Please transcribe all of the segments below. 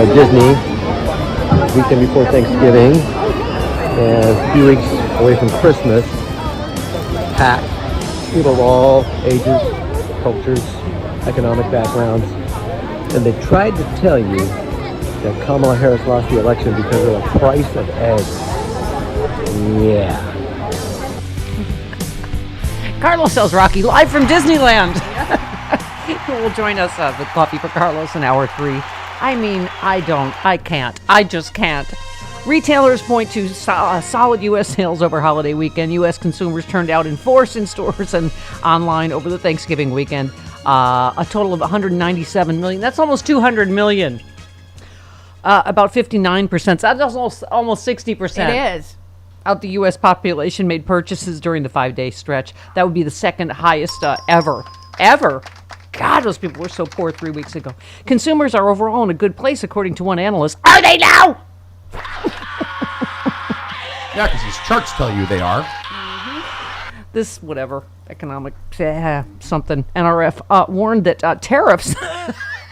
Disney weekend before Thanksgiving, and a few weeks away from Christmas. Packed. People of all ages, cultures, economic backgrounds, and they tried to tell you that Kamala Harris lost the election because of the price of eggs. Yeah. Carlos sells Rocky live from Disneyland. Who will join us with Coffee for Carlos in hour 3. I mean, I just can't. Retailers point to solid U.S. sales over holiday weekend. U.S. consumers turned out in force in stores and online over the Thanksgiving weekend. A total of 197 million. That's almost 200 million. About 59%. That's almost 60%. It is. Out the U.S. population made purchases during the 5-day stretch. That would be the second highest ever. God, those people were so poor 3 weeks ago. Consumers are overall in a good place, according to one analyst. Are they now? Yeah, because these charts tell you they are. This, whatever, economic something, NRF warned that tariffs,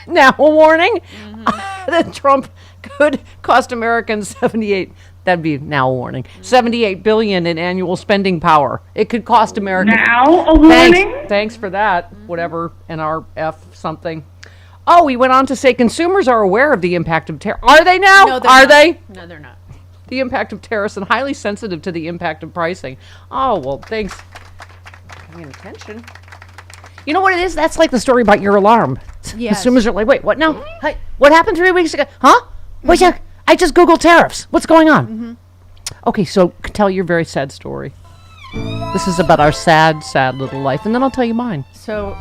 now a warning, that Trump could cost Americans 78 billion in annual spending power. It could cost Americans. Now a warning? Thanks for that, whatever, NRF something. Oh, he went on to say consumers are aware of the impact of tariffs. Are they now? No, they're are not. they? No, they're not. The impact of tariffs and highly sensitive to the impact of pricing. Oh, well, thanks. Paying attention. You know what it is? That's like the story about your alarm. Yes. Consumers are like, wait, what now? Hey, what happened 3 weeks ago? Huh? Wait, I just Googled tariffs. What's going on? Okay, so tell your very sad story. This is about our sad little life, and then I'll tell you mine. So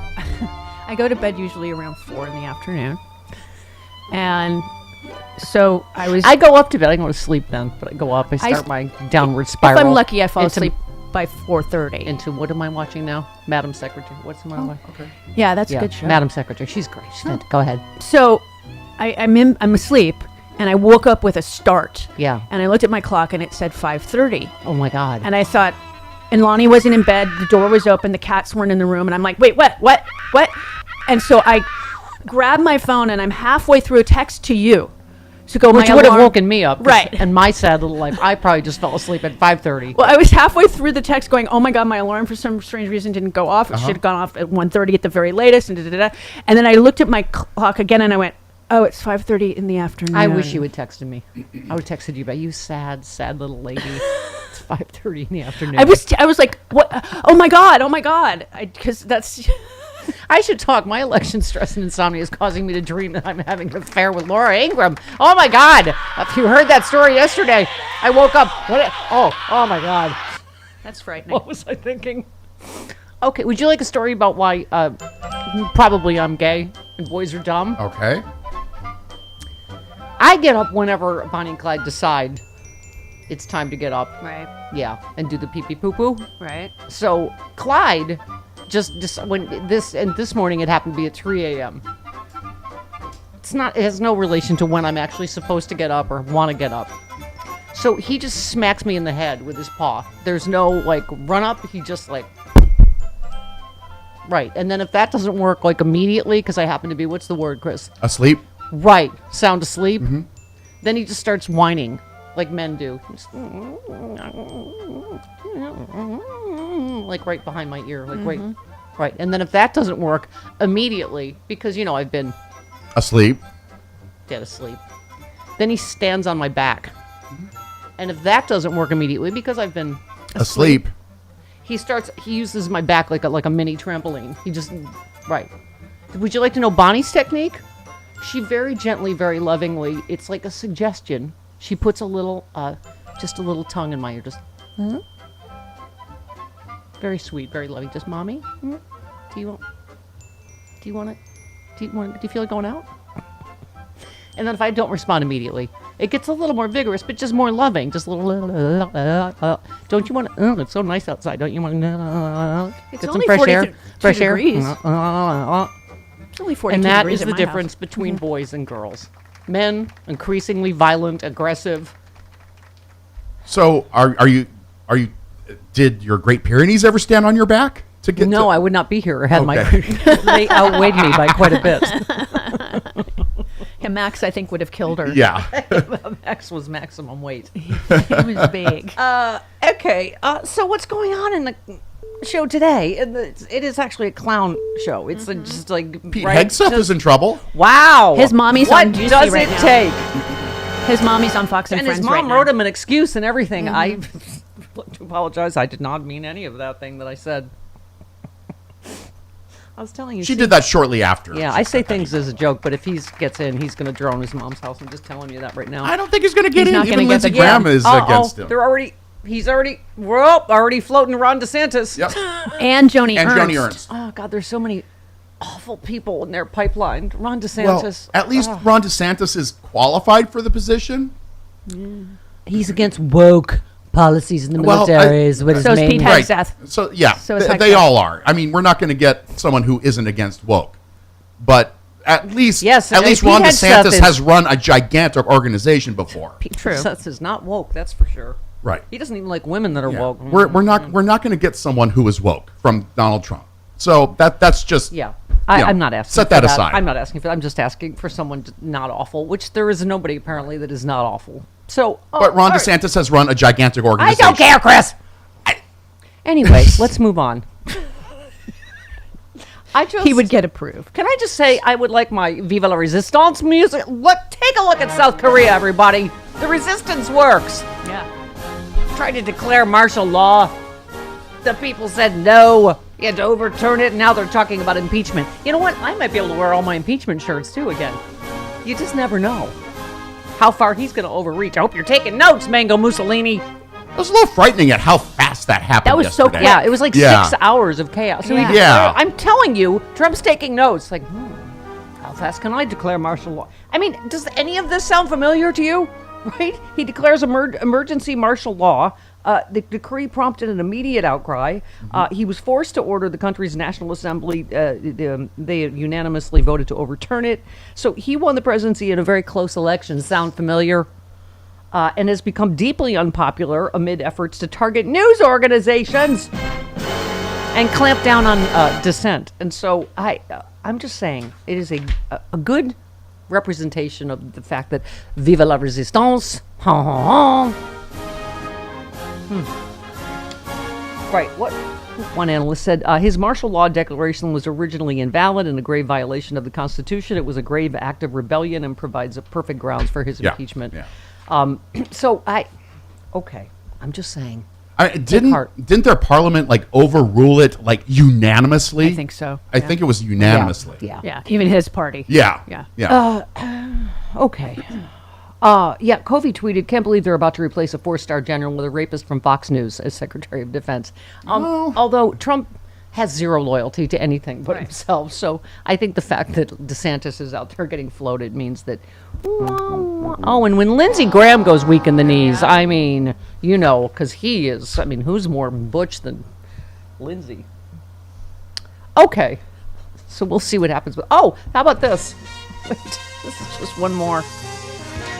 I go to bed usually around 4 in the afternoon. And so I go up to bed. I go to sleep then, but I go up. I start my downward spiral. If I'm lucky, I fall asleep by 4:30. Into what am I watching now? Madam Secretary. What's my watching? Okay. Yeah, that's a good show. Madam Secretary. She's great. Go ahead. So I'm asleep, and I woke up with a start. Yeah. And I looked at my clock, and it said 5:30. Oh my God. And I thought, and Lonnie wasn't in bed. The door was open. The cats weren't in the room. And I'm like, wait, what? And so I grabbed my phone, and I'm halfway through a text to you. Which would have woken me up. Right. And my sad little life. I probably just fell asleep at 5:30. Well, I was halfway through the text going, oh my God, my alarm for some strange reason didn't go off. It should have gone off at 1:30 at the very latest. And And then I looked at my clock again, and I went, oh, it's 5:30 in the afternoon. I wish you had texted me. I would have texted you, but you sad little lady. It's 5:30 in the afternoon. I was like, what? Oh my God. Because that's... I should talk. My election stress and insomnia is causing me to dream that I'm having an affair with Laura Ingraham. Oh my God! If you heard that story yesterday, I woke up. Oh my God! That's frightening. What was I thinking? Okay, would you like a story about why probably I'm gay and boys are dumb? Okay. I get up whenever Bonnie and Clyde decide it's time to get up. Right. Yeah, and do the pee-pee poo-poo. Right. So Clyde just when this morning it happened to be at 3 a.m. It has no relation to when I'm actually supposed to get up or want to get up. So he just smacks me in the head with his paw. There's no like run up. He just like right. And then if that doesn't work like immediately, because I happen to be, what's the word, Chris? Asleep. Right. Sound asleep. Mm-hmm. Then he just starts whining like men do. Like right behind my ear, like right. And then if that doesn't work immediately, because I've been dead asleep, then he stands on my back. And if that doesn't work immediately, because I've been asleep, he uses my back like a mini trampoline. He just right. Would you like to know Bonnie's technique? She very gently, very lovingly, it's like a suggestion. She puts a little tongue in my ear, just very sweet, very loving. Just, mommy, do you want it? Do you feel like going out? And then if I don't respond immediately, it gets a little more vigorous, but just more loving. Just a little. Don't you want to? It's so nice outside. Don't you want to? It's get only some fresh air. Fresh air. Degrees. It's only 42 and that degrees is at the my difference house. between boys and girls. Men increasingly violent, aggressive. So are you? Did your Great Pyrenees ever stand on your back to get? No, I would not be here. I had they outweighed me by quite a bit. Yeah, Max, I think, would have killed her. Yeah. Max was maximum weight. He was big. Okay, so what's going on in the show today? It is actually a clown show. It's just like Pete Hegseth is in trouble. Wow. His mommy's what on Juicy does right it now. take? His mommy's on Fox and And Friends his mom right wrote now. him an excuse and everything. I to apologize. I did not mean any of that thing that I said. I was telling you. She did that shortly after. Yeah, I say things as a joke, but if he gets in, he's going to drone his mom's house. I'm just telling you that right now. I don't think he's going to get He's in. not Even gonna get Lindsey the- Graham is against him. He's already floating Ron DeSantis. Yep. And Joni And Ernst. Joni Ernst. Oh God, there's so many awful people in their pipeline. Ron Well, DeSantis. at least Ron DeSantis is qualified for the position. He's against woke policies in the Well, military. Is what his So is main Pete Right. Hegseth. So yeah, So is they Hegseth. all are. I mean, we're not going to get someone who isn't against woke, but at least Yes, at and least Pete Ron Hegseth DeSantis is- has run a gigantic organization before. True. DeSantis is not woke. That's for sure. Right. He doesn't even like women that are Yeah. woke. We're not going to get someone who is woke from Donald Trump. So that's just Yeah. you know, I'm not asking set for that aside. I'm not asking for that. I'm just asking for someone not awful, which there is nobody apparently that is not awful. So, But Ron DeSantis has run a gigantic I organization. don't care, Chris. Anyway, let's move on. He would get approved. Can I just say I would like my Viva la Resistance music? Take a look at South Korea, everybody. The resistance works. Yeah. Tried to declare martial law. The people said no. You had to overturn it, and now they're talking about impeachment. You know what? I might be able to wear all my impeachment shirts, too, again. You just never know how far he's going to overreach. I hope you're taking notes, Mango Mussolini. It was a little frightening at how fast that happened. That was so yesterday. Yeah, it was like Yeah. 6 hours of chaos. So he Yeah. declared- I'm telling you, Trump's taking notes. Like, how fast can I declare martial law? I mean, does any of this sound familiar to you? Right? He declares emergency martial law. The decree prompted an immediate outcry. He was forced to order the country's National Assembly. They unanimously voted to overturn it. So he won the presidency in a very close election. Sound familiar? And has become deeply unpopular amid efforts to target news organizations and clamp down on dissent. And so I'm just saying it is a good representation of the fact that vive la résistance. Right. What one analyst said, his martial law declaration was originally invalid and a grave violation of the Constitution. It was a grave act of rebellion and provides a perfect grounds for his impeachment. Yeah. Okay, I'm just saying. Didn't their parliament like overrule it like unanimously? I think so. I think it was unanimously. Yeah. Yeah. Even his party. Yeah. Yeah. Yeah. Okay. Covey tweeted, can't believe they're about to replace a 4-star general with a rapist from Fox News as Secretary of Defense. Although Trump has zero loyalty to anything but himself. So I think the fact that DeSantis is out there getting floated means that... Oh, and when Lindsey Graham goes weak in the knees, I mean, you know, because he is... I mean, who's more butch than Lindsey? Okay. So we'll see what happens. How about this? Wait, this is just one more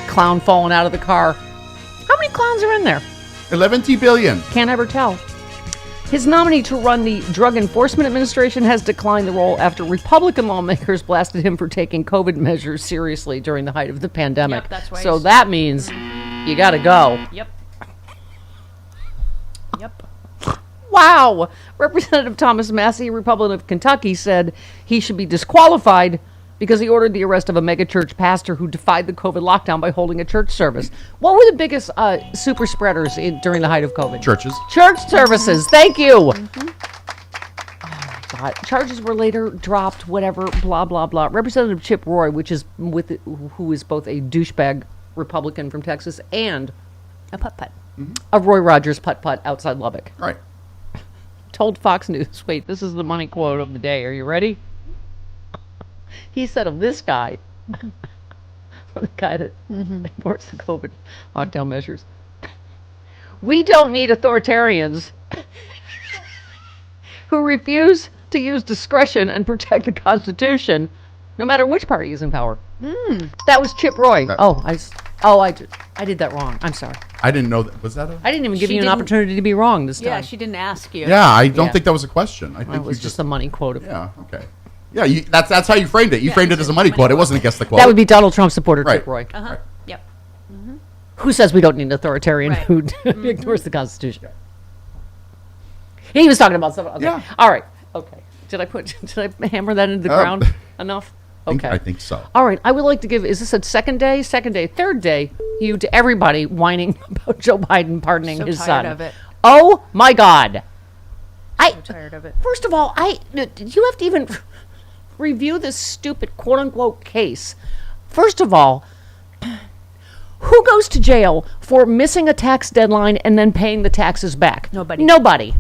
clown falling out of the car. How many clowns are in there? 11 billion. Can't ever tell. His nominee to run the Drug Enforcement Administration has declined the role after Republican lawmakers blasted him for taking COVID measures seriously during the height of the pandemic. Yep, that's why so he's- that means you gotta go. Yep. Yep. Wow! Representative Thomas Massey, Republican of Kentucky, said he should be disqualified because he ordered the arrest of a megachurch pastor who defied the COVID lockdown by holding a church service. What were the biggest super spreaders during the height of COVID? Churches. Church services. Thank you. Oh my God. Charges were later dropped. Whatever. Blah blah blah. Representative Chip Roy, who is both a douchebag Republican from Texas and A putt-putt. a Roy Rogers putt-putt outside Lubbock, Right. told Fox News, wait, this is the money quote of the day. Are you ready? He said of this guy, the guy that enforced the COVID lockdown measures, we don't need authoritarians who refuse to use discretion and protect the Constitution, no matter which party is in power. That was Chip Roy. I did that wrong. I'm sorry. I didn't know that. Was that a? I didn't even give She you an didn't- opportunity to be wrong this time. Yeah, she didn't ask you. Yeah, I don't Yeah. think that was a question. I think It was you just a money quote of Yeah. Okay. Yeah, that's how you framed it. You framed it as a money quote. It wasn't against the quote. That would be Donald Trump supporter, Right. Dick Roy. Uh-huh. Yep. Who says we don't need an authoritarian Right. who ignores the Constitution? He was talking about something. Okay. Yeah. All right. Okay. Did I hammer that into the ground enough? Okay. I think so. All right. I would like to give, is this a second day, third day, you to everybody whining about Joe Biden pardoning So his tired son. of it. Oh my God. I'm tired of it. First of all, you have to even review this stupid quote unquote case. First of all, who goes to jail for missing a tax deadline and then paying the taxes back? Nobody.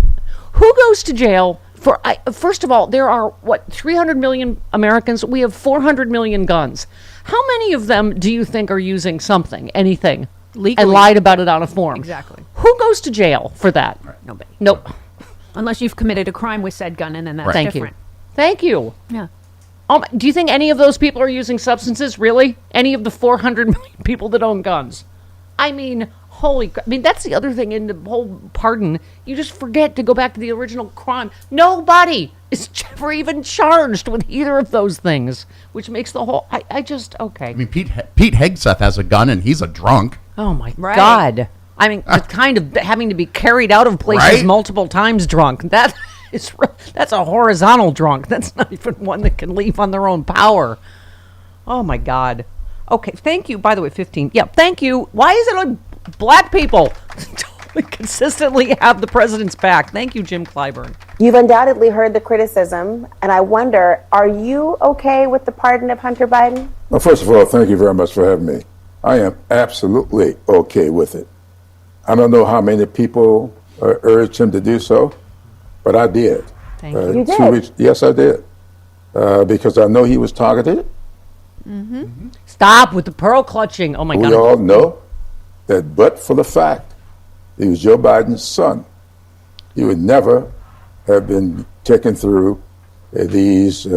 Who goes to jail for, first of all, there are, 300 million Americans? We have 400 million guns. How many of them do you think are using something, anything, Legally. and lied about it on a form? Exactly. Who goes to jail for that? Nobody. Nope. Unless you've committed a crime with said gun, and then that's Thank different. you. Thank you. Yeah. Do you think any of those people are using substances? Really? Any of the 400 million people that own guns? I mean, that's the other thing in the whole pardon. You just forget to go back to the original crime. Nobody is ever even charged with either of those things, which makes the whole. Okay. I mean, Pete Hegseth has a gun and he's a drunk. Oh my Right. God. I mean, the kind of having to be carried out of places Right? multiple times drunk. That's a horizontal drunk. That's not even one that can leave on their own power. Oh my God. Okay, thank you. By the way, 15. Yeah, thank you. Why is it like black people consistently have the president's back? Thank you, Jim Clyburn. You've undoubtedly heard the criticism, and I wonder, are you okay with the pardon of Hunter Biden? Well, first of all, thank you very much for having me. I am absolutely okay with it. I don't know how many people urged him to do so, but I did. Thank you. You did? Yes, I did. Because I know he was targeted. Stop with the pearl clutching. Oh my We God. all know that but for the fact he was Joe Biden's son, he would never have been taken through these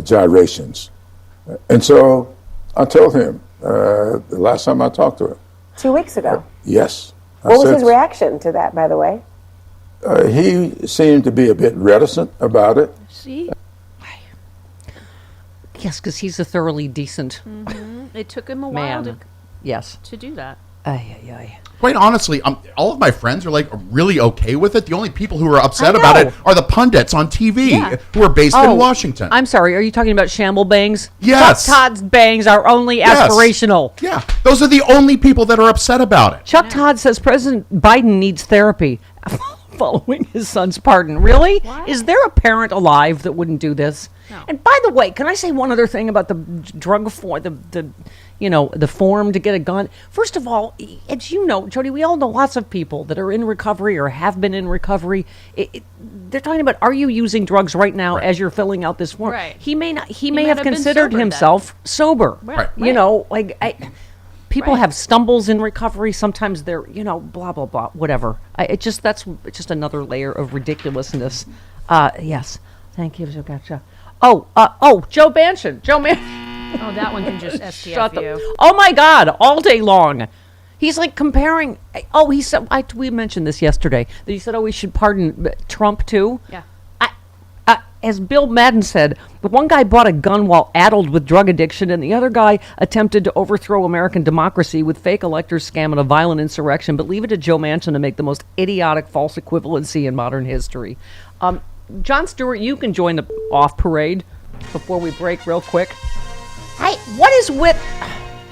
gyrations. And so I told him the last time I talked to him, 2 weeks ago. yes. What was his reaction to that, by the way? He seemed to be a bit reticent about it. See? Yes, because he's a thoroughly decent It took him a while man. Yes. to do that. Ay, ay, ay. Quite honestly, all of my friends are like really okay with it. The only people who are upset I about know. it are the pundits on TV Yeah. who are based in Washington. I'm sorry. Are you talking about shamble bangs? Yes. Chuck Todd's bangs are only Yes. aspirational. Yeah, those are the only people that are upset about it. Chuck Todd says President Biden needs therapy following his son's pardon. Really? What? Is there a parent alive that wouldn't do this? No. And by the way, can I say one other thing about the drug form, the form to get a gun? First of all, as you know, Jody, we all know lots of people that are in recovery or have been in recovery. They're talking about, are you using drugs right now as you're filling out this form? Right. He may not. He might may have have been considered sober then. himself sober. Right. You know, people Right. have stumbles in recovery. Sometimes they're, blah, blah, blah, whatever. That's just another layer of ridiculousness. Yes. Thank you. Gotcha. Joe Manchin. Oh, that one can just Shut STF you. the, oh my God, all day long. He's like comparing. He said, we mentioned this yesterday, that he said, we should pardon Trump too. Yeah. As Bill Madden said, the one guy bought a gun while addled with drug addiction, and the other guy attempted to overthrow American democracy with fake electors scam and a violent insurrection. But leave it to Joe Manchin to make the most idiotic false equivalency in modern history. Jon Stewart, you can join the off parade before we break real quick. What is with...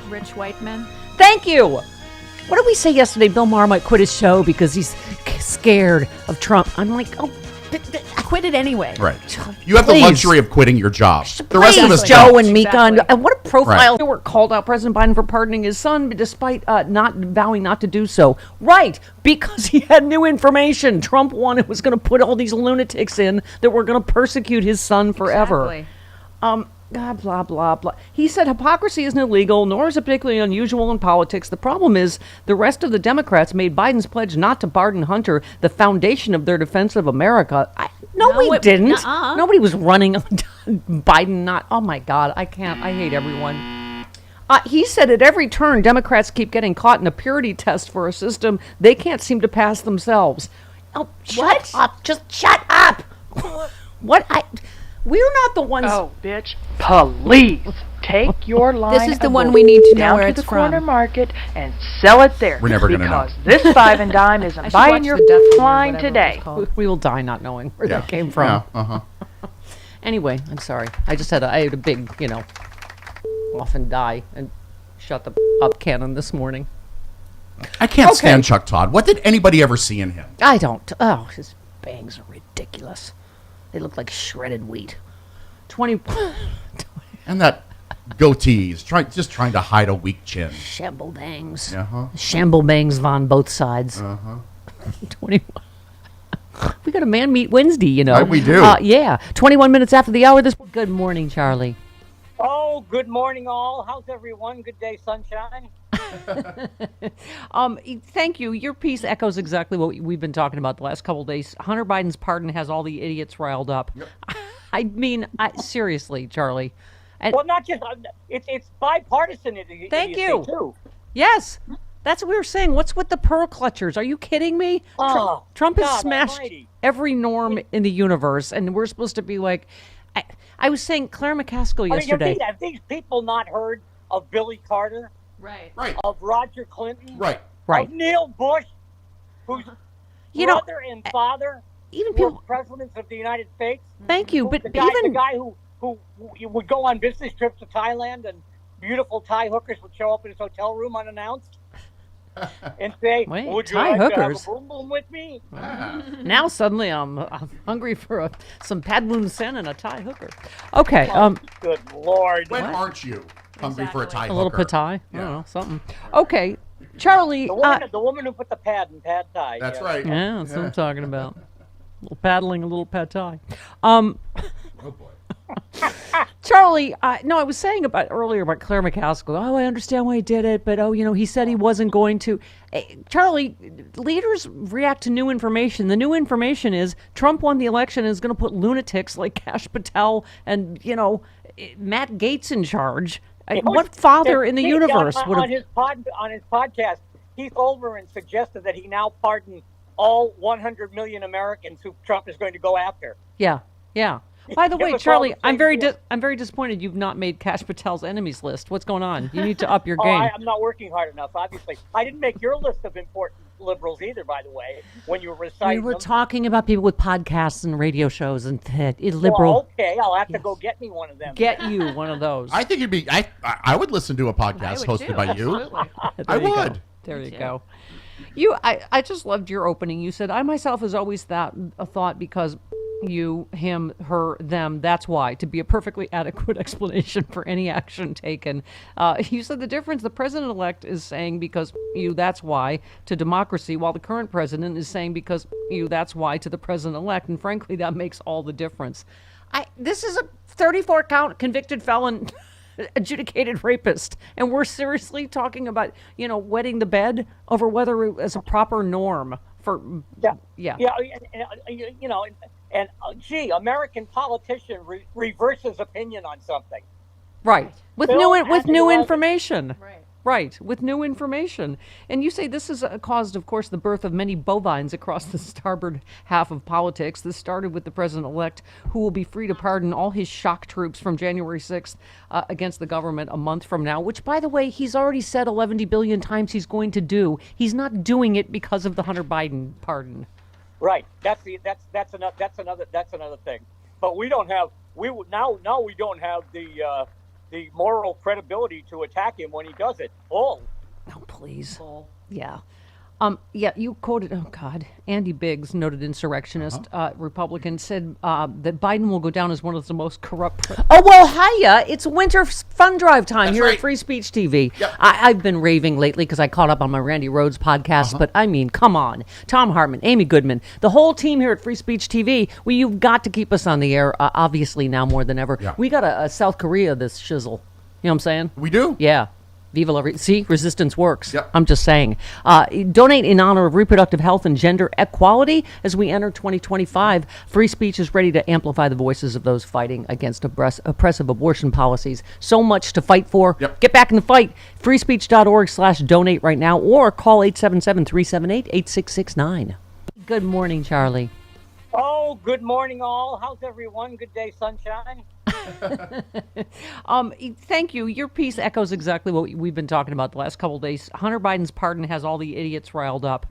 Rich white men. Thank you. What did we say yesterday? Bill Maher might quit his show because he's scared of Trump. I'm like, Quit it anyway. Right. You have the Please. luxury of quitting your job. The rest of us Joe don't. and Mika. Exactly. And what a profile. Right. Stewart called out President Biden for pardoning his son, despite not vowing not to do so. Right. Because he had new information. Trump wanted was going to put all these lunatics in that were going to persecute his son forever. Exactly. God, blah, blah, blah. He said hypocrisy isn't illegal, nor is it particularly unusual in politics. The problem is the rest of the Democrats made Biden's pledge not to pardon Hunter the foundation of their defense of America. No, we didn't. nuh-uh. Nobody was running on Biden not. Oh, my God. I can't. I hate everyone. He said at every turn, Democrats keep getting caught in a purity test for a system they can't seem to pass themselves. Oh, shut up. Just shut up. We're not the ones. Oh, bitch, please take your line. This is the of one bull we need to know down where to it's the corner from. market and sell it there. We're never gonna know. Because this five and dime isn't I should buying watch your the Death Scene or line whatever it today. was called. We will die not knowing where Yeah. that came from. Yeah, uh-huh. Anyway, I'm sorry. I had a big, often die and shut the up cannon this morning. I can't stand Chuck Todd. What did anybody ever see in him? I don't. Oh, his bangs are ridiculous. They look like shredded wheat. 20 And that goatee. He's just trying to hide a weak chin. shamble bangs. Uh-huh. Shamble bangs on both sides. 21. We got a man meet Wednesday, We do. Yeah. 21 minutes after the hour. Good morning, Charlie. Oh, good morning, all. How's everyone? Good day, sunshine. Thank you. Your piece echoes exactly what we've been talking about the last couple of days. Hunter Biden's pardon has all the idiots riled up. Yep. I mean, seriously, Charlie. Well, not just it's bipartisan. Thank you. Too. Yes, that's what we were saying. What's with the pearl clutchers? Are you kidding me? Oh, Trump has God smashed almighty. every norm in the universe, and we're supposed to be like. I was saying Claire McCaskill yesterday. Have these people not heard of Billy Carter? Right. Right. Of Roger Clinton? Right. Right. Of Neil Bush, whose brother and father even were people. presidents of the United States? Thank you, but the even guy who would go on business trips to Thailand and beautiful Thai hookers would show up in his hotel room unannounced and say, Wait, "Would you Thai like hookers? to have a boom boom with me?" now suddenly I'm hungry for some pad woon sen and a Thai hooker. Okay, Good Lord. When aren't you hungry for a Thai a little hooker? patai. I Yeah. don't know, something. Okay, Charlie. The woman who put the pad in pad Thai. That's yeah. right. Yeah, that's what I'm talking about. A little paddling, a little pad thai. Oh, boy. Charlie, no, I was saying earlier about Claire McCaskill. Oh, I understand why he did it, but he said he wasn't going to. Charlie, leaders react to new information. The new information is Trump won the election and is going to put lunatics like Kash Patel and Matt Gaetz in charge. What father in the universe would have? On his podcast, Keith Olbermann suggested that he now pardon all 100 million Americans who Trump is going to go after. Yeah. By the Give way, us all Charlie, the I'm same very disappointed you've not made Kash Patel's enemies list. What's going on? You need to up your Oh, game. I'm not working hard enough, obviously. I didn't make your list of important liberals either, by the way, when you were We reciting were them. talking about people with podcasts and radio shows and liberal. Well, okay, I'll have to go get me one of them. Get you one of those. I think it'd be. I would listen to a podcast hosted by you. I There you go. would. There you go. I just loved your opening. You said, I myself has always thought because you, him, her, them, that's why, to be a perfectly adequate explanation for any action taken. You said the difference, the president-elect is saying because you, that's why, to democracy, while the current president is saying because you, that's why, to the president-elect. And frankly, that makes all the difference. This is a 34-count convicted felon adjudicated rapist, and we're seriously talking about wetting the bed over whether it was a proper norm for gee, American politician reverses opinion on something. right with Bill new Haskell- information. Right, with new information. And you say this has caused, of course, the birth of many bovines across the starboard half of politics. This started with the president-elect, who will be free to pardon all his shock troops from January 6th against the government a month from now, which, by the way, he's already said 11 billion times he's going to do. He's not doing it because of the Hunter Biden pardon. Right. That's another thing. But we don't have we don't have the moral credibility to attack him when he does it. Oh, please. Yeah. You quoted, Andy Biggs, noted insurrectionist, Republican, said that Biden will go down as one of the most corrupt. Oh, well, hiya. It's winter fun drive time. That's here right. at Free Speech TV. Yep. I've been raving lately because I caught up on my Randy Rhoads podcast, but I mean, come on. Thom Hartmann, Amy Goodman, the whole team here at Free Speech TV, you've got to keep us on the air, obviously now more than ever. Yeah. We got a South Korea, this shizzle. You know what I'm saying? We do. Yeah. Viva la See, resistance works. Yep. I'm just saying. Donate in honor of reproductive health and gender equality as we enter 2025. Free speech is ready to amplify the voices of those fighting against oppressive abortion policies. So much to fight for. Yep. Get back in the fight. Freespeech.org/donate right now or call 877-378-8669. Good morning, Charlie. Oh, good morning, all. How's everyone? Good day, sunshine. Thank you. Your piece echoes exactly what we've been talking about the last couple of days. Hunter Biden's pardon has all the idiots riled up.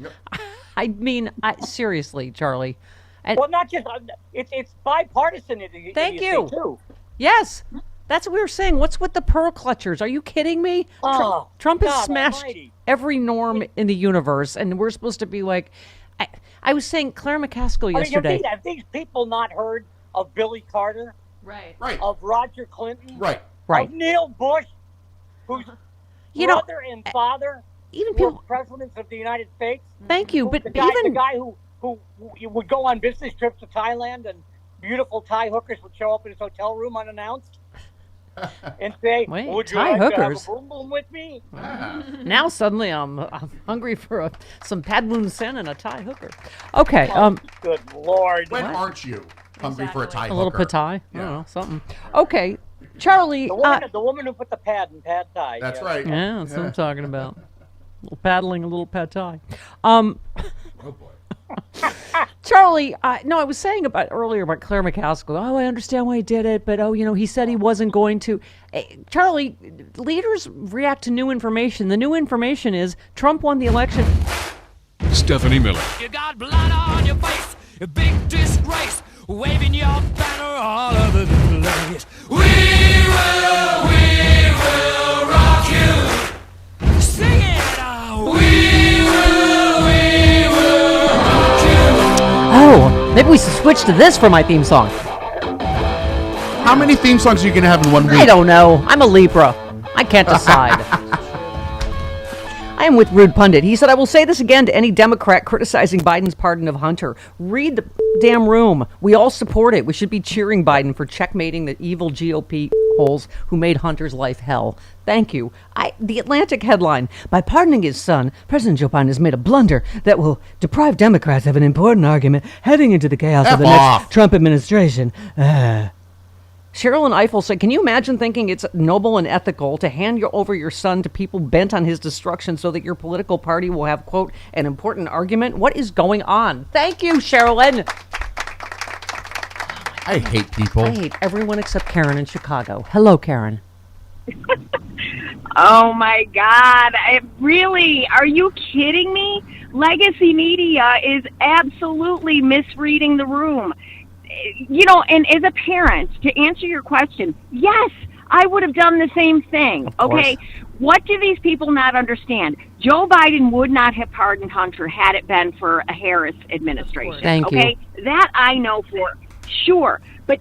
I mean, seriously, Charlie. And Well, not just it's bipartisan. thank you. Too. Yes, that's what we were saying. What's with the pearl clutchers? Are you kidding me? Oh, Trump has God smashed almighty. every norm in the universe, and we're supposed to be like. I was saying Claire McCaskill yesterday. Have these people not heard of Billy Carter, Right. Right. of Roger Clinton, Right. of Neil Bush, whose brother and father even were people. presidents of the United States? Thank you, but The guy even who would go on business trips to Thailand and beautiful Thai hookers would show up in his hotel room unannounced and say, Wait, "Would you Thai like hookers? to have a boom boom with me?" now suddenly I'm hungry for some pad moon sen and a Thai hooker. Okay, Good Lord. When aren't you hungry for a Thai a little hooker? pad thai. I Yeah. don't know, something. Okay, Charlie. The woman who put the pad in pad Thai. That's yeah. right. Yeah, that's what I'm talking about. A little paddling, a little pad thai. Oh boy. Charlie, no, I was saying earlier about Claire McCaskill. Oh, I understand why he did it, but he said he wasn't going to. Charlie, leaders react to new information. The new information is Trump won the election. Stephanie Miller. You got blood on your face, a big disgrace, waving your banner all over the place. We will rock you. Sing it out. We will rock you. Oh, maybe we should switch to this for my theme song. How many theme songs are you going to have in 1 week? I don't know. I'm a Libra. I can't decide. I am with Rude Pundit. He said, I will say this again to any Democrat criticizing Biden's pardon of Hunter. Read the damn room. We all support it. We should be cheering Biden for checkmating the evil GOP holes who made Hunter's life hell. Thank you. The Atlantic headline, by pardoning his son, President Joe Biden has made a blunder that will deprive Democrats of an important argument heading into the chaos of the next Trump administration. Cheryl in Eiffel said, can you imagine thinking it's noble and ethical to hand over your son to people bent on his destruction so that your political party will have, quote, an important argument? What is going on? Thank you, Sherilyn. I hate people. I hate everyone except Karen in Chicago. Hello, Karen. Oh, my God. Really? Are you kidding me? Legacy media is absolutely misreading the room. And as a parent, to answer your question, yes, I would have done the same thing. Okay, what do these people not understand? Joe Biden would not have pardoned Hunter had it been for a Harris administration. Thank you. That I know for sure. But,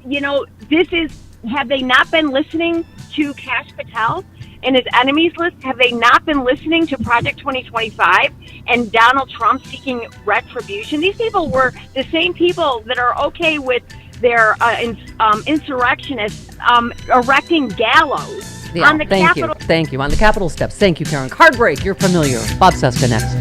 have they not been listening to Kash Patel and his enemies list? Have they not been listening to Project 2025 and Donald Trump seeking retribution? These people were the same people that are okay with their insurrectionists erecting gallows on the Capitol. Thank you. On the Capitol steps. Thank you, Karen. Card break. You're familiar. Bob Seska next.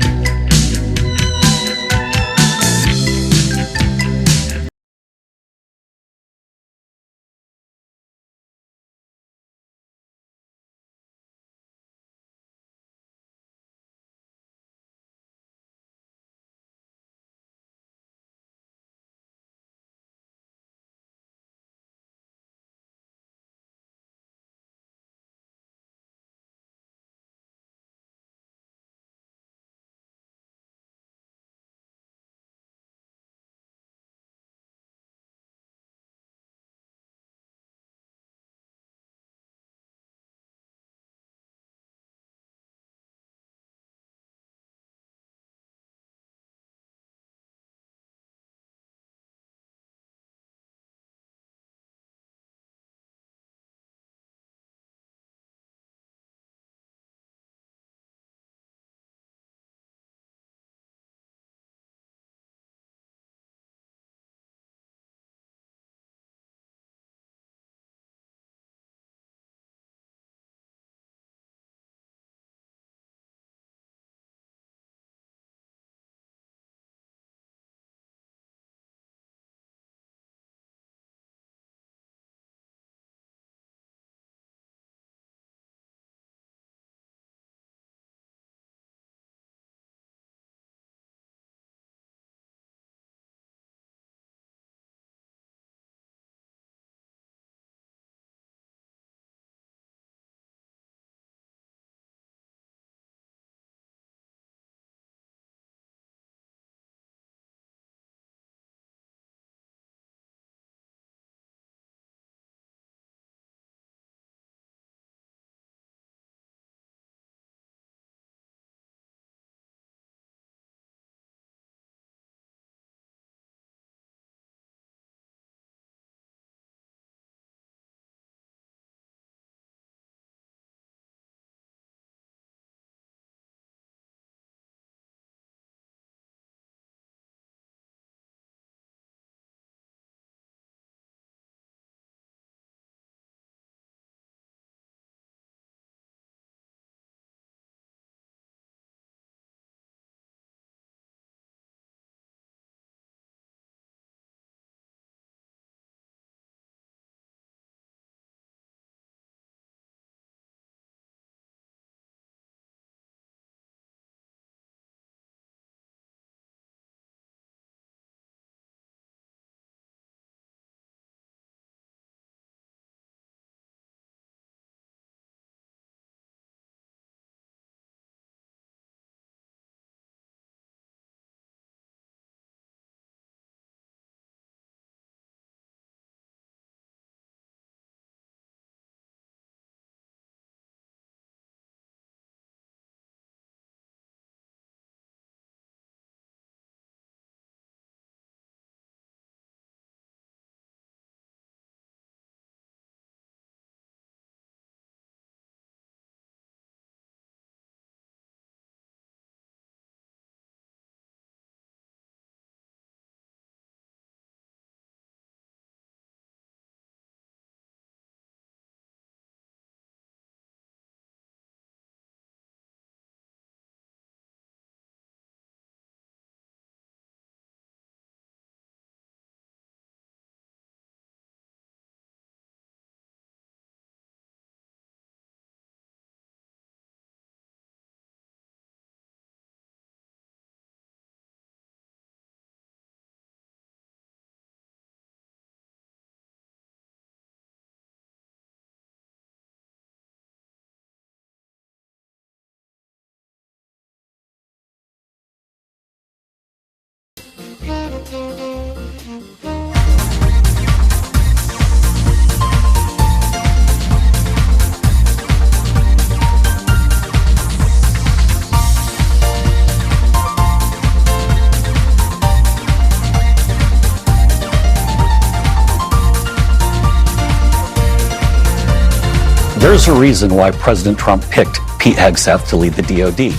There's a reason why President Trump picked Pete Hegseth to lead the DOD.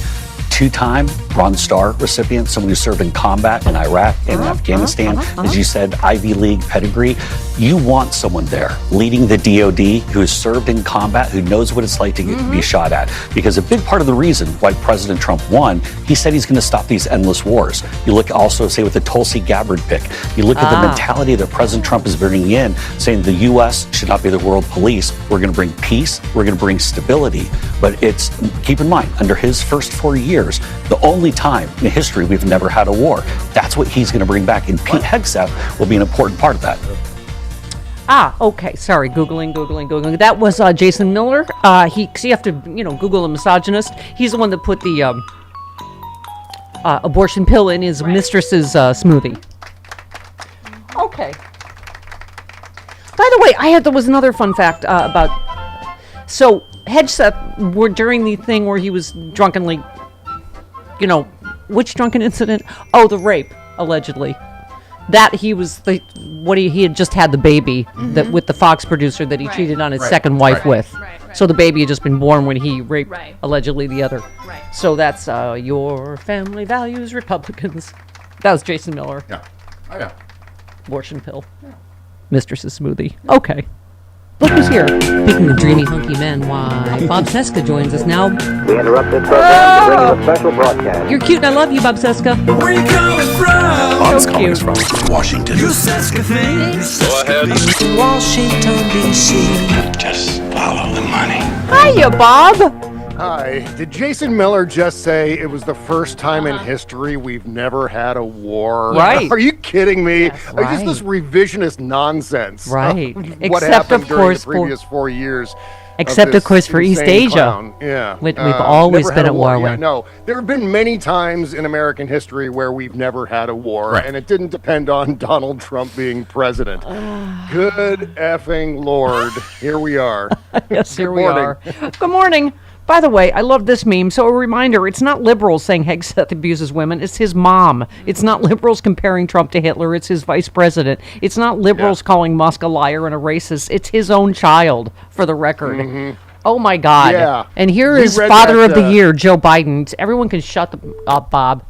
Two-time Bronze Star recipient, someone who served in combat in Iraq and Afghanistan, as you said, Ivy League pedigree. You want someone there leading the DOD who has served in combat, who knows what it's like to be shot at. Because a big part of the reason why President Trump won, he said he's going to stop these endless wars. You look also, say, with the Tulsi Gabbard pick, you look at the mentality that President Trump is bringing in, saying the U.S. should not be the world police. We're going to bring peace. We're going to bring stability. But it's, keep in mind, under his first 4 years, the only time in history we've never had a war. That's what he's going to bring back. And Pete Hegseth will be an important part of that. Okay. Sorry. Googling. That was Jason Miller. So you have to, Google a misogynist. He's the one that put the abortion pill in his mistress's smoothie. Okay. By the way, there was another fun fact about. So Hegseth, during the thing where he was drunkenly, which drunken incident? Oh, the rape, allegedly. That he was he had just had the baby that with the Fox producer that he cheated on his second wife with. So the baby had just been born when he raped allegedly the other. So that's your family values Republicans. That was Jason Miller. Yeah. Oh yeah. Abortion pill. Yeah. Mistress's smoothie. Okay. Look who's here. Speaking of dreamy, hunky men, why, Bob Seska joins us now. We interrupt this program to bring you a special broadcast. You're cute and I love you, Bob Seska. Where you coming from? Bob's calling us from Washington. You Seska things. Go ahead. Washington, D.C. Just follow the money. Hiya, Bob. Hi. Did Jason Miller just say it was the first time in history we've never had a war? Right. Are you kidding me? Yes, right. Just this revisionist nonsense. Right. What Except, happened of during course, the previous 4 years. Except, of course, for East insane Asia. Clown. Yeah. We've always never been had a at war Yeah, with. no, there have been many times in American history where we've never had a war, and it didn't depend on Donald Trump being president. Good effing Lord. Here we are. Yes, here we morning. are. Good morning. By the way, I love this meme. So a reminder, it's not liberals saying Hegseth abuses women. It's his mom. It's not liberals comparing Trump to Hitler. It's his vice president. It's not liberals calling Musk a liar and a racist. It's his own child, for the record. Oh, my God. Yeah. And here is Father of the Year, Joe Biden. Everyone can shut up, Bob.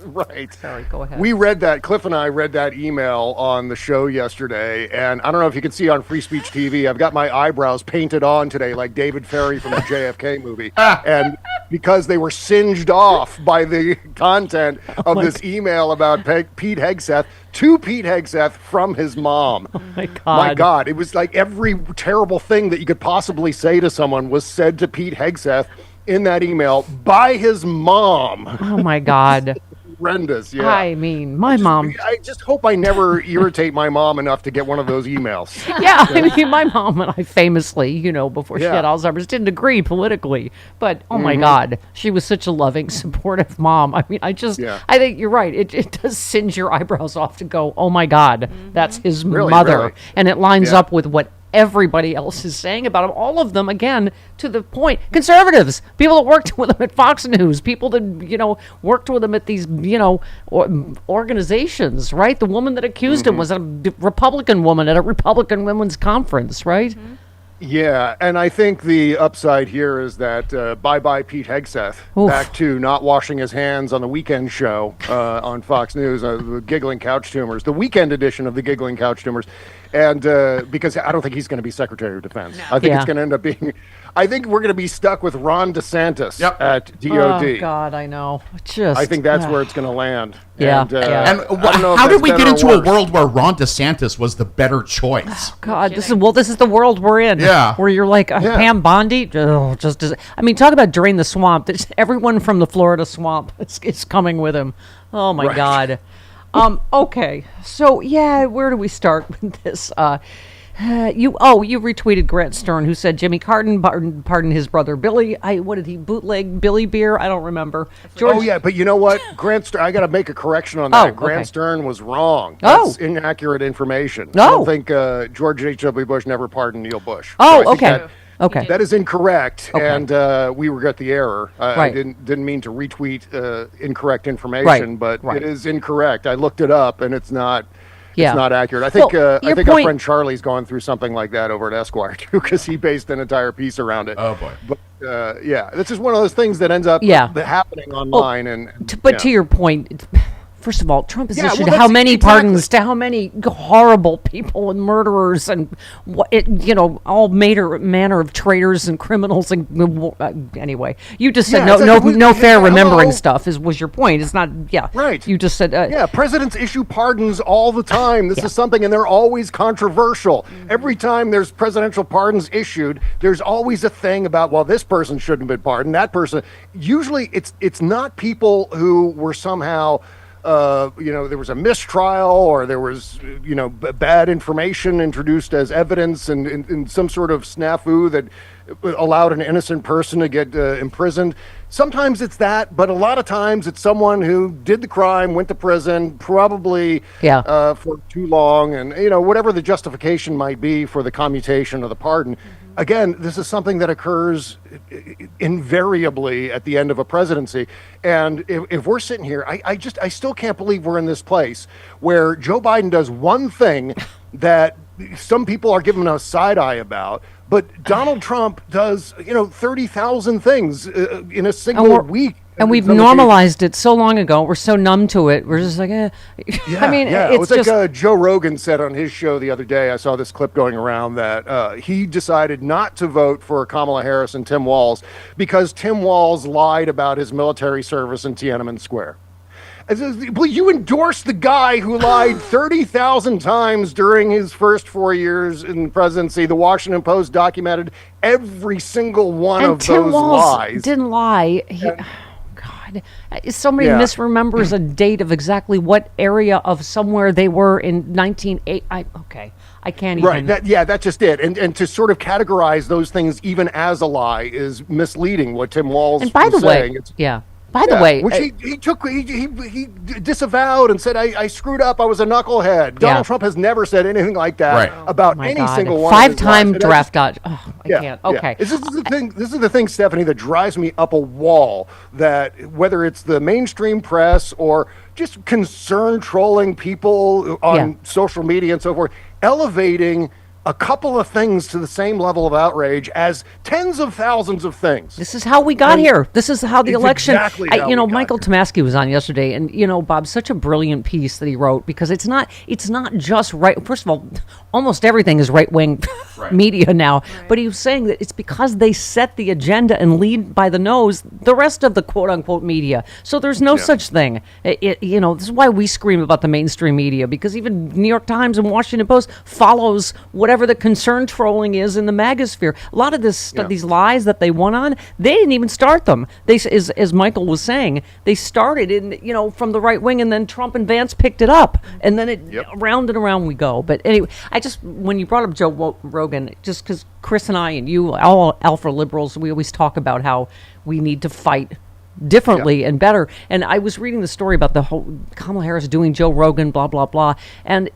Right. Sorry, go ahead. We read that, Cliff and I read that email on the show yesterday, and I don't know if you can see on Free Speech TV, I've got my eyebrows painted on today like David Ferry from the JFK movie. And because they were singed off by the content of this email about Pete Hegseth to Pete Hegseth from his mom. Oh, my God. My God. It was like every terrible thing that you could possibly say to someone was said to Pete Hegseth in that email by his mom. Oh, my God. Horrendous, yeah. I mean, my mom. I just hope I never irritate my mom enough to get one of those emails. Yeah, I mean, my mom and I famously, before she Yeah. had Alzheimer's, didn't agree politically. But, oh my God, she was such a loving, supportive mom. I mean, I think you're right. It does singe your eyebrows off to go, oh my God, that's his mother. Really. And it lines up with what everybody else is saying about him. All of them, again, to the point. Conservatives, people that worked with him at Fox News, people that, worked with him at these, organizations, right? The woman that accused him was a Republican woman at a Republican women's conference, right? Yeah, and I think the upside here is that bye-bye Pete Hegseth, back to not washing his hands on the weekend show on Fox News, the Giggling Couch Tumors, the weekend edition of the Giggling Couch Tumors, and because I don't think he's going to be Secretary of Defense. No. I think it's going to end up being... I think we're going to be stuck with Ron DeSantis at DOD. Oh, God, I know. I think that's where it's going to land. Yeah. And, how did we get into a world where Ron DeSantis was the better choice? Oh, God, this is the world we're in. Yeah. Where you're like, Pam Bondi, talk about drain the swamp. Everyone from the Florida swamp is coming with him. Oh, my God. Okay, so, where do we start with this? You retweeted Grant Stern, who said Jimmy Carden pardoned his brother Billy. What did he bootleg Billy beer? I don't remember. But you know what, Grant Stern, I got to make a correction on that. Grant Stern was wrong. That's inaccurate information. I don't think George H.W. Bush never pardoned Neil Bush. Okay. That is incorrect, and we regret the error. I Right. didn't mean to retweet incorrect information, but it is incorrect. I looked it up, and it's not. Yeah. it's not accurate. I think Well, I your think our point- friend Charlie's gone through something like that over at Esquire too, because he based an entire piece around it. Oh boy. But yeah, this is one of those things that ends up happening online. But to your point, first of all, Trump has Yeah, well, issued that's how many exactly- pardons to how many horrible people and murderers and all manner of traitors and criminals and anyway. You just said Yeah, no exactly. fair Hello. remembering stuff was your point. It's not Right. You just said yeah, presidents issue pardons all the time. This is something, and they're always controversial. Every time there's presidential pardons issued, there's always a thing about, well, this person shouldn't have been pardoned, that person. Usually, it's not people who were somehow. There was a mistrial, or there was, bad information introduced as evidence, and some sort of snafu that allowed an innocent person to get imprisoned. Sometimes it's that, but a lot of times it's someone who did the crime, went to prison, probably for too long, and whatever the justification might be for the commutation of the pardon. Again, this is something that occurs invariably at the end of a presidency. And if we're sitting here, I still can't believe we're in this place where Joe Biden does one thing that some people are giving a side eye about, but Donald Trump does, 30,000 things in a single week. And we've normalized it so long ago. We're so numb to it. We're just like, I mean, it it's was just like Joe Rogan said on his show the other day. I saw this clip going around that he decided not to vote for Kamala Harris and Tim Walz because Tim Walz lied about his military service in Tiananmen Square. Well, you endorsed the guy who lied 30,000 times during his first 4 years in presidency. The Washington Post documented every single one of Tim those Walz lies. didn't lie. God, somebody misremembers a date of exactly what area of somewhere they were in 1980. I can't even. Right. That's just it. And to sort of categorize those things even as a lie is misleading. What Tim Walz And by the was way, saying. By the way, which he disavowed and said, I screwed up. I was a knucklehead. Donald Trump has never said anything like that about any single one. Five-time draft dodge. Oh, I can't. Okay. This is the thing. This is the thing, Stephanie, that drives me up a wall. That whether it's the mainstream press or just concerned trolling people on social media and so forth, elevating a couple of things to the same level of outrage as tens of thousands of things. This is how we got here. This is how the election. Exactly Michael Tomasky was on yesterday, and Bob, such a brilliant piece that he wrote, because it's not just right. First of all, almost everything is right wing media now, but he was saying that it's because they set the agenda and lead by the nose the rest of the quote unquote media. So there's no such thing. This is why we scream about the mainstream media, because even New York Times and Washington Post follows whatever the concern trolling is in the magosphere. A lot of this these lies that they won on, they didn't even start them. They, as Michael was saying, they started in from the right wing, and then Trump and Vance picked it up, and then round and around we go. But anyway, when you brought up Joe Rogan, just because Chris and I and you, all alpha liberals, we always talk about how we need to fight differently and better. And I was reading the story about the whole Kamala Harris doing Joe Rogan, blah blah blah, and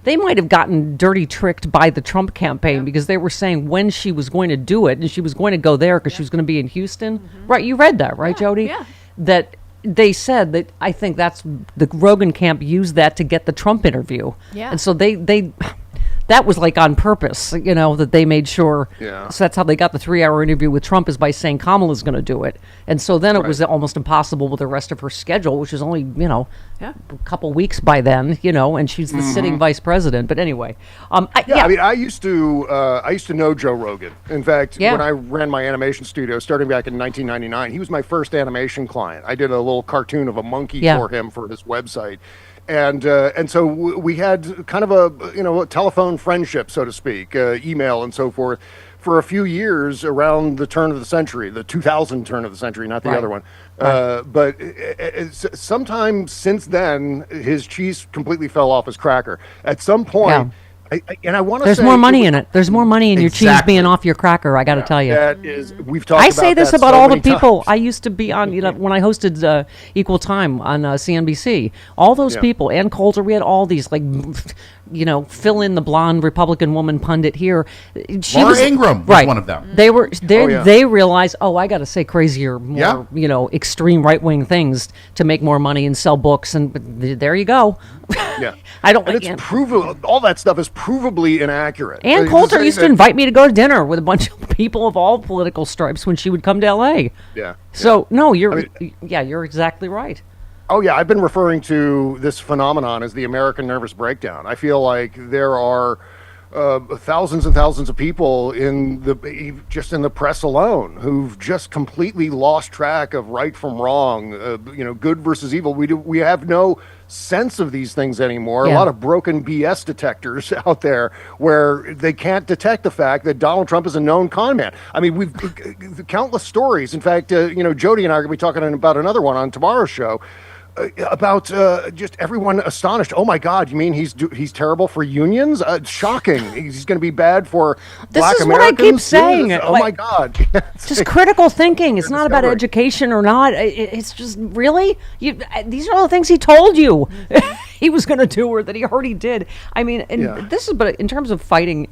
they might have gotten dirty tricked by the Trump campaign, because they were saying when she was going to do it, and she was going to go there because she was going to be in Houston. Right? You read that, right, Jody? Yeah. That they said that, I think that's the Rogan camp used that to get the Trump interview. Yeah. And so they that was like on purpose, that they made sure. Yeah. So that's how they got the 3-hour interview with Trump, is by saying Kamala's going to do it. And so then it was almost impossible with the rest of her schedule, which is only, a couple weeks by then, and she's the sitting vice president. But anyway. I mean, I used to know Joe Rogan. In fact, when I ran my animation studio starting back in 1999, he was my first animation client. I did a little cartoon of a monkey for him for his website. And so we had kind of a telephone friendship, so to speak, email and so forth, for a few years around the turn of the century, the 2000 turn of the century, not the other one. But sometime since then, his cheese completely fell off his cracker. At some point, I want to say... There's more money in it. There's more money in your cheese being off your cracker, I got to tell you. That is, we've talked I about say this that about so all the many people times. I used to be on, when I hosted Equal Time on CNBC. All those people, Ann Coulter, we had all these fill in the blonde Republican woman pundit here. Laura Ingraham was one of them. They realize, I got to say crazier, more extreme right wing things to make more money and sell books, and there you go. Yeah, I don't. And it's provable. All that stuff is provably inaccurate. Ann Coulter used to invite me to go to dinner with a bunch of people of all political stripes when she would come to L.A. Yeah. So no, you're exactly right. Oh yeah, I've been referring to this phenomenon as the American nervous breakdown. I feel like there are thousands and thousands of people in the press alone who've just completely lost track of right from wrong, good versus evil. We have no sense of these things anymore. Yeah. A lot of broken BS detectors out there where they can't detect the fact that Donald Trump is a known con man. I mean, we've countless stories. In fact, Jody and I are going to be talking about another one on tomorrow's show. About just everyone astonished. Oh my God! You mean he's terrible for unions? Shocking! He's going to be bad for Black Americans. This is what I keep saying. My God! Just critical thinking. It's not about education or not. It's just really these are all the things he told you he was going to do or that he already did. I mean, but in terms of fighting.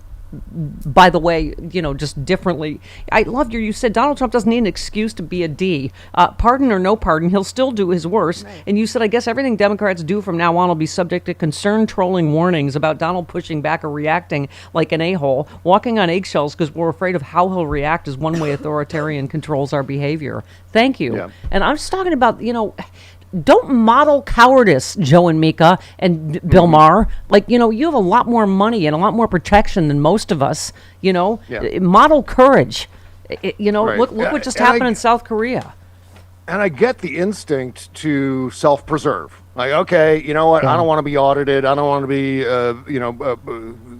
By the way, just differently. I loved you said Donald Trump doesn't need an excuse to be a D. Pardon or no pardon, he'll still do his worst. Right. And you said, I guess everything Democrats do from now on will be subject to concerned trolling warnings about Donald pushing back or reacting like an a-hole. Walking on eggshells because we're afraid of how he'll react is one way authoritarian controls our behavior. Thank you. Yeah. And I'm just talking about, don't model cowardice, Joe and Mika and Bill Maher. Like, you have a lot more money and a lot more protection than most of us, Model courage. Right. Look what just happened in South Korea. And I get the instinct to self-preserve. Like, okay, you know what? Yeah. I don't want to be audited. I don't want to be,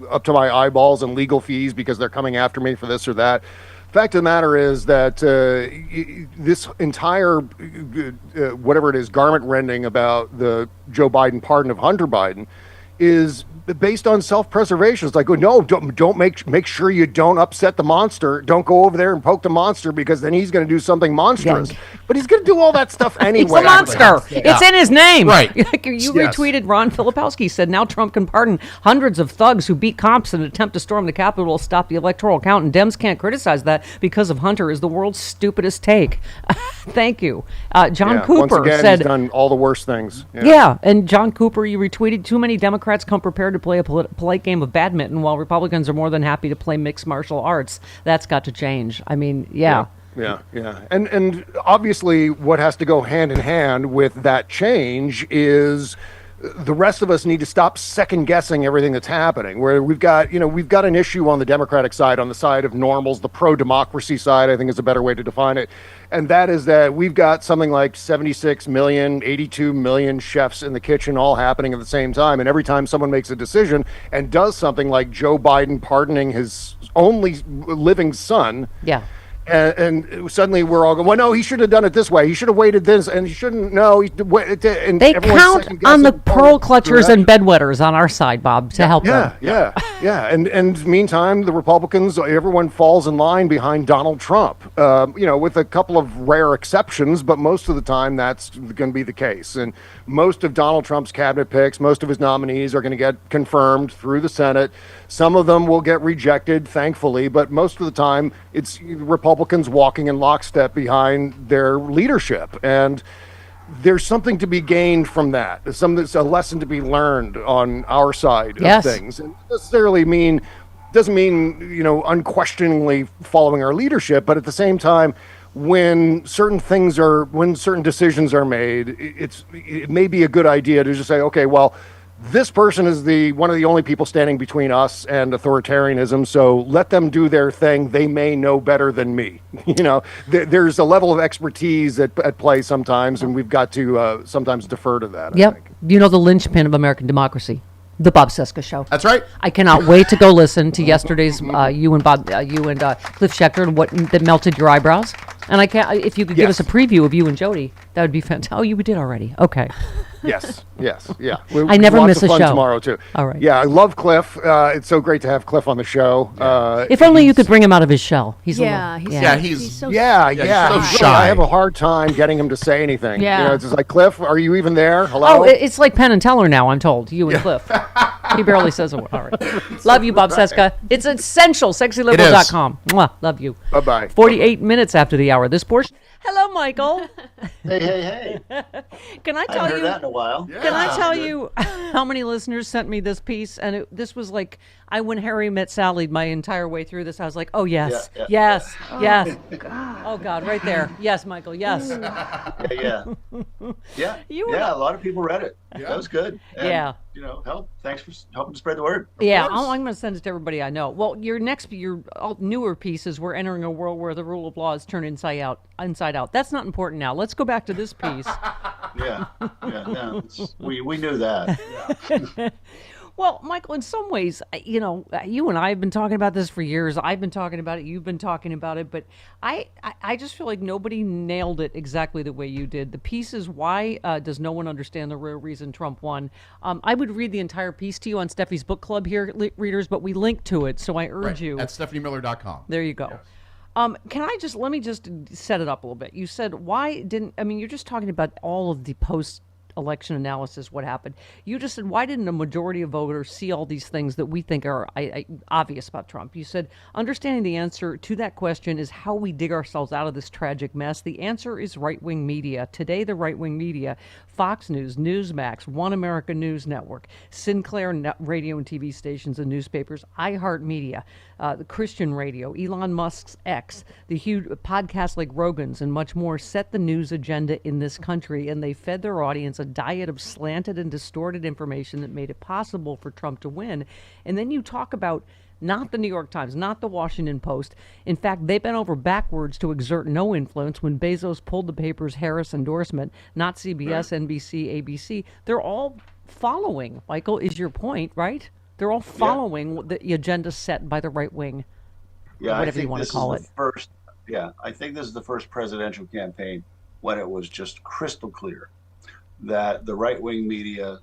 up to my eyeballs in legal fees because they're coming after me for this or that. Fact of the matter is that this entire, whatever it is, garment rending about the Joe Biden pardon of Hunter Biden is based on self-preservation. It's like, no, don't make sure you don't upset the monster. Don't go over there and poke the monster because then he's going to do something monstrous. Yeah. But he's going to do all that stuff anyway. He's a monster. It's in his name. Right. You retweeted Ron Filipowski said, now Trump can pardon hundreds of thugs who beat cops in an attempt to storm the Capitol to stop the electoral count, and Dems can't criticize that because of Hunter is the world's stupidest take. Thank you. John Cooper once again, said, he's done all the worst things. Yeah, and John Cooper, you retweeted, too many Democrats come prepared to play a polite game of badminton while Republicans are more than happy to play mixed martial arts. That's got to change. I mean, yeah. And obviously what has to go hand in hand with that change is the rest of us need to stop second guessing everything that's happening. Where we've got an issue on the Democratic side, on the side of normals, the pro-democracy side, I think is a better way to define it. And that is that we've got something like 76 million, 82 million chefs in the kitchen all happening at the same time. And every time someone makes a decision and does something like Joe Biden pardoning his only living son. Yeah. And suddenly we're all going, well, no, he should have done it this way. He should have waited this, and he shouldn't. No, and they count on the pearl clutchers and bedwetters on our side, Bob, to help them. Yeah. And meantime, the Republicans, everyone falls in line behind Donald Trump. With a couple of rare exceptions, but most of the time that's going to be the case. And most of Donald Trump's cabinet picks, most of his nominees are going to get confirmed through the Senate. Some of them will get rejected, thankfully, but most of the time it's Republicans walking in lockstep behind their leadership. And there's something to be gained from that. There's a lesson to be learned on our side of things. And it doesn't mean unquestioningly following our leadership, but at the same time, when certain decisions are made, it may be a good idea to just say, okay, well, this person is one of the only people standing between us and authoritarianism, so let them do their thing. They may know better than me. There's a level of expertise at play sometimes, and we've got to sometimes defer to that. Yep. I think. The linchpin of American democracy. The Bob Cesca Show. That's right. I cannot wait to go listen to yesterday's you and Cliff Schechter and what that melted your eyebrows. And I can't. If you could give us a preview of you and Jody, that would be fantastic. Oh, you did already. Okay. Yes. Yeah. I never miss a show. Tomorrow too. All right. Yeah, I love Cliff. It's so great to have Cliff on the show. If only you could bring him out of his shell. He's so he's so shy. I have a hard time getting him to say anything. Yeah. It's just like, Cliff, are you even there? Hello. Oh, it's like Penn and Teller now. I'm told you and Cliff. He barely says a word. All right. Love you, Bob Seska. It's essential. SexyLiberal.com. Mwah. Love you. Bye-bye. 48 minutes after the hour. This portion. Hello, Michael. Hey. Can I I tell haven't heard you? that in a while. Can I tell you how many listeners sent me this piece? And this was like, when Harry Met Sally, my entire way through this, I was like, oh, yes, yes. Oh, God, right there. Yes, Michael, yes. Yeah. A lot of people read it. That was good. And, thanks for helping to spread the word. I'm going to send it to everybody I know. Well, your newer pieces, we're entering a world where the rule of law is turned inside out. That's not important now. Let's go back to this piece. We knew that. Well, Michael, in some ways, you and I have been talking about this for years. I've been talking about it. You've been talking about it. But I just feel like nobody nailed it exactly the way you did. The piece is, why does no one understand the real reason Trump won? I would read the entire piece to you on Steffi's book club here, readers, but we link to it. So I urge you. At StephanieMiller.com. There you go. Let me just set it up a little bit. You said, you're just talking about all of the post-election analysis, what happened. You just said, why didn't a majority of voters see all these things that we think are obvious about Trump? You said, understanding the answer to that question is how we dig ourselves out of this tragic mess. The answer is right-wing media. Today, the right-wing media, Fox News, Newsmax, One America News Network, Sinclair radio and TV stations and newspapers, iHeartMedia, the Christian radio, Elon Musk's X, the huge podcasts like Rogan's and much more set the news agenda in this country, and they fed their audience a diet of slanted and distorted information that made it possible for Trump to win. And then you talk about not the New York Times, not the Washington Post. In fact, they bent over backwards to exert no influence when Bezos pulled the paper's Harris endorsement, not CBS, NBC, ABC. They're all following, Michael, is your point, right? They're all following the agenda set by the right wing, whatever you want to call it. I think this is the first presidential campaign when it was just crystal clear that the right-wing media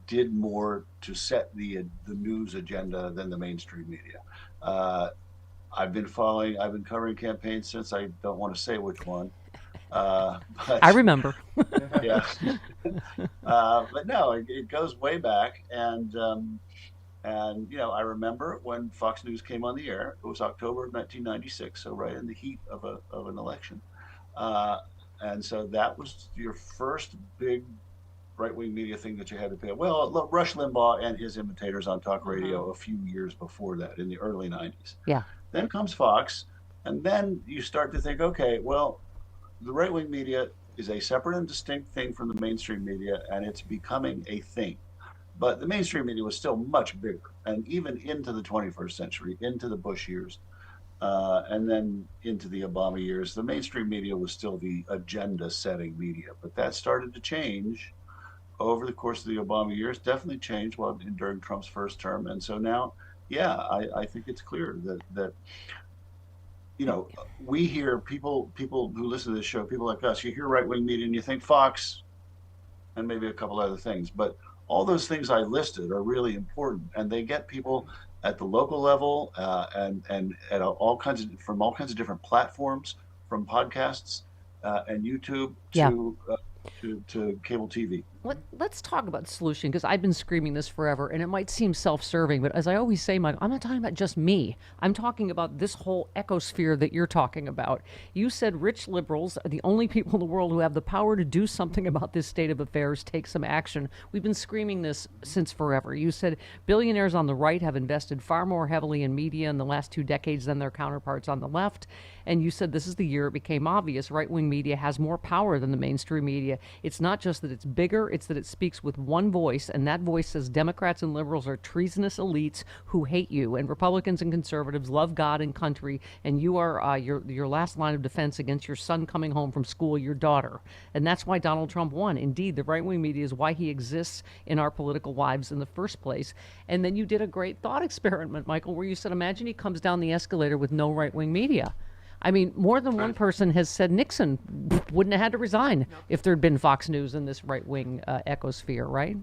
did more to set the news agenda than the mainstream media. I've been covering campaigns since, I don't want to say which one. But, I remember. But no, it goes way back. And I remember when Fox News came on the air. It was October of 1996, so right in the heat of an election. And so that was your first big right-wing media thing that you had to pay. Well, look, Rush Limbaugh and his imitators on talk radio a few years before that, in the early 90s. Yeah. Then comes Fox, and then you start to think, okay, well, the right-wing media is a separate and distinct thing from the mainstream media, and it's becoming a thing. But the mainstream media was still much bigger, and even into the 21st century, into the Bush years, and then into the Obama years, the mainstream media was still the agenda-setting media. But that started to change over the course of the Obama years, definitely changed during Trump's first term. And so now, I think it's clear that we hear people who listen to this show, people like us, you hear right-wing media and you think Fox and maybe a couple other things. But all those things I listed are really important, and they get people at the local level and at all kinds of different platforms, from podcasts and YouTube to cable TV. Let's talk about the solution, because I've been screaming this forever, and it might seem self-serving, but as I always say, Mike, I'm not talking about just me. I'm talking about this whole ecosphere that you're talking about. You said rich liberals are the only people in the world who have the power to do something about this state of affairs, take some action. We've been screaming this since forever. You said billionaires on the right have invested far more heavily in media in the last 2 decades than their counterparts on the left. And you said this is the year it became obvious right-wing media has more power than the mainstream media. It's not just that it's bigger, it's that it speaks with one voice, and that voice says Democrats and liberals are treasonous elites who hate you, and Republicans and conservatives love God and country, and you are your last line of defense against your son coming home from school, your daughter. And that's why Donald Trump won. Indeed, the right-wing media is why he exists in our political lives in the first place. And then you did a great thought experiment, Michael, where you said, imagine he comes down the escalator with no right-wing media. I mean, more than one person has said Nixon wouldn't have had to resign if there'd been Fox News in this right-wing ecosphere, right?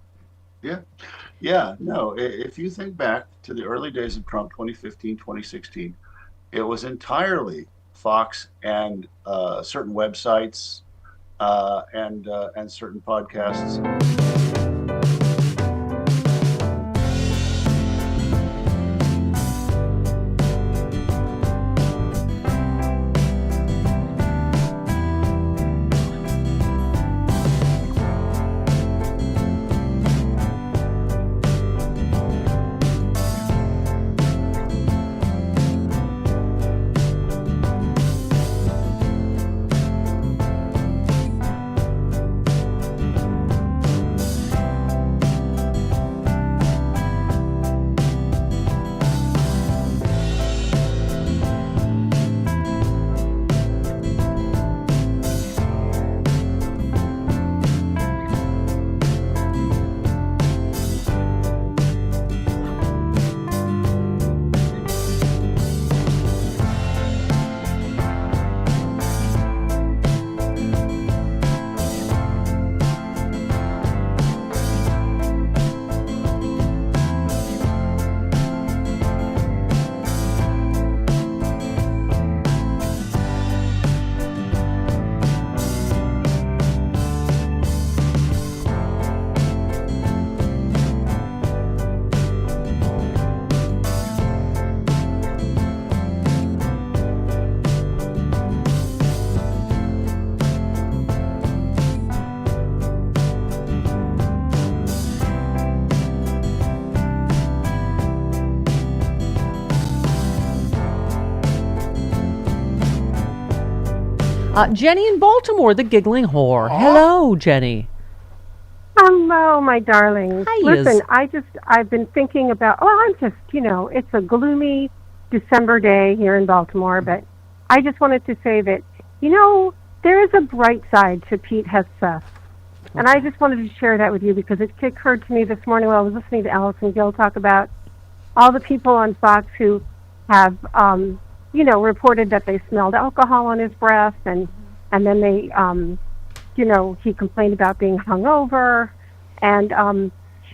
No. If you think back to the early days of Trump, 2015, 2016, it was entirely Fox and certain websites and certain podcasts. Jenny in Baltimore, the giggling whore. Hello, Jenny. Hello, my darling. Hi, Listen, I've been thinking about, it's a gloomy December day here in Baltimore, but I just wanted to say that, there is a bright side to Pete Hegseth. And I just wanted to share that with you because it occurred to me this morning while I was listening to Allison Gill talk about all the people on Fox who have, reported that they smelled alcohol on his breath, and then they, he complained about being hungover. And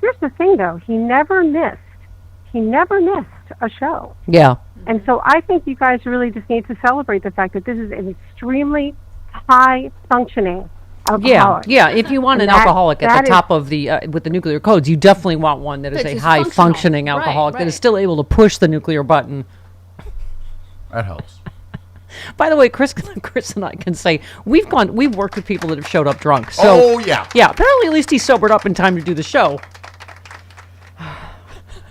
here's the thing, though: he never missed a show. Yeah. And so I think you guys really just need to celebrate the fact that this is an extremely high functioning alcoholic. Yeah. If you want an alcoholic at the top of the with the nuclear codes, you definitely want one that is a high functioning alcoholic that is still able to push the nuclear button. That helps. By the way, Chris and I can say we've worked with people that have showed up drunk. So, yeah. Apparently, at least he sobered up in time to do the show.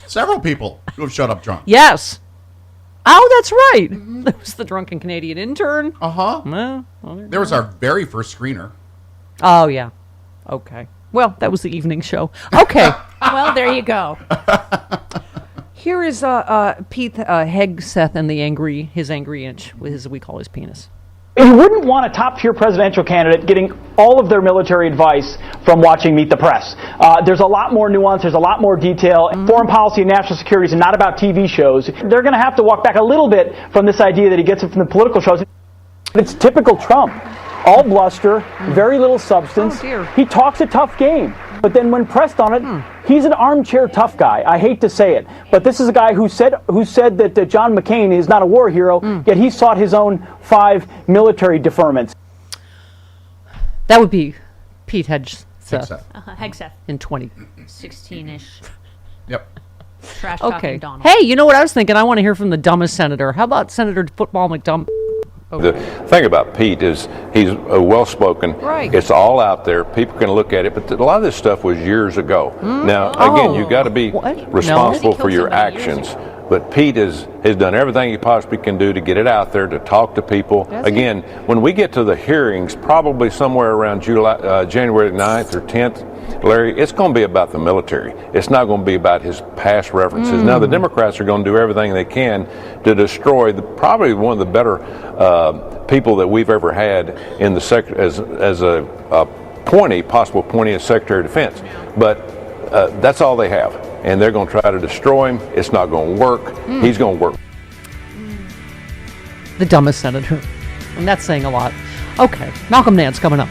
Several people who have showed up drunk. Yes. Oh, that's right. That was the drunken Canadian intern. Well, there was our very first screener. Oh yeah. Okay. Well, that was the evening show. Okay. Well, there you go. Here is Pete Hegseth and his angry inch, as we call his penis. You wouldn't want a top-tier presidential candidate getting all of their military advice from watching Meet the Press. There's a lot more nuance. There's a lot more detail. Foreign policy and national security is not about TV shows. They're going to have to walk back a little bit from this idea that he gets it from the political shows. It's typical Trump. All bluster, very little substance. He talks a tough game, but then when pressed on it, he's an armchair tough guy. I hate to say it, but this is a guy who said that John McCain is not a war hero, yet he sought his own 5 military deferments. That would be Pete Hegseth. Hegseth. In 2016-ish. Yep. Trash talking Donald. Hey, you know what I was thinking? I want to hear from the dumbest senator. How about Senator Football McDumb? The thing about Pete is he's well-spoken. Right. It's all out there. People can look at it, but a lot of this stuff was years ago. Now, again, you got to be responsible for your actions. But Pete has done everything he possibly can do to get it out there, to talk to people. Again, when we get to the hearings, probably somewhere around January 9th or 10th, Larry, it's going to be about the military. It's not going to be about his past references. Now, the Democrats are going to do everything they can to destroy probably one of the better people that we've ever had in the as a possible appointee as Secretary of Defense. But that's all they have. And they're going to try to destroy him. It's not going to work. He's going to work. The dumbest senator. And that's saying a lot. Okay, Malcolm Nance coming up.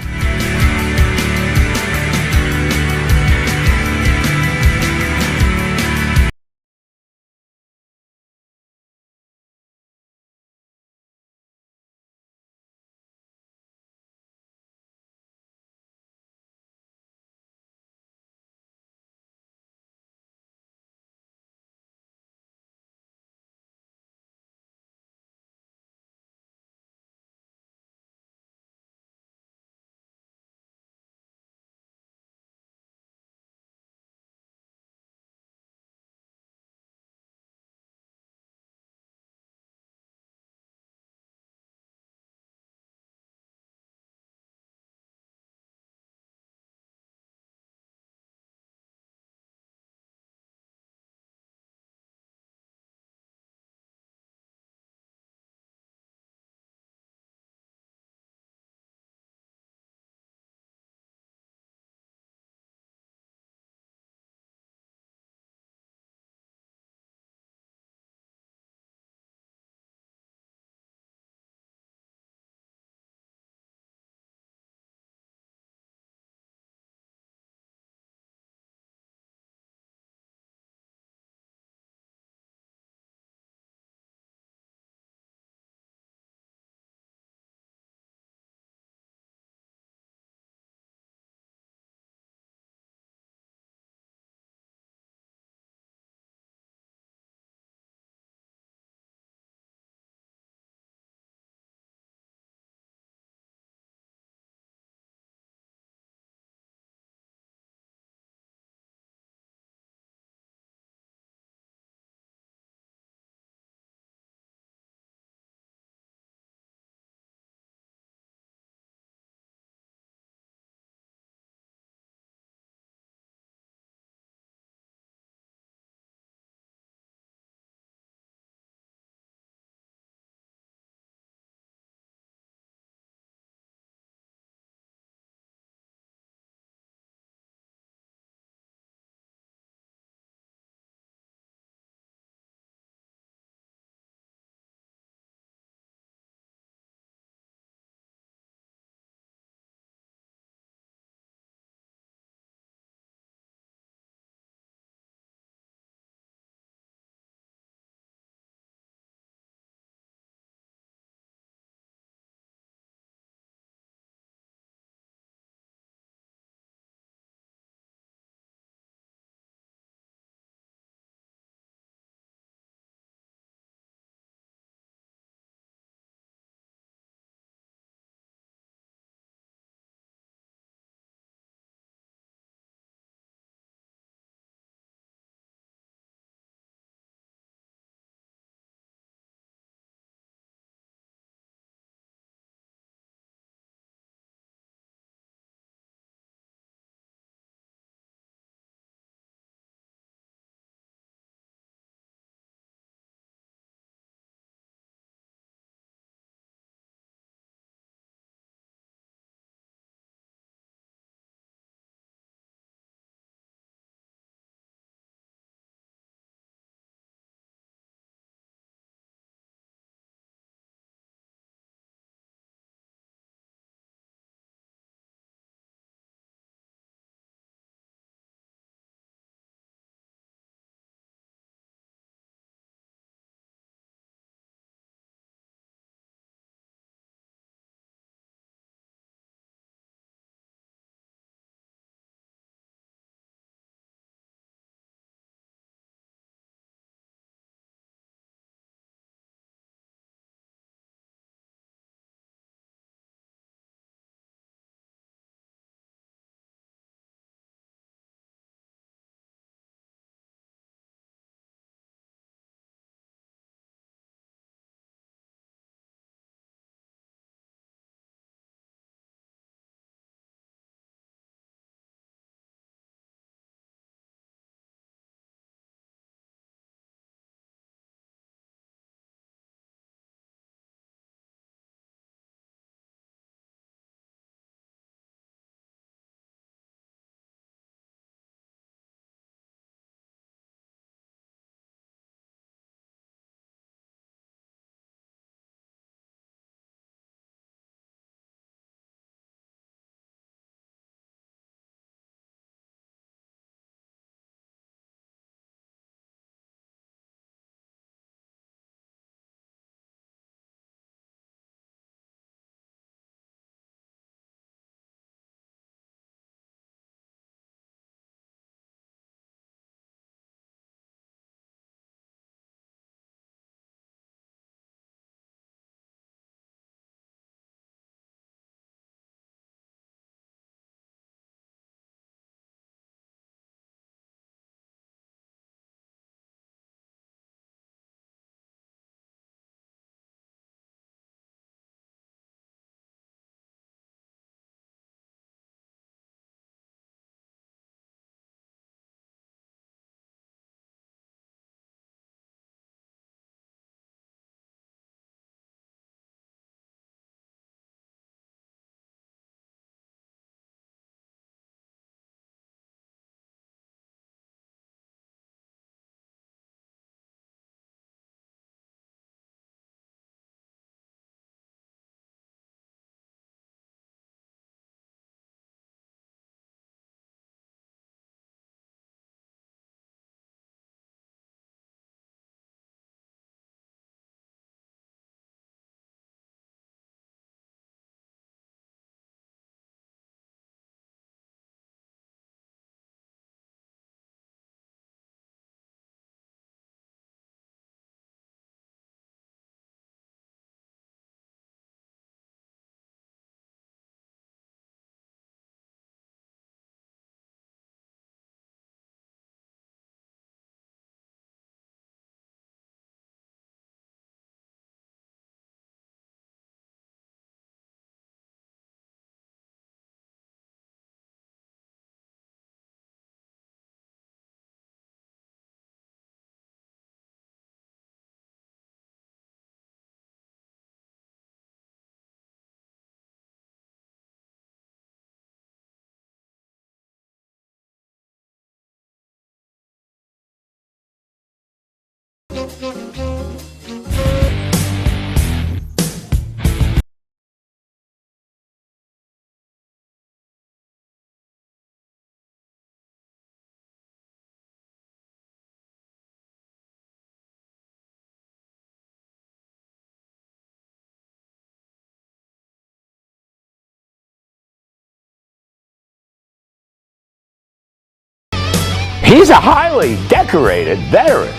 He's a highly decorated veteran.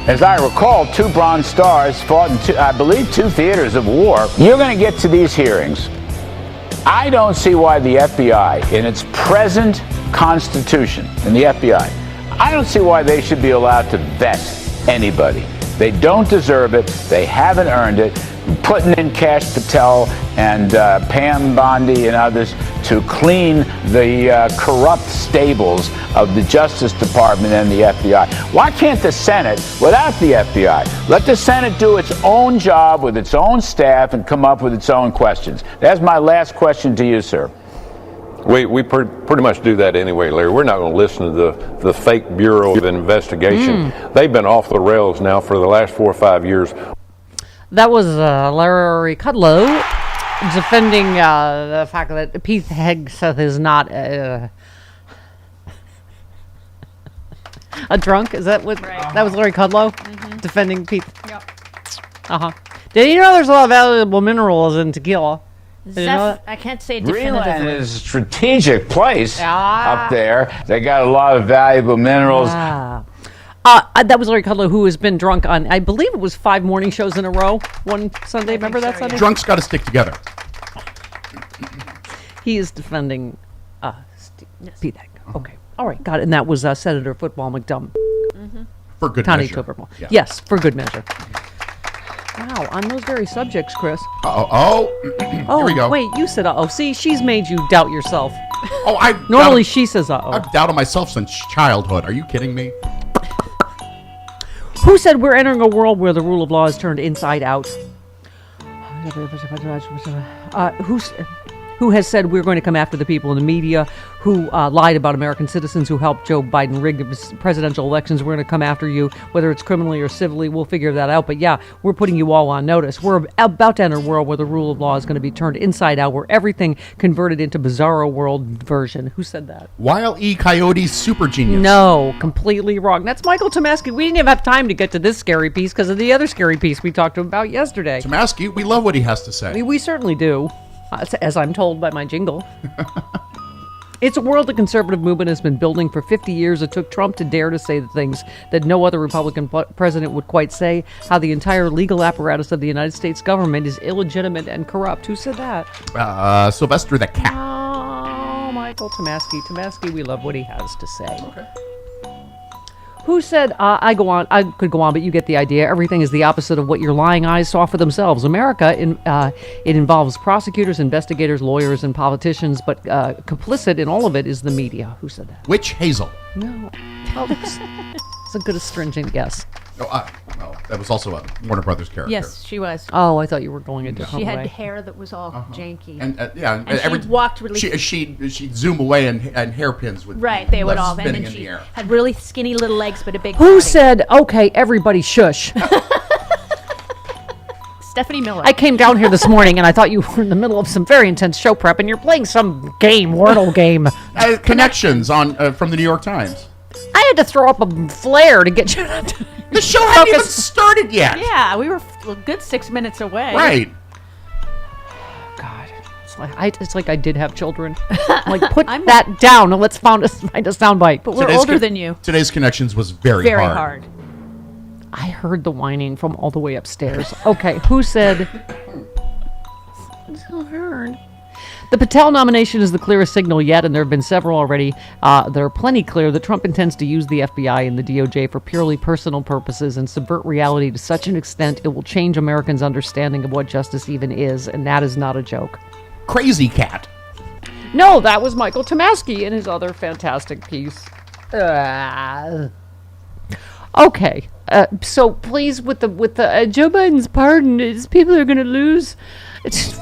As I recall, 2 Bronze Stars fought in, I believe, 2 theaters of war. You're going to get to these hearings. I don't see why the FBI, in its present constitution, in the FBI, I don't see why they should be allowed to vet anybody. They don't deserve it. They haven't earned it. Putting in Kash Patel and Pam Bondi and others to clean the corrupt stables of the Justice Department and the FBI. Why can't the Senate, without the FBI, let the Senate do its own job with its own staff and come up with its own questions? That's my last question to you, sir. We pretty much do that anyway, Larry. We're not going to listen to the fake Bureau of Investigation. They've been off the rails now for the last 4 or 5 years. That was Larry Kudlow defending the fact that Pete Hegseth is not a drunk. Is that what? That was Larry Kudlow defending Pete. Yep. Did you know there's a lot of valuable minerals in tequila? Did you know that? I can't say Greenland definitively. is a strategic place up there. They got a lot of valuable minerals. That was Larry Kudlow, who has been drunk on, I believe it was 5 morning shows in a row one Sunday. Remember that Sunday? Drunks got to stick together. He is defending Pete Hegseth. Okay. All right. Got it. And that was Senator Football McDum. For good Connie measure. Tuberville. Yeah. Yes, for good measure. Wow. On those very subjects, Chris. Here we go. Wait, you said uh-oh. See, she's made you doubt yourself. Oh, Normally she says uh-oh. I've doubted myself since childhood. Are you kidding me? Who said we're entering a world where the rule of law is turned inside out? Who has said we're going to come after the people in the media who lied about American citizens who helped Joe Biden rig the presidential elections? We're going to come after you, whether it's criminally or civilly. We'll figure that out. But yeah, we're putting you all on notice. We're about to enter a world where the rule of law is going to be turned inside out, where everything converted into bizarro world version. Who said that? Wile E. Coyote's super genius. No, completely wrong. That's Michael Tomasky. We didn't even have time to get to this scary piece because of the other scary piece we talked about yesterday. Tomasky, we love what he has to say. We certainly do. As I'm told by my jingle. It's a world the conservative movement has been building for 50 years. It took Trump to dare to say the things that no other Republican president would quite say, how the entire legal apparatus of the United States government is illegitimate and corrupt. Who said that? Sylvester the Cat. Oh, Michael Tomasky. Tomasky, we love what he has to say. Okay. Who said, I could go on, but you get the idea. Everything is the opposite of what your lying eyes saw for themselves. America, it involves prosecutors, investigators, lawyers, and politicians, but complicit in all of it is the media. Who said that? Witch Hazel. No. Oh, it's a good astringent guess. No, that was also a Warner Brothers character. Yes, she was. Oh, I thought you were going a different She way. had hair that was all janky. And she walked really. She'd zoom away and hairpins would Right, they would all. spinning And then in she the air. had really skinny little legs, but a big. Who body. said, okay, everybody shush? Stephanie Miller. I came down here this morning and I thought you were in the middle of some very intense show prep and you're playing some game, Wordle game. Connections on from the New York Times. I had to throw up a flare to get you. The show hadn't even started yet. Yeah, we were a good 6 minutes away. Right. God, it's like I did have children. Like, put that down and let's find a soundbite. But we're older than you. Today's Connections was very hard. I heard the whining from all the way upstairs. Okay, who said? So heard. The Patel nomination is the clearest signal yet, and there have been several already. That are plenty clear that Trump intends to use the FBI and the DOJ for purely personal purposes and subvert reality to such an extent it will change Americans' understanding of what justice even is, and that is not a joke. Crazy Cat. No, that was Michael Tomasky in his other fantastic piece. Okay. So please, with the Joe Biden's pardon, people are going to lose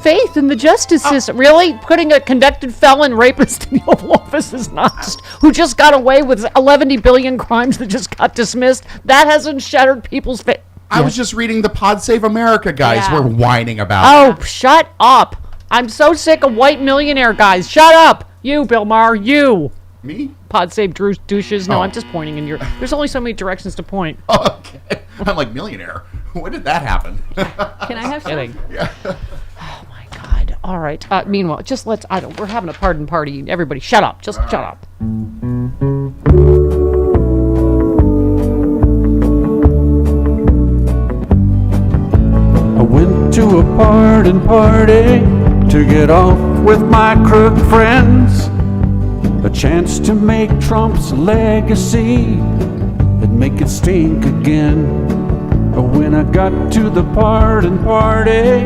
faith in the justice system. Really, putting a convicted felon rapist in the Oval Office is not who just got away with 11 billion crimes that just got dismissed. That hasn't shattered people's faith. I was just reading the Pod Save America guys were whining about it. Oh, shut up! I'm so sick of white millionaire guys. Shut up, you Bill Maher. You. Me? Pod Save douches. No, I'm just pointing in your. There's only so many directions to point. Okay. I'm like, millionaire. When did that happen? Can I have some? Yeah. Oh my God! All right. Meanwhile, just let's. We're having a pardon party. Everybody, shut up. Just shut up. I went to a pardon party to get off with my crook friends. A chance to make Trump's legacy and make it stink again. When I got to the pardon party,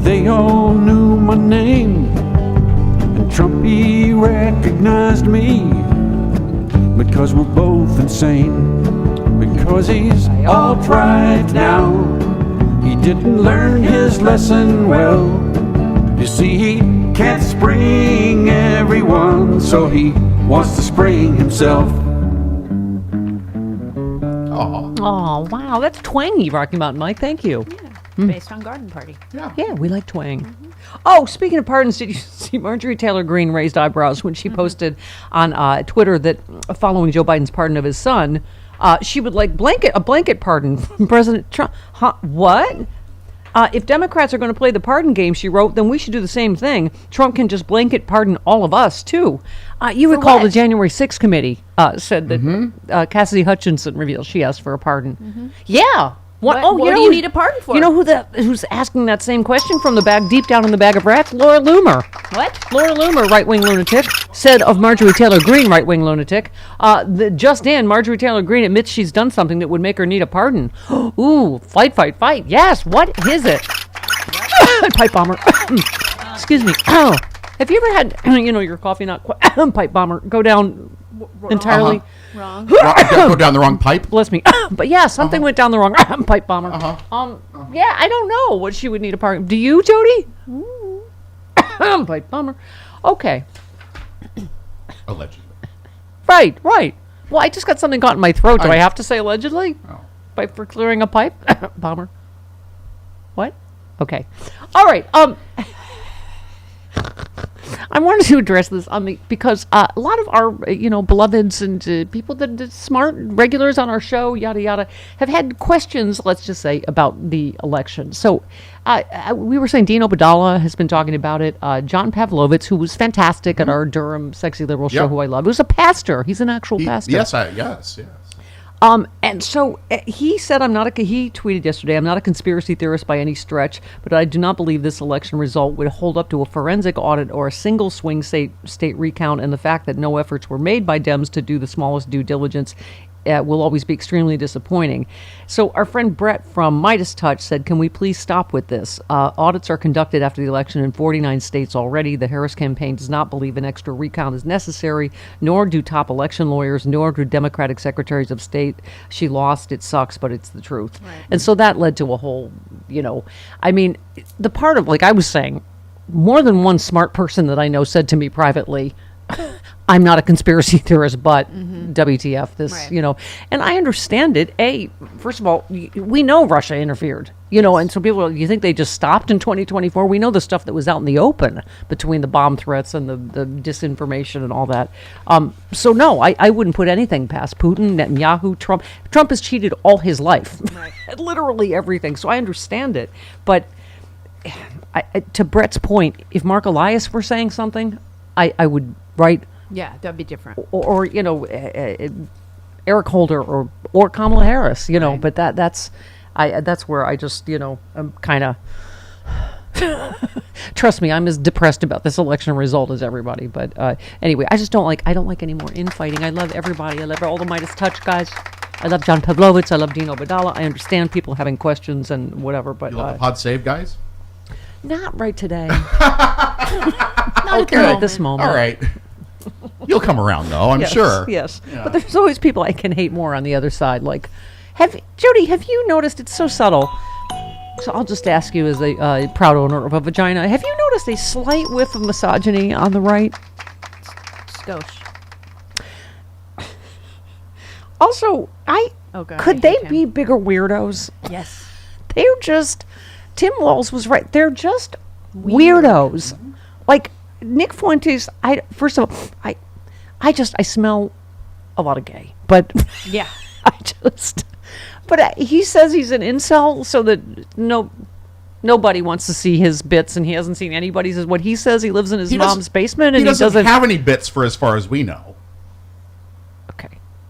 they all knew my name. And Trump, he recognized me because we're both insane. Because he's alt-right now. He didn't learn his lesson well. You see, he can't spring everyone, so he wants to spring himself. Oh, wow. That's twangy, Rocky Mountain Mike. Thank you. Yeah, based on Garden Party. Yeah, we like twang. Oh, speaking of pardons, did you see Marjorie Taylor Greene raised eyebrows when she posted on Twitter that following Joe Biden's pardon of his son, she would like a blanket pardon from President Trump. Huh? What? If Democrats are going to play the pardon game, she wrote, then we should do the same thing. Trump can just blanket pardon all of us, too. You recall the January 6th committee said that Cassidy Hutchinson revealed she asked for a pardon. Yeah. What do you need a pardon for? You know who's asking that same question from the bag, deep down in the bag of rats? Laura Loomer. What? Laura Loomer, right-wing lunatic, said of Marjorie Taylor Greene, right-wing lunatic, just in, Marjorie Taylor Greene admits she's done something that would make her need a pardon. Ooh, fight. Yes, what is it? Pipe bomber. Excuse me. Have you ever had, your coffee not quite, pipe bomber, go down entirely? Wrong. Go down the wrong pipe? Bless me. But yeah, something went down the wrong pipe bomber. Yeah, I don't know what she would need a pardon. Do you, Jody? Pipe bomber. Okay. Allegedly. Right. Well, I just got something caught in my throat. Do I have to say allegedly? Oh. Pipe for clearing a pipe? Bomber. What? Okay. All right. I wanted to address this because a lot of our, beloveds and people that smart regulars on our show, yada yada, have had questions. Let's just say about the election. So we were saying Dean Obeidallah has been talking about it. John Pavlovitz, who was fantastic at our Durham Sexy Liberal show, who I love, who's a pastor. He's an actual pastor. Yes. And so he said, he tweeted yesterday, I'm not a conspiracy theorist by any stretch, but I do not believe this election result would hold up to a forensic audit or a single swing state recount, and the fact that no efforts were made by Dems to do the smallest due diligence will always be extremely disappointing. So our friend Brett from Midas Touch said, can we please stop with this? Audits are conducted after the election in 49 states already. The Harris campaign does not believe an extra recount is necessary, nor do top election lawyers, nor do Democratic secretaries of state. She lost. It sucks, but it's the truth. Right. And so that led to a whole, the part of, like I was saying, more than one smart person that I know said to me privately, I'm not a conspiracy theorist, but WTF this, Right. And I understand it. First of all, we know Russia interfered, and so you think they just stopped in 2024? We know the stuff that was out in the open between the bomb threats and the disinformation and all that. So no, I wouldn't put anything past Putin, Netanyahu, Trump. Trump has cheated all his life, literally everything. So I understand it. But to Brett's point, if Mark Elias were saying something, I would write. Yeah, that'd be different. Or Eric Holder or Kamala Harris, right. But that's where I just, I'm kind of, trust me, I'm as depressed about this election result as everybody. But anyway, I don't like any more infighting. I love everybody. I love all the Midas Touch guys. I love John Pavlovitz. I love Dean Obeidallah. I understand people having questions and whatever. But you love the Pod Save guys? Not right today. Not at this moment. All right. You'll come around, though, I'm Yes, sure. Yes. Yeah. But there's always people I can hate more on the other side. Like, Jody, have you noticed, it's so subtle. So I'll just ask you as a proud owner of a vagina, have you noticed a slight whiff of misogyny on the right? Skosh. Also, Oh, God, could I they hate him. be bigger weirdos? Yes. They're just, Tim Walz was right. They're just weirdos. Like Nick Fuentes, first of all, I smell a lot of gay, but Yeah. but he says he's an incel, so that nobody wants to see his bits, and he hasn't seen anybody's. Is what he says. He lives in his mom's basement, and he doesn't have any bits for as far as we know.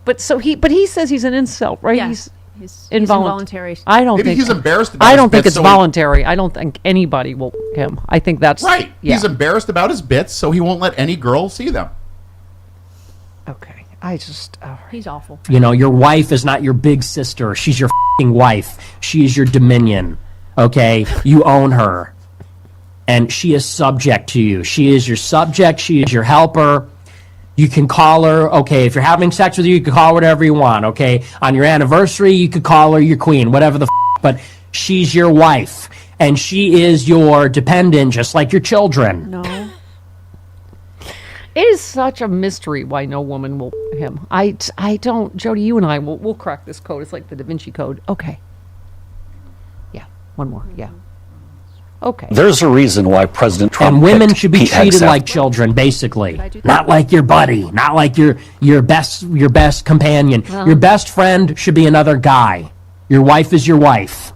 But he says he's an incel, right? Yeah. He's He's involuntary. involuntary. I don't Maybe think he's embarrassed about I his don't think bits, it's so he- voluntary. I don't think anybody will him. I think that's Right. Yeah. He's embarrassed about his bits, so he won't let any girl see them. Okay. I just He's awful. You know, your wife is not your big sister. She's your f***ing wife. She is your dominion. Okay? You own her. And she is subject to you. She is your subject. She is your helper. You can call her, okay, if you're having sex with her, you can call her whatever you want, okay? On your anniversary, you could call her your queen, whatever the f***, but she's your wife. And she is your dependent, just like your children. No. It is such a mystery why no woman will him. I don't. Jody, you and I we'll crack this code. It's like the Da Vinci Code. Okay. Yeah. One more. Yeah. Okay. There's a reason why President Trump And women picked should be Pete treated Hegseth. like children, basically. Did I do that? Not like your buddy, not like your best companion. Your best friend should be another guy. Your wife is your wife.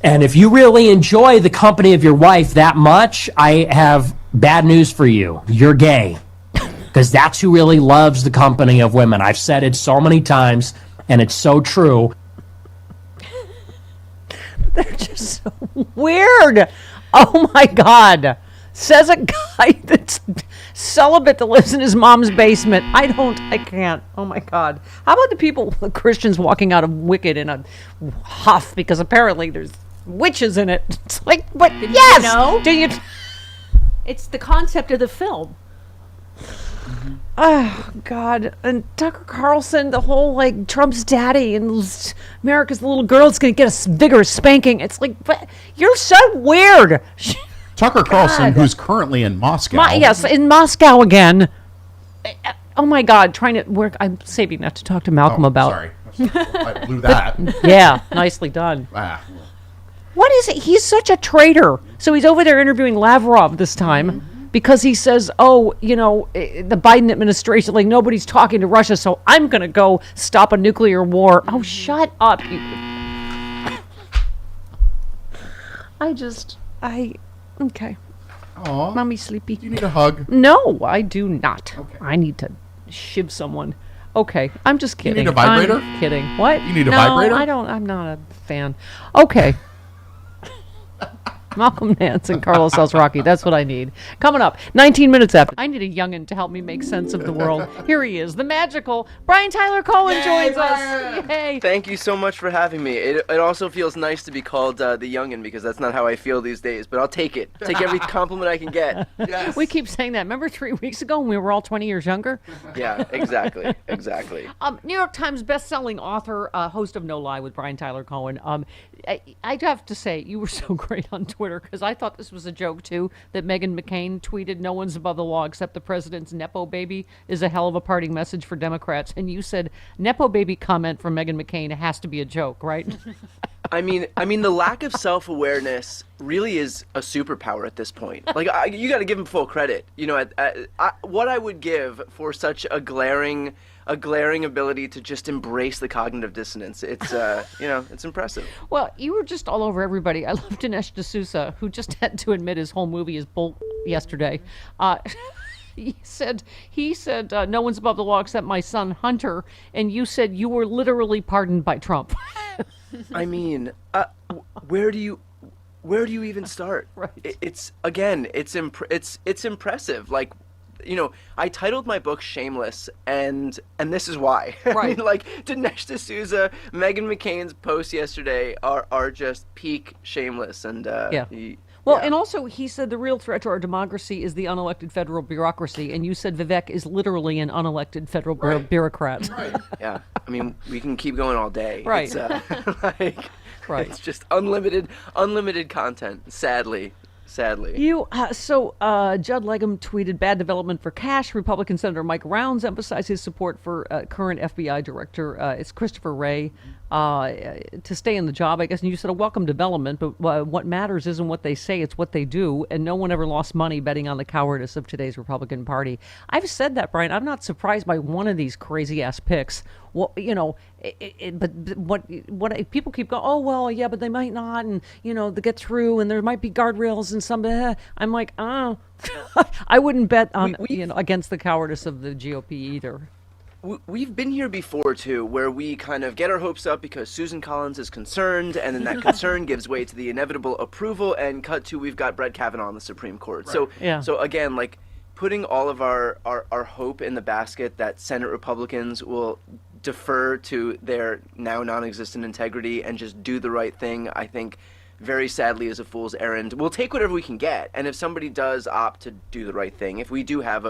And if you really enjoy the company of your wife that much, I have bad news for you. You're gay. Because that's who really loves the company of women. I've said it so many times, and it's so true. They're just so weird. Oh my God. Says a guy that's celibate that lives in his mom's basement. I can't. Oh my God. How about the Christians walking out of Wicked in a huff because apparently there's witches in it? It's like, but Did yes. you know? Do you? It's the concept of the film. Oh God! And Tucker Carlson, the whole like Trump's daddy and America's little girl's gonna get a vigorous spanking. It's like, but you're so weird. Tucker Carlson, who's currently in Moscow. Yes, in Moscow again. Oh my God! Trying to work. I'm saving that to talk to Malcolm about. Sorry, I blew that. Yeah, nicely done. What is it? He's such a traitor. So he's over there interviewing Lavrov this time. Because he says, oh, you know, the Biden administration, like, nobody's talking to Russia, so I'm going to go stop a nuclear war. Oh, shut up. Okay. Aw. Mommy's sleepy. Do you need a hug? No, I do not. Okay. I need to shiv someone. Okay, I'm just kidding. You need a vibrator? I'm kidding. What? You need a no, vibrator? I don't. I'm not a fan. Okay. Malcolm Nance and Carlos Alzraki. That's what I need. Coming up, 19 minutes after. I need a youngin' to help me make sense of the world. Here he is, the magical Brian Tyler Cohen joins us. Yay! Thank you so much for having me. It also feels nice to be called the youngin' because that's not how I feel these days. But I'll take it. Take every compliment I can get. Yes. We keep saying that. Remember 3 weeks ago when we were all 20 years younger? Yeah, exactly, exactly. New York Times best-selling author, host of No Lie with Brian Tyler Cohen. I have to say, you were so great on Twitter because I thought this was a joke too. That Meghan McCain tweeted, "No one's above the law except the president's nepo baby" is a hell of a parting message for Democrats. And you said nepo baby comment from Meghan McCain has to be a joke, right? I mean, the lack of self-awareness really is a superpower at this point. Like, you got to give him full credit. You know, what I would give for such a glaring ability to just embrace the cognitive dissonance. It's, it's impressive. Well, you were just all over everybody. I love Dinesh D'Souza, who just had to admit his whole movie is bull yesterday. He said, no one's above the law except my son Hunter, and you said you were literally pardoned by Trump. I mean, where do you even start? Right. It's impressive. Like, you know, I titled my book "Shameless," and this is why. Right. I mean, like, Dinesh D'Souza, Meghan McCain's posts yesterday are just peak shameless, and Yeah. Well, and also he said the real threat to our democracy is the unelected federal bureaucracy, and you said Vivek is literally an unelected federal bureaucrat. Right. Yeah, I mean, we can keep going all day. Right. It's, Right. It's just unlimited content. Sadly. Judd Legum tweeted, bad development for cash. Republican Senator Mike Rounds emphasized his support for current FBI Director, it's Christopher Wray, to stay in the job, I guess. And you said a welcome development, but what matters isn't what they say, it's what they do. And no one ever lost money betting on the cowardice of today's Republican Party. I've said that, Brian. I'm not surprised by one of these crazy ass picks. Well, but what people keep going, oh, well, yeah, but they might not, and, they get through, and there might be guardrails and some, I'm like, oh, I wouldn't bet on, against the cowardice of the GOP either. We've been here before, too, where we kind of get our hopes up because Susan Collins is concerned, and then that concern gives way to the inevitable approval, and cut to we've got Brett Kavanaugh on the Supreme Court. Right. So again, like, putting all of our hope in the basket that Senate Republicans will defer to their now non-existent integrity and just do the right thing, I think very sadly is a fool's errand. We'll take whatever we can get, and if somebody does opt to do the right thing, if we do have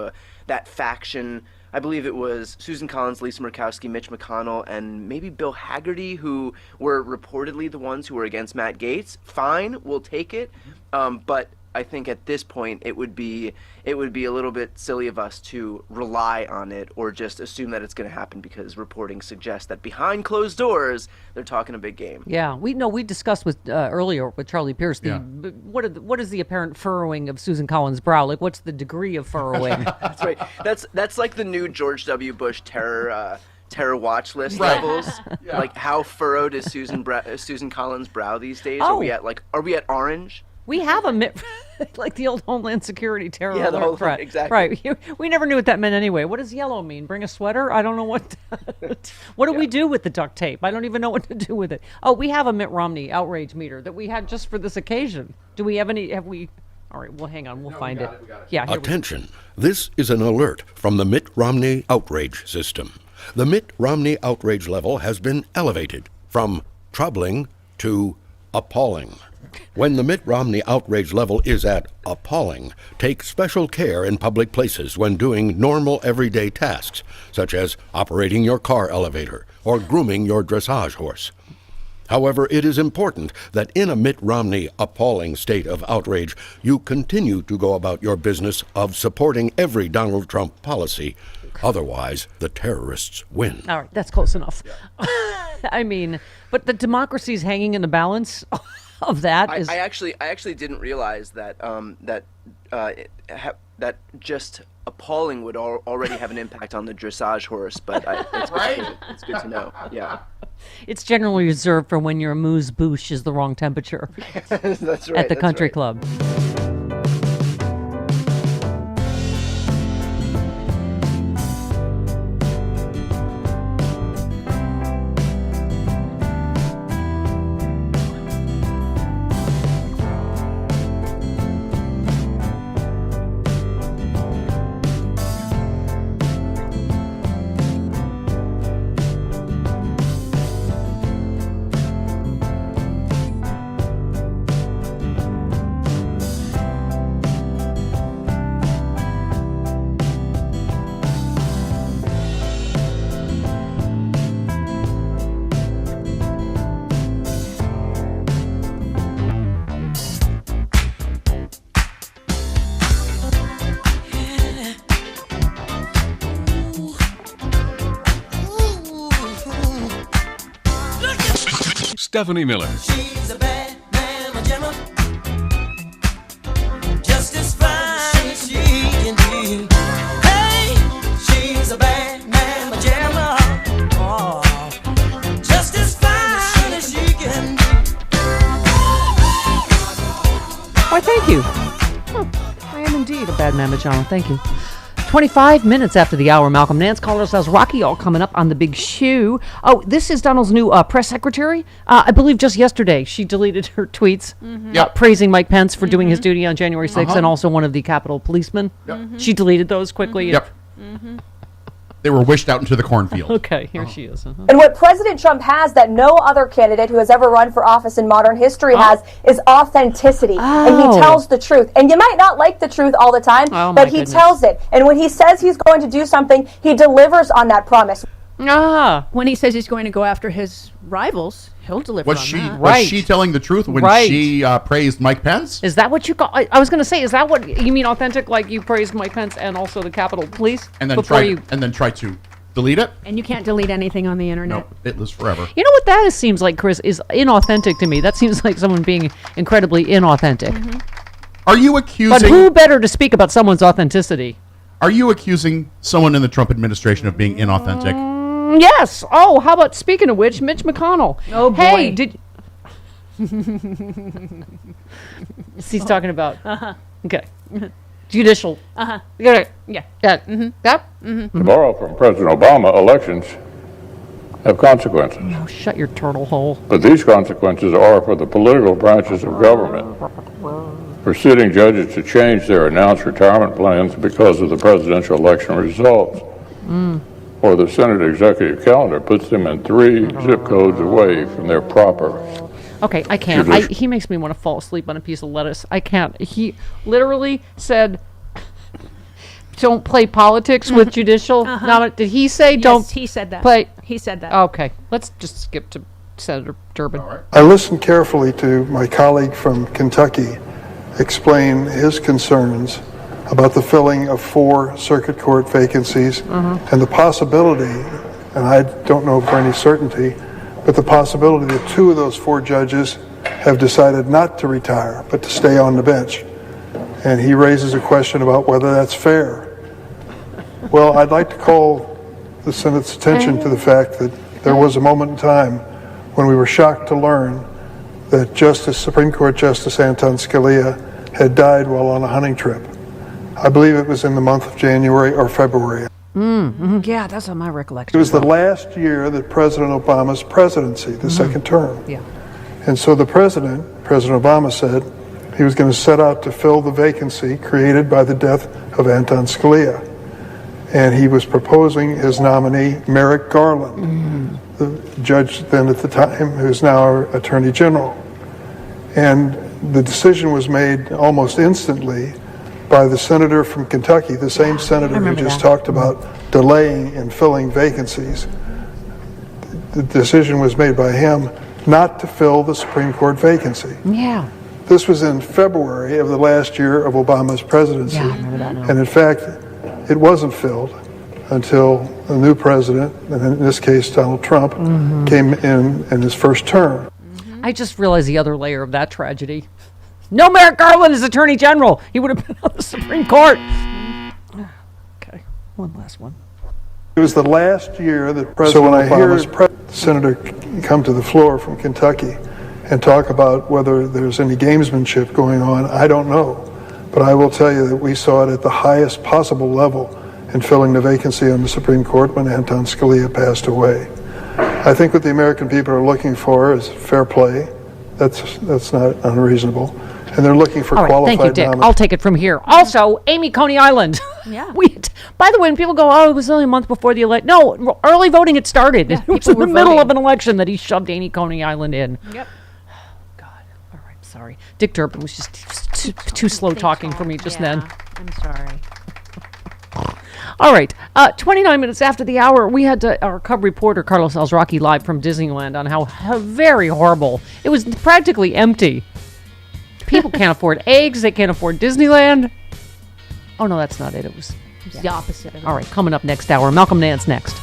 that faction, I believe it was Susan Collins, Lisa Murkowski, Mitch McConnell, and maybe Bill Haggerty, who were reportedly the ones who were against Matt Gaetz, fine, we'll take it, but I think at this point it would be a little bit silly of us to rely on it or just assume that it's going to happen because reporting suggests that behind closed doors they're talking a big game. Yeah, we discussed with earlier with Charlie Pierce what is the apparent furrowing of Susan Collins' brow? Like, what's the degree of furrowing? That's right. That's like the new George W. Bush terror watch list levels. Yeah. Like, how furrowed is Susan Collins' brow these days? Oh. Are we at orange? We have like the old Homeland Security terror alert threat. Exactly. Right. We never knew what that meant anyway. What does yellow mean? Bring a sweater? I don't know what. What do we do with the duct tape? I don't even know what to do with it. Oh, we have a Mitt Romney outrage meter that we had just for this occasion. Do we have any? Have we? All right. Well, hang on. We'll find it. Yeah. Attention. This is an alert from the Mitt Romney outrage system. The Mitt Romney outrage level has been elevated from troubling to appalling. When the Mitt Romney outrage level is at appalling, take special care in public places when doing normal everyday tasks, such as operating your car elevator or grooming your dressage horse. However, it is important that in a Mitt Romney appalling state of outrage, you continue to go about your business of supporting every Donald Trump policy. Otherwise, the terrorists win. All right, that's close enough. Yeah. I mean, but the democracy's hanging in the balance of that. I actually didn't realize that that just appalling would already have an impact on the dressage horse, but it's good to know. Yeah. It's generally reserved for when your amuse-bouche is the wrong temperature. That's right. At the country club. Stephanie Miller. She's a bad mama jamma, just as fine as she can be. Hey, she's a bad mama jamma, oh, just as fine as she can be. Why, thank you. I am indeed a bad mamma jamma. Thank you. 25 minutes after the hour, Malcolm Nance called ourselves Rocky, all coming up on the big shoe. Oh, this is Donald's new press secretary. I believe just yesterday she deleted her tweets praising Mike Pence for doing his duty on January 6th and also one of the Capitol policemen. She deleted those quickly. They were wished out into the cornfield. Okay, here she is. And what President Trump has that no other candidate who has ever run for office in modern history has is authenticity. And he tells the truth. And you might not like the truth all the time, but he tells it. And when he says he's going to do something, he delivers on that promise. When he says he's going to go after his rivals, he'll deliver Was on she that. was she telling the truth when she praised Mike Pence? Is that what you call? I was going to say, is that what you mean authentic? Like you praised Mike Pence and also the Capitol Police, And then try to delete it? And you can't delete anything on the internet. No, it lives forever. You know what that seems like, Chris? Is inauthentic to me. That seems like someone being incredibly inauthentic. Are you accusing? But who better to speak about someone's authenticity? Are you accusing someone in the Trump administration of being inauthentic? Yes. Oh, how about, speaking of which, Mitch McConnell. Oh, boy. Hey, did... He's talking about... Okay. Judicial. Yeah. Tomorrow from President Obama, elections have consequences. Oh, shut your turtle hole. But these consequences are for the political branches of government. For sitting judges to change their announced retirement plans because of the presidential election results. Or the Senate executive calendar puts them in 3 zip codes away from their proper. Okay, I can't. He makes me want to fall asleep on a piece of lettuce. I can't. He literally said, "Don't play politics with judicial." Now, did he say don't? Yes, he said that. Play. He said that. Okay, let's just skip to Senator Durbin. I listened carefully to my colleague from Kentucky explain his concerns about the filling of 4 circuit court vacancies and the possibility, and I don't know for any certainty, but the possibility that 2 of those 4 judges have decided not to retire, but to stay on the bench. And he raises a question about whether that's fair. Well, I'd like to call the Senate's attention to the fact that there was a moment in time when we were shocked to learn that Supreme Court Justice Anton Scalia had died while on a hunting trip. I believe it was in the month of January or February. Yeah, that's on my recollection. It was the last year that President Obama's presidency, the second term. Yeah. And so President Obama said he was going to set out to fill the vacancy created by the death of Anton Scalia. And he was proposing his nominee, Merrick Garland, the judge then at the time, who's now our Attorney General. And the decision was made almost instantly by the senator from Kentucky, the same senator who just talked about delaying and filling vacancies. The decision was made by him not to fill the Supreme Court vacancy. Yeah. This was in February of the last year of Obama's presidency. Yeah, I remember that now. And in fact, it wasn't filled until the new president, and in this case Donald Trump, came in his first term. I just realized the other layer of that tragedy. No Merrick Garland is Attorney General. He would have been on the Supreme Court. Okay, one last one. It was the last year that President Obama's senator come to the floor from Kentucky and talk about whether there's any gamesmanship going on, I don't know. But I will tell you that we saw it at the highest possible level in filling the vacancy on the Supreme Court when Anton Scalia passed away. I think what the American people are looking for is fair play. That's not unreasonable. And they're looking for qualified thank you, Dick. I'll take it from here. Also, Amy Coney Island. Yeah. By the way, when people go, oh, it was only a month before the election. No, early voting had started. Yeah, it was in the middle voting. of an election that he shoved Amy Coney Island in. Yep. Sorry. Dick Durbin was just too slow talking for me just then. I'm sorry. All right. 29 minutes after the hour, we had our Cub reporter, Carlos Alzraki, live from Disneyland on how very horrible. It was practically empty. People can't afford eggs. They can't afford Disneyland. Oh, no, that's not it. It was the opposite of it. All right. Coming up next hour, Malcolm Nance next.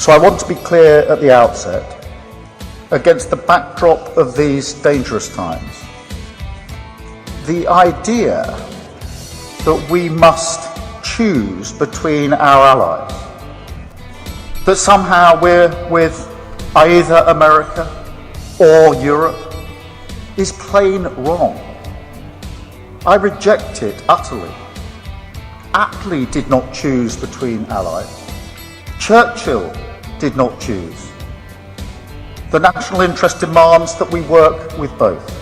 So I want to be clear at the outset, against the backdrop of these dangerous times, the idea that we must choose between our allies, that somehow we're with either America or Europe, is plain wrong. I reject it utterly. Attlee did not choose between allies. Churchill did not choose. The national interest demands that we work with both.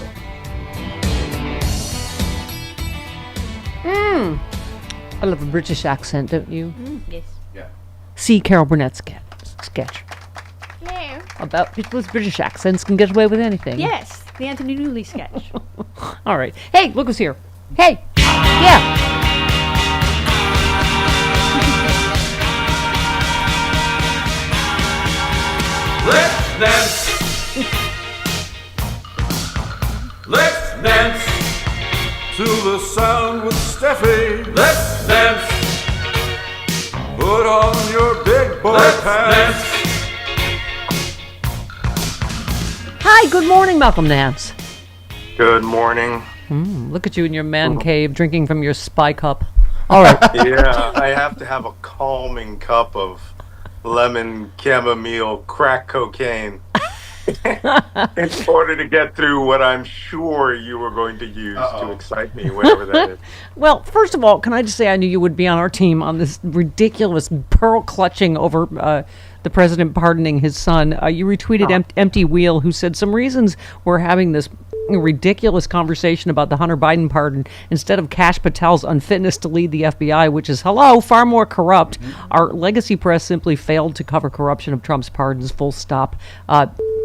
I love a British accent, don't you? Yes. Yeah. See Carol Burnett's sketch Yeah. about people's British accents can get away with anything. Yes, the Anthony Newley sketch. All right. Hey, look who's here. Hey. Yeah. Let's dance. Let's dance to the sound with Steffi. Let's dance. Put on your big boy pants. Hi, good morning, Malcolm Nance. Good morning. Look at you in your man cave drinking from your spy cup. All right. Yeah, I have to have a calming cup of lemon chamomile crack cocaine in order to get through what I'm sure you were going to use to excite me, whatever that is. Well, first of all, can I just say I knew you would be on our team on this ridiculous pearl clutching over the president pardoning his son. You retweeted Empty Wheel, who said some reasons we're having this ridiculous conversation about the Hunter Biden pardon instead of Kash Patel's unfitness to lead the FBI, which is, far more corrupt. Our legacy press simply failed to cover corruption of Trump's pardons, full stop.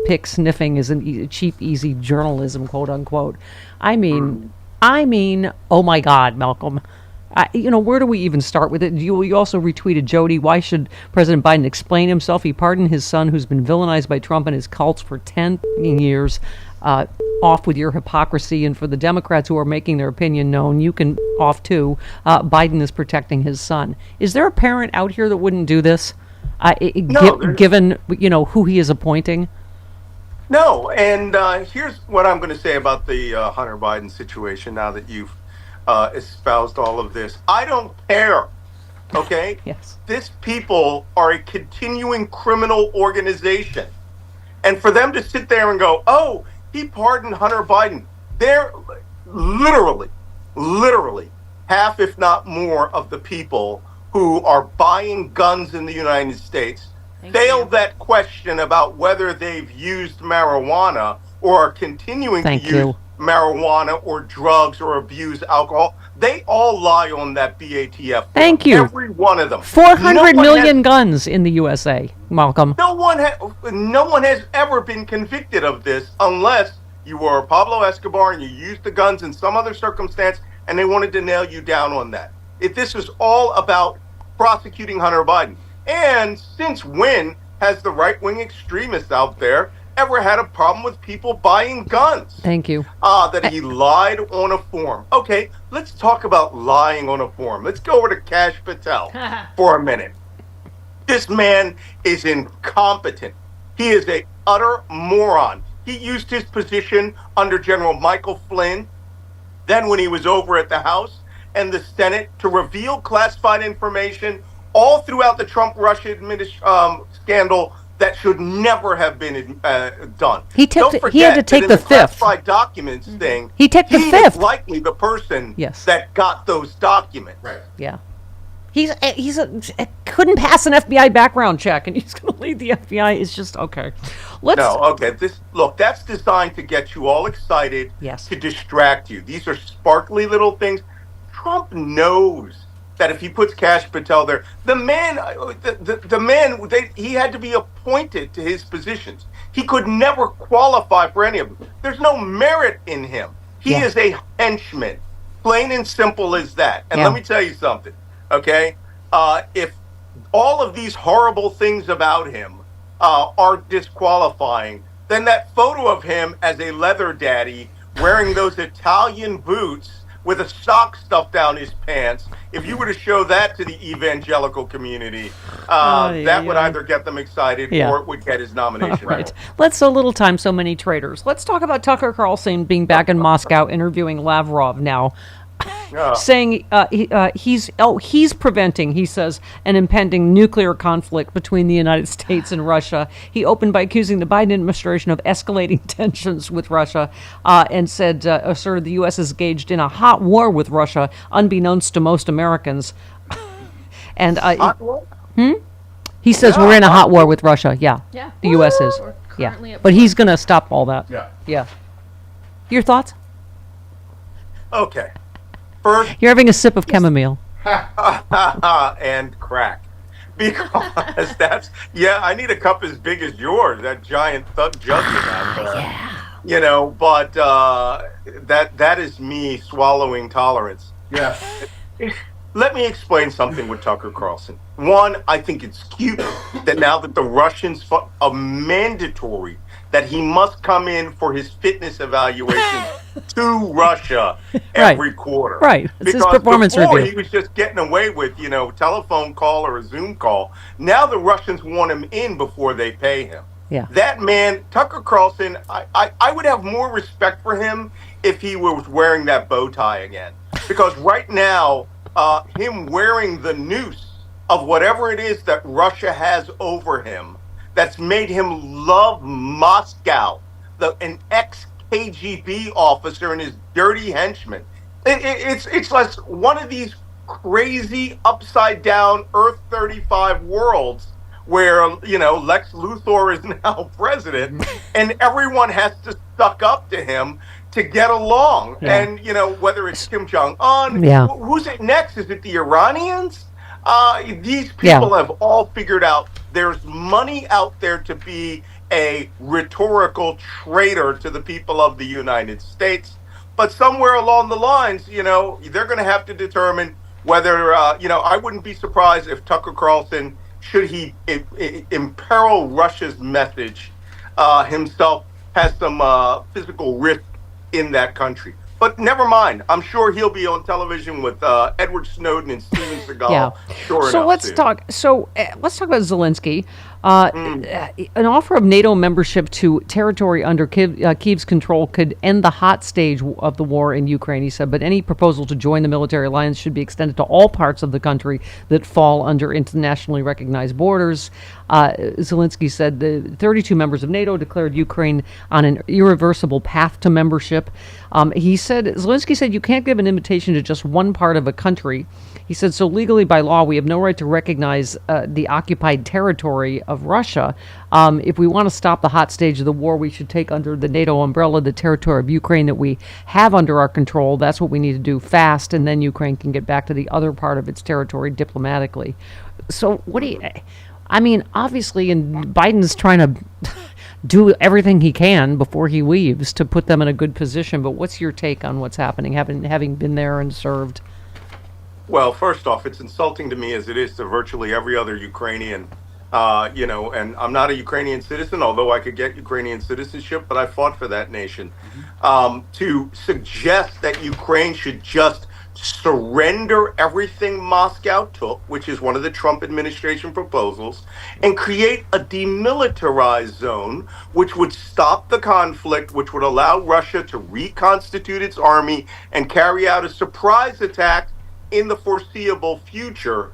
Pick sniffing is cheap, easy journalism, quote unquote. I mean, oh my God, Malcolm. Where do we even start with it? You also retweeted Jody. Why should President Biden explain himself? He pardoned his son, who's been villainized by Trump and his cults for 10 years. Off with your hypocrisy. And for the Democrats who are making their opinion known, you can off too. Biden is protecting his son. Is there a parent out here that wouldn't do this? Given who he is appointing? No, and here's what I'm going to say about the Hunter Biden situation now that you've espoused all of this. I don't care, okay? Yes. These people are a continuing criminal organization. And for them to sit there and go, oh, he pardoned Hunter Biden. They're literally half, if not more, of the people who are buying guns in the United States failed that question about whether they've used marijuana or are continuing to use marijuana or drugs or abuse alcohol. They all lie on that BATF. Thank you. Every one of them. 400 million guns in the USA, Malcolm. No one has ever been convicted of this unless you were Pablo Escobar and you used the guns in some other circumstance and they wanted to nail you down on that. If this is all about prosecuting Hunter Biden. And since when has the right-wing extremists out there ever had a problem with people buying guns? Thank you. That he lied on a form. Okay, let's talk about lying on a form. Let's go over to Kash Patel for a minute. This man is incompetent. He is an utter moron. He used his position under General Michael Flynn, then when he was over at the House and the Senate, to reveal classified information all throughout the Trump-Russia scandal that should never have been done. He had to take the fifth. Classified documents thing. He took the fifth. He is likely the person that got those documents. Right. Yeah. He's couldn't pass an FBI background check, and he's going to lead the FBI. It's just okay. That's designed to get you all excited, to distract you. These are sparkly little things. Trump knows that if he puts Kash Patel there, he had to be appointed to his positions. He could never qualify for any of them. There's no merit in him. He is a henchman, plain and simple as that. And let me tell you something, okay? If all of these horrible things about him are disqualifying, then that photo of him as a leather daddy wearing those Italian boots with a sock stuffed down his pants. If you were to show that to the evangelical community, that would either get them excited or it would get his nomination. Right. Let's so little time, so many traitors. Let's talk about Tucker Carlson being back in Moscow interviewing Lavrov now. Saying he's preventing, he says, an impending nuclear conflict between the United States and Russia. He opened by accusing the Biden administration of escalating tensions with Russia and asserted the U.S. is engaged in a hot war with Russia, unbeknownst to most Americans. And he says we're in a hot war with Russia. Yeah, the U.S. is. Yeah, but he's going to stop all that. Yeah. Your thoughts? Okay. First, you're having a sip of chamomile. And crack. Because I need a cup as big as yours, that giant jug you have there. But that is me swallowing tolerance. Yeah. Let me explain something with Tucker Carlson. One, I think it's cute that now that the Russians are mandatory that he must come in for his fitness evaluation to Russia every quarter. Right. It's his performance before, review. He was just getting away with, telephone call or a Zoom call. Now the Russians want him in before they pay him. Yeah. That man, Tucker Carlson, I would have more respect for him if he was wearing that bow tie again. Because right now, him wearing the noose of whatever it is that Russia has over him, that's made him love Moscow, an ex-KGB officer and his dirty henchmen. It's like one of these crazy upside-down Earth 35 worlds where, Lex Luthor is now president and everyone has to suck up to him to get along. Yeah. And, whether it's Kim Jong-un, who's it next? Is it the Iranians? These people have all figured out there's money out there to be a rhetorical traitor to the people of the United States. But somewhere along the lines, they're going to have to determine whether, I wouldn't be surprised if Tucker Carlson, should he imperil Russia's message himself, has some physical risk in that country. But never mind. I'm sure he'll be on television with Edward Snowden and Steven Seagal. Yeah. So let's talk about Zelensky. An offer of NATO membership to territory under Kyiv's control could end the hot stage of the war in Ukraine, he said, but any proposal to join the military alliance should be extended to all parts of the country that fall under internationally recognized borders. Zelensky said the 32 members of NATO declared Ukraine on an irreversible path to membership. Zelensky said you can't give an invitation to just one part of a country. He said, so legally by law, we have no right to recognize the occupied territory of Russia. If we want to stop the hot stage of the war, we should take under the NATO umbrella the territory of Ukraine that we have under our control. That's what we need to do fast, and then Ukraine can get back to the other part of its territory diplomatically. So obviously, and Biden's trying to do everything he can before he leaves to put them in a good position. But what's your take on what's happening, having been there and served? Well, first off, it's insulting to me as it is to virtually every other Ukrainian, and I'm not a Ukrainian citizen, although I could get Ukrainian citizenship, but I fought for that nation. To suggest that Ukraine should just surrender everything Moscow took, which is one of the Trump administration proposals, and create a demilitarized zone, which would stop the conflict, which would allow Russia to reconstitute its army and carry out a surprise attack in the foreseeable future,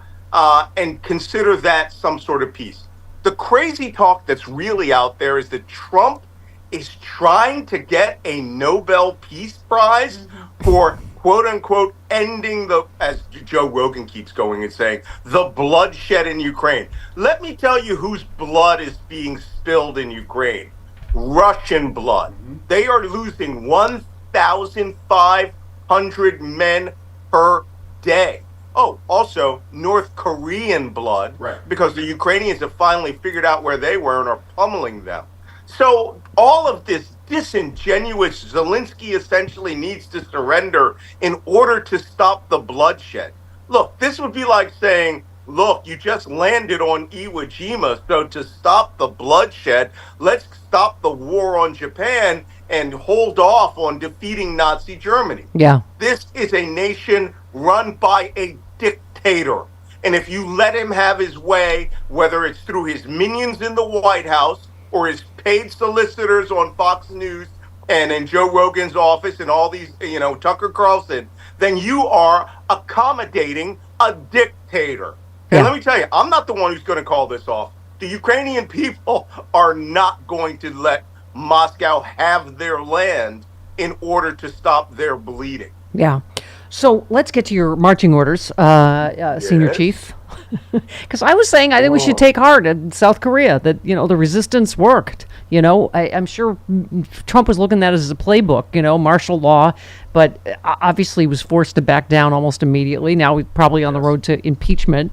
and consider that some sort of peace. The crazy talk that's really out there is that Trump is trying to get a Nobel Peace Prize for quote unquote ending as Joe Rogan keeps going and saying, the bloodshed in Ukraine. Let me tell you whose blood is being spilled in Ukraine. Russian blood. They are losing 1,500 men per day. Oh, also North Korean blood, because the Ukrainians have finally figured out where they were and are pummeling them. So all of this disingenuous Zelensky essentially needs to surrender in order to stop the bloodshed. Look, this would be like saying, look, you just landed on Iwo Jima, so to stop the bloodshed, let's stop the war on Japan and hold off on defeating Nazi Germany. Yeah. This is a nation run by a dictator. And if you let him have his way, whether it's through his minions in the White House or his paid solicitors on Fox News and in Joe Rogan's office and all these, Tucker Carlson, then you are accommodating a dictator. And let me tell you, I'm not the one who's going to call this off. The Ukrainian people are not going to let Moscow have their land in order to stop their bleeding. Yeah. So let's get to your marching orders, Senior Chief. Because I was saying I think we should take heart in South Korea, that, the resistance worked. I'm sure Trump was looking at it as a playbook, martial law, but obviously was forced to back down almost immediately. Now we're probably on the road to impeachment.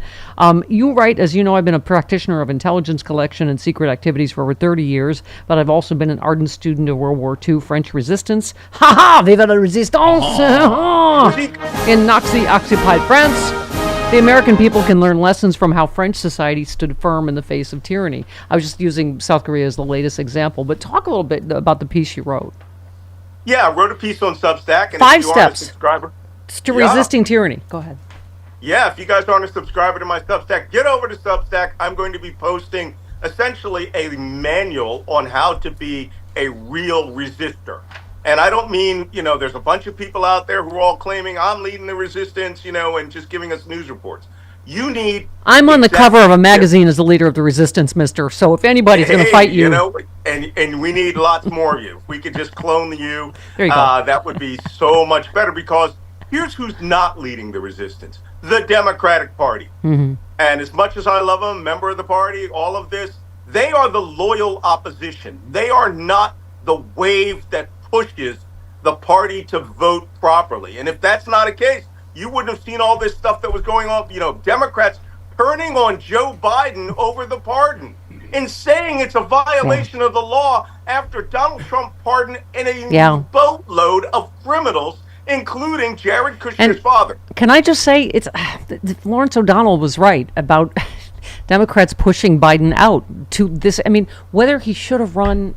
You write, as you know, I've been a practitioner of intelligence collection and secret activities for over 30 years, but I've also been an ardent student of World War II French resistance. Ha ha! Vive la résistance! In Nazi-occupied France, the American people can learn lessons from how French society stood firm in the face of tyranny. I was just using South Korea as the latest example, but talk a little bit about the piece you wrote. Yeah, I wrote a piece on Substack. And 5 if you steps aren't a subscriber, to resisting tyranny. Go ahead. Yeah, if you guys aren't a subscriber to my Substack, get over to Substack. I'm going to be posting essentially a manual on how to be a real resistor. And I don't mean, there's a bunch of people out there who are all claiming I'm leading the resistance, and just giving us news reports. You need... I'm on the cover of a magazine as the leader of the resistance, mister. So if anybody's going to fight you... And we need lots more of you. If we could just clone you, there you go. That would be so much better, because here's who's not leading the resistance. The Democratic Party. Mm-hmm. And as much as I love them, member of the party, all of this, they are the loyal opposition. They are not the wave that pushes the party to vote properly. And if that's not a case, you wouldn't have seen all this stuff that was going on, Democrats turning on Joe Biden over the pardon and saying it's a violation of the law after Donald Trump pardoned a boatload of criminals, including Jared Kushner's father. Can I just say, Lawrence O'Donnell was right about Democrats pushing Biden out to this. I mean, whether he should have run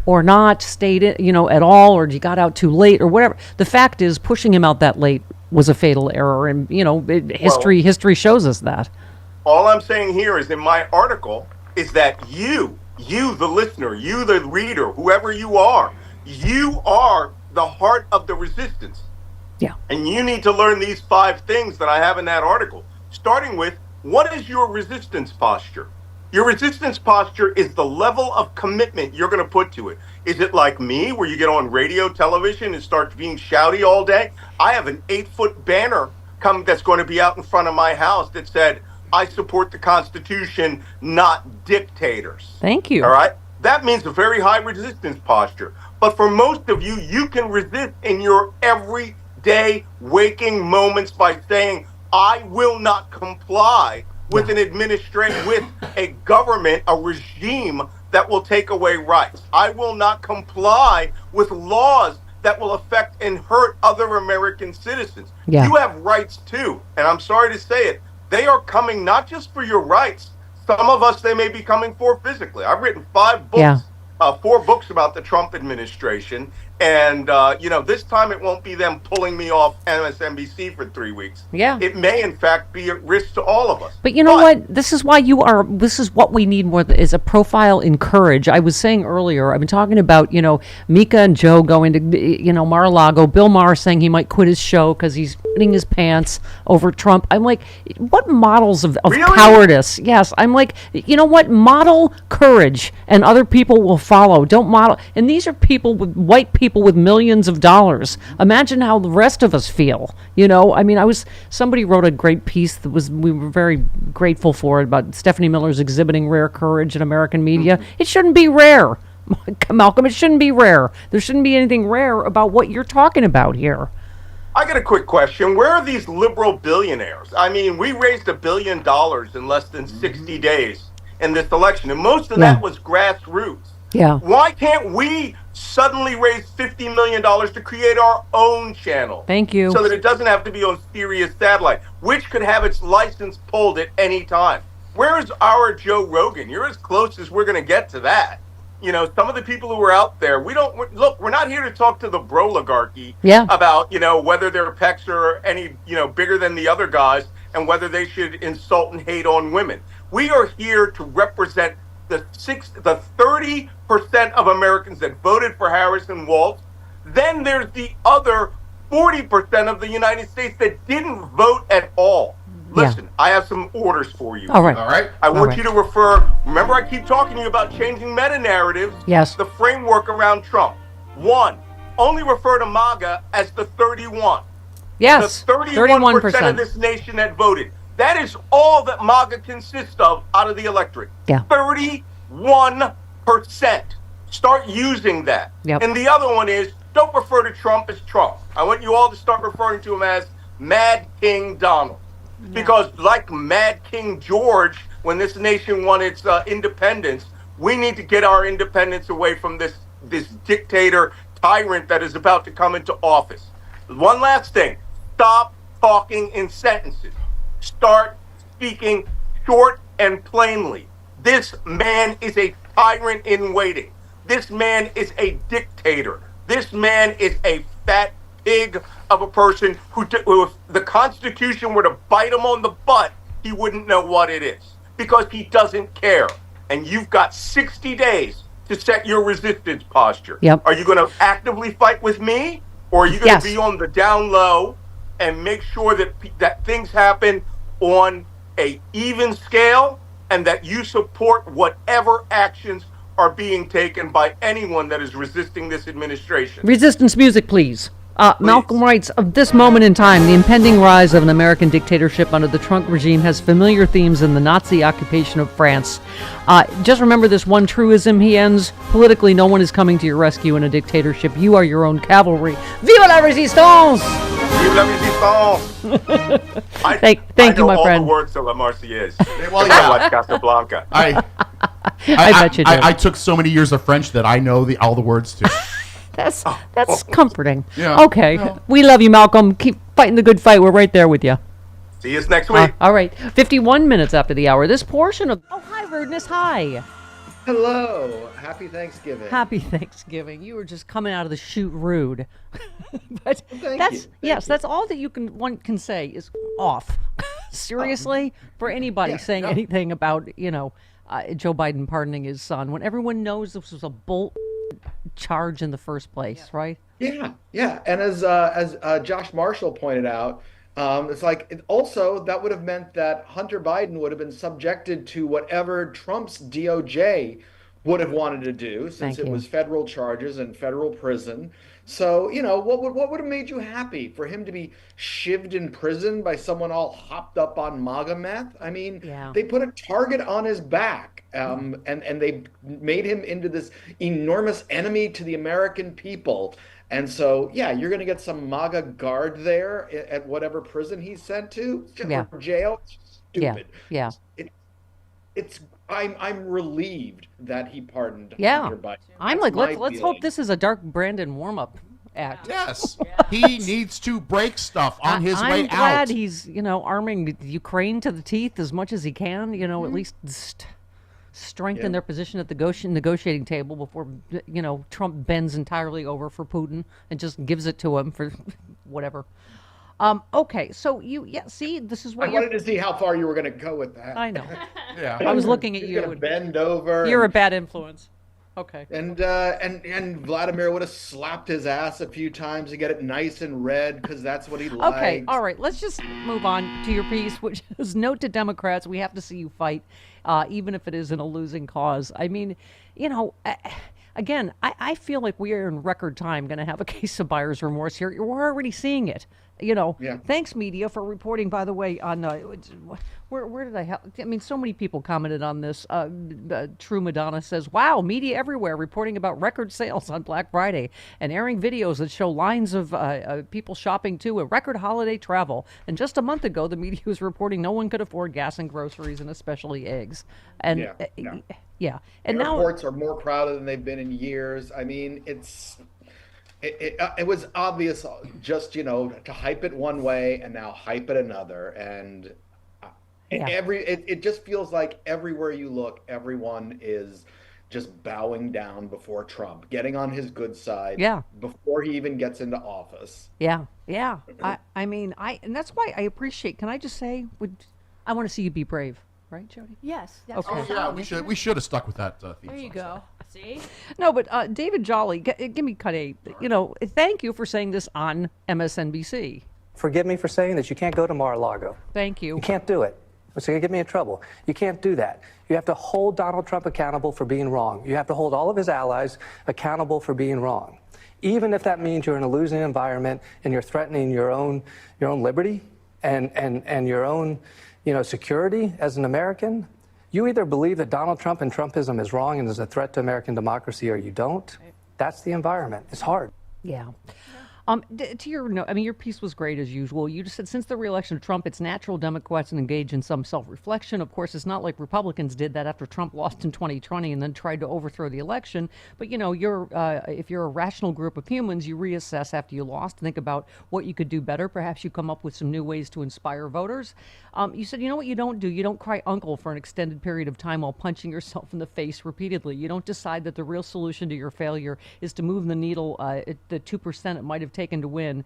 or not, stayed in, at all, or he got out too late or whatever. The fact is, pushing him out that late was a fatal error, and history shows us that. All I'm saying here is, in my article, is that you, the listener, you, the reader, whoever you are the heart of the resistance. Yeah. And you need to learn these 5 things that I have in that article, starting with, what is your resistance posture? Your resistance posture is the level of commitment you're going to put to it. Is it like me, where you get on radio, television, and start being shouty all day? I have an 8-foot banner that's going to be out in front of my house that said, I support the Constitution, not dictators. Thank you. All right? That means a very high resistance posture. But for most of you, you can resist in your everyday waking moments by saying, I will not comply with an administration, with a government, a regime that will take away rights. I will not comply with laws that will affect and hurt other American citizens. Yeah. You have rights too, and I'm sorry to say it. They are coming not just for your rights. Some of us they may be coming for physically. I've written 5 books, 4 books about the Trump administration. And, this time it won't be them pulling me off MSNBC for 3 weeks. Yeah. It may, in fact, be at risk to all of us. But you know what? This is what we need more, is a profile in courage. I was saying earlier, I've been talking about, Mika and Joe going to, Mar-a-Lago, Bill Maher saying he might quit his show because he's putting his pants over Trump. I'm like, what models of really? cowardice? Yes. I'm like, you know what? Model courage and other people will follow. Don't model. And these are white people with millions of dollars. Imagine how the rest of us feel. Somebody wrote a great piece we were very grateful for it, about Stephanie Miller's exhibiting rare courage in American media. Mm-hmm. It shouldn't be rare, Malcolm. It shouldn't be rare. There shouldn't be anything rare about what you're talking about here. I got a quick question. Where are these liberal billionaires? I mean, we raised $1 billion in less than 60 days in this election, and most of that was grassroots. Yeah. Why can't we suddenly raise $50 million to create our own channel? Thank you. So that it doesn't have to be on Sirius satellite, which could have its license pulled at any time. Where is our Joe Rogan? You're as close as we're going to get to that. You know, some of the people who are out there, look, we're not here to talk to the broligarchy Yeah. about, whether their pecs are any, bigger than the other guys and whether they should insult and hate on women. We are here to represent the 30% of Americans that voted for Harris and Walz. Then there's the other 40% of the United States that didn't vote at all. Listen, I have some orders for you. All right. All right. I want you to remember I keep talking to you about changing meta-narratives. Yes. The framework around Trump. 1, only refer to MAGA as the 31. Yes. The 31% of this nation that voted. That is all that MAGA consists of out of the electorate. Yeah. 31%. Start using that. Yep. And the other one is, don't refer to Trump as Trump. I want you all to start referring to him as Mad King Donald. Because like Mad King George, when this nation won its independence, we need to get our independence away from this dictator tyrant that is about to come into office. One last thing. Stop talking in sentences. Start speaking short and plainly. This man is a tyrant in waiting. This man is a dictator. This man is a fat pig of a person who if the Constitution were to bite him on the butt, he wouldn't know what it is because he doesn't care. And you've got 60 days to set your resistance posture. Yep. Are you going to actively fight with me, or are you going to be on the down low and make sure that things happen on a even scale and that you support whatever actions are being taken by anyone that is resisting this administration? Resistance music, please. Malcolm writes, of this moment in time, the impending rise of an American dictatorship under the Trump regime has familiar themes in the Nazi occupation of France. Just remember this one truism, he ends, politically no one is coming to your rescue in a dictatorship. You are your own cavalry. Vive la résistance! Vive la résistance! Thank you, my friend. I know all the words of La Marseillaise. Well, I watch Casablanca. I bet you do. I took so many years of French that I know all the words too. That's comforting. Yeah. Okay. No. We love you, Malcolm. Keep fighting the good fight. We're right there with you. See you next week. All right. 51 minutes after the hour. This portion of... Oh, hi, Rudeness. Hi. Hello. Happy Thanksgiving. Happy Thanksgiving. You were just coming out of the chute rude. But Thank you. That's all that one can say is off. Seriously? For anybody saying anything about, Joe Biden pardoning his son, when everyone knows this was a bull charge in the first place, right? Yeah. And as Josh Marshall pointed out, it's like also that would have meant that Hunter Biden would have been subjected to whatever Trump's DOJ would have wanted to do, since it was federal charges and federal prison. So, what would have made you happy? For him to be shivved in prison by someone all hopped up on MAGA meth? I mean, they put a target on his back, and they made him into this enormous enemy to the American people. And so, you're going to get some MAGA guard there at whatever prison he's sent to, or jail. Stupid. Yeah. I'm relieved that he pardoned Hunter Biden. I'm like, let's hope this is a Dark Brandon warm-up act. Yes. He needs to break stuff on his way out. I'm glad he's, arming Ukraine to the teeth as much as he can, at least strengthen their position at the negotiating table before, Trump bends entirely over for Putin and just gives it to him for whatever. Okay, so see, this is what I wanted to see how far you were going to go with that. I know. I was looking at you. Bend over. You're a bad influence. Okay. And Vladimir would have slapped his ass a few times to get it nice and red because that's what he likes. Okay, all right. Let's just move on to your piece, which is note to Democrats: we have to see you fight, even if it is in a losing cause. I mean, again, I feel like we are in record time going to have a case of buyer's remorse here. We're already seeing it. Thanks, media, for reporting, by the way, on where did I have? I mean, so many people commented on this. True Madonna says, wow, media everywhere reporting about record sales on Black Friday and airing videos that show lines of people shopping too, a record holiday travel. And just a month ago, the media was reporting no one could afford gas and groceries, and especially eggs. And and now airports are more crowded than they've been in years. I mean, it was obvious just, to hype it one way and now hype it another. And it just feels like everywhere you look, everyone is just bowing down before Trump, getting on his good side Yeah. before he even gets into office. Yeah, yeah. I mean, and that's why I appreciate. Can I just say, I want to see you be brave, right, Jody? Yes. That's Okay. Oh yeah, we should have stuck with that theme. There you go. See? No, but David Jolly, give me cut eight. Thank you for saying this on MSNBC. Forgive me for saying that you can't go to Mar-a-Lago. Thank you. You can't do it. It's going to get me in trouble. You can't do that. You have to hold Donald Trump accountable for being wrong. You have to hold all of his allies accountable for being wrong. Even if that means you're in a losing environment and you're threatening your own liberty and your own security as an American, you either believe that Donald Trump and Trumpism is wrong and is a threat to American democracy, or you don't. That's the environment. It's hard. Yeah. To your note, I mean, your piece was great as usual. You just said since the reelection of Trump, it's natural Democrats engage in some self-reflection. Of course, it's not like Republicans did that after Trump lost in 2020 and then tried to overthrow the election. But if you're a rational group of humans, you reassess after you lost, think about what you could do better. Perhaps you come up with some new ways to inspire voters. You said, what you don't do? You don't cry uncle for an extended period of time while punching yourself in the face repeatedly. You don't decide that the real solution to your failure is to move the needle, the 2% it might have taken to win,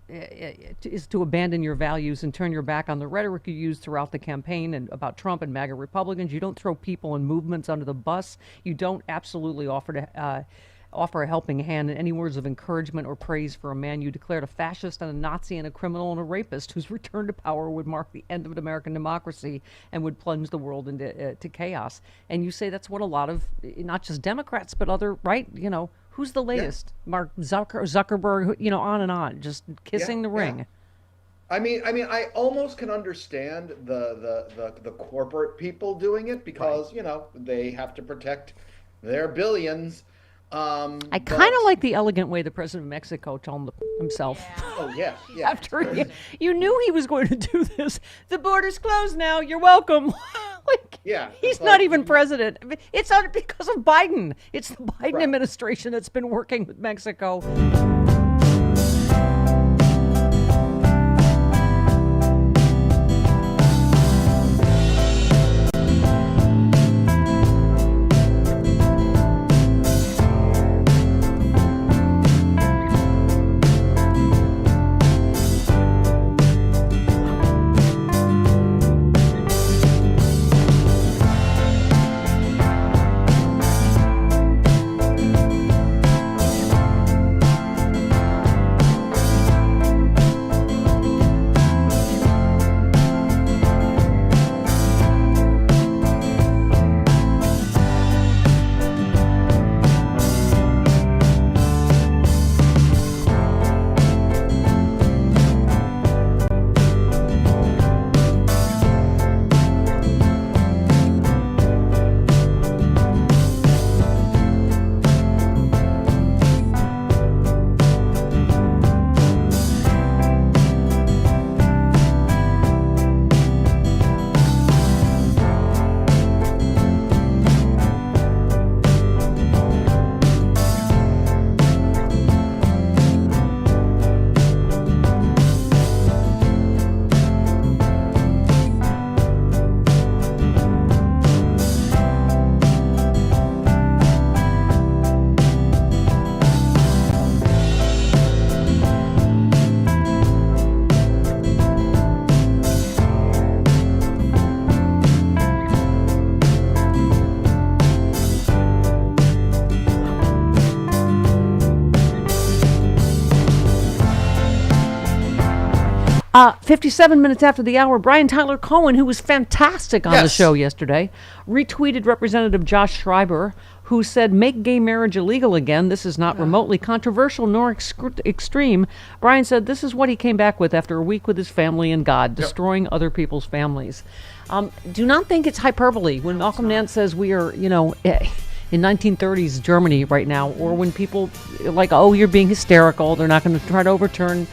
is to abandon your values and turn your back on the rhetoric you used throughout the campaign and about Trump and MAGA Republicans. You don't throw people and movements under the bus. You don't absolutely offer a helping hand in any words of encouragement or praise for a man you declared a fascist and a Nazi and a criminal and a rapist whose return to power would mark the end of American democracy and would plunge the world into chaos. And you say that's what a lot of, not just Democrats, but other, right, who's the latest? Yeah. Mark Zuckerberg, on and on, just kissing the ring. Yeah. I mean, I almost can understand the corporate people doing it because, they have to protect their billions. I kind of like the elegant way the president of Mexico told himself. Yeah. Oh, yeah. After you knew he was going to do this. The border's closed now. You're welcome. He's not even president. It's because of Biden. It's the Biden administration that's been working with Mexico. 57 minutes after the hour, Brian Tyler Cohen, who was fantastic on the show yesterday, retweeted Representative Josh Schreiber, who said, "Make gay marriage illegal again. This is not remotely controversial nor extreme." Brian said this is what he came back with after a week with his family and God, destroying other people's families. Do not think it's hyperbole when Malcolm Nance says we are, in 1930s Germany right now, or when people like, oh, you're being hysterical, they're not going to try to overturn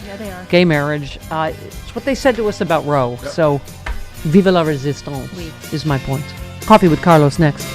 gay marriage. It's what they said to us about Roe. So, vive la résistance is my point. Coffee with Carlos next.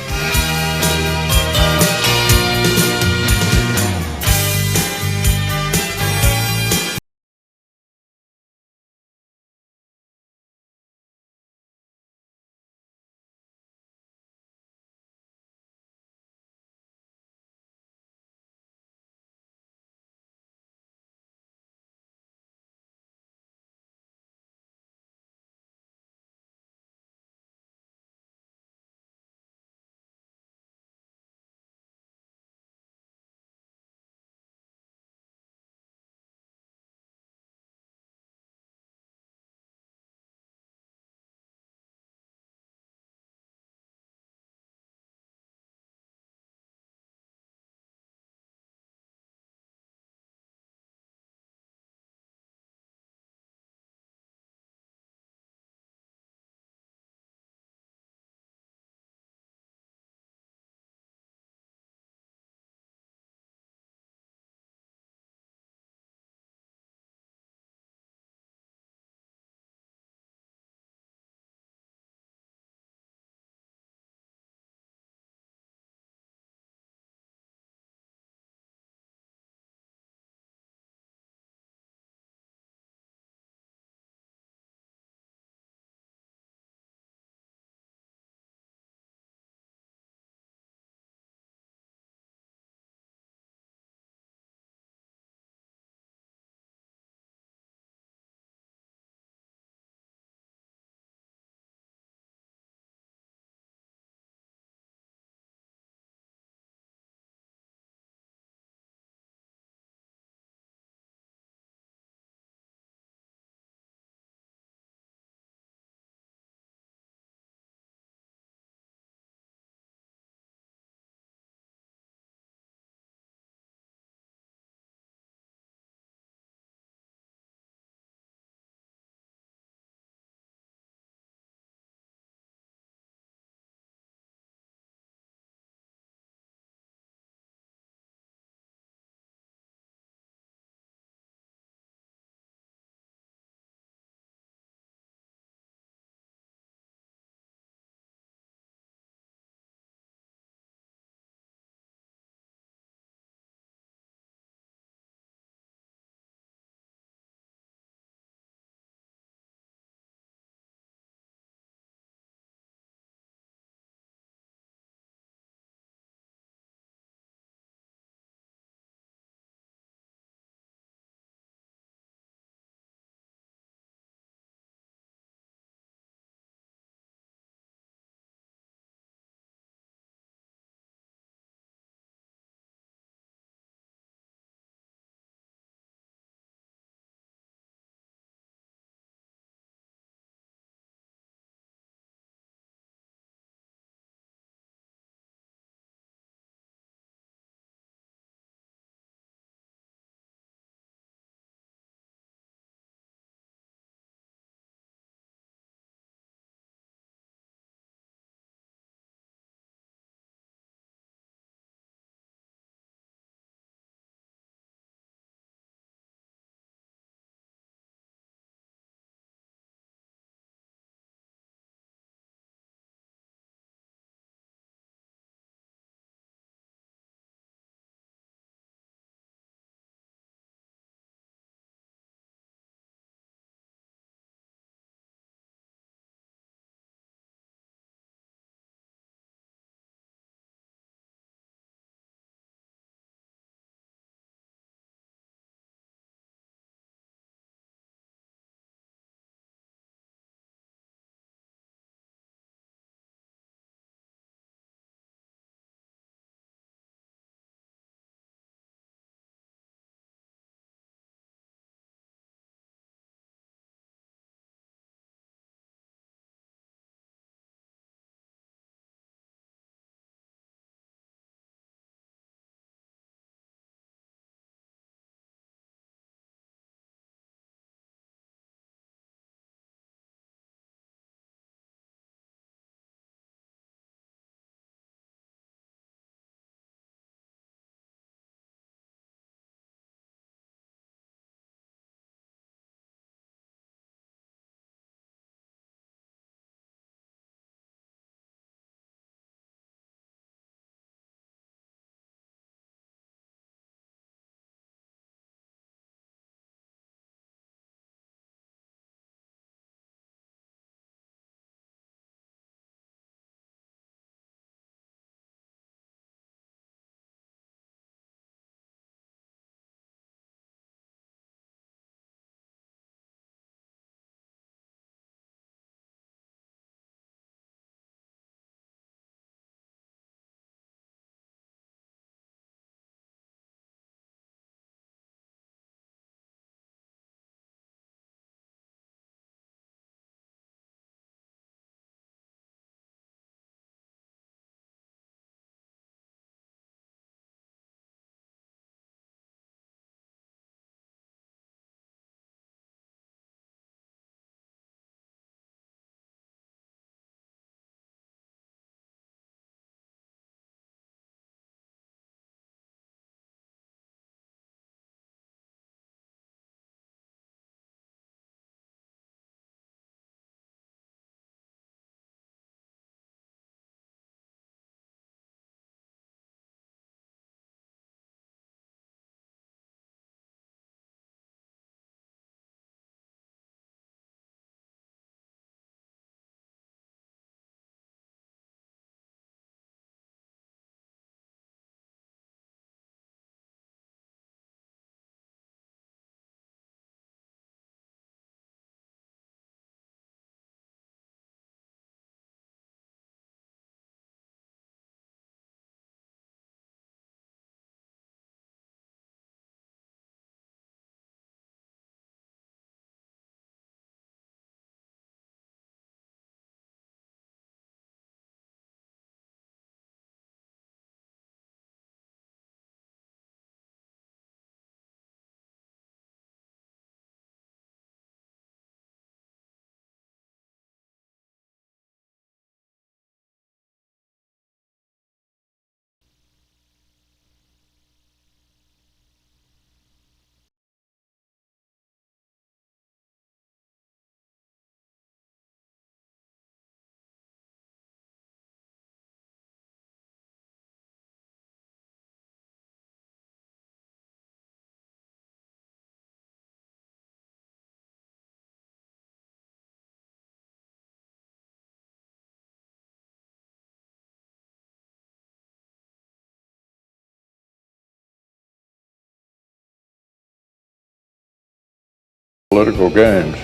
Political games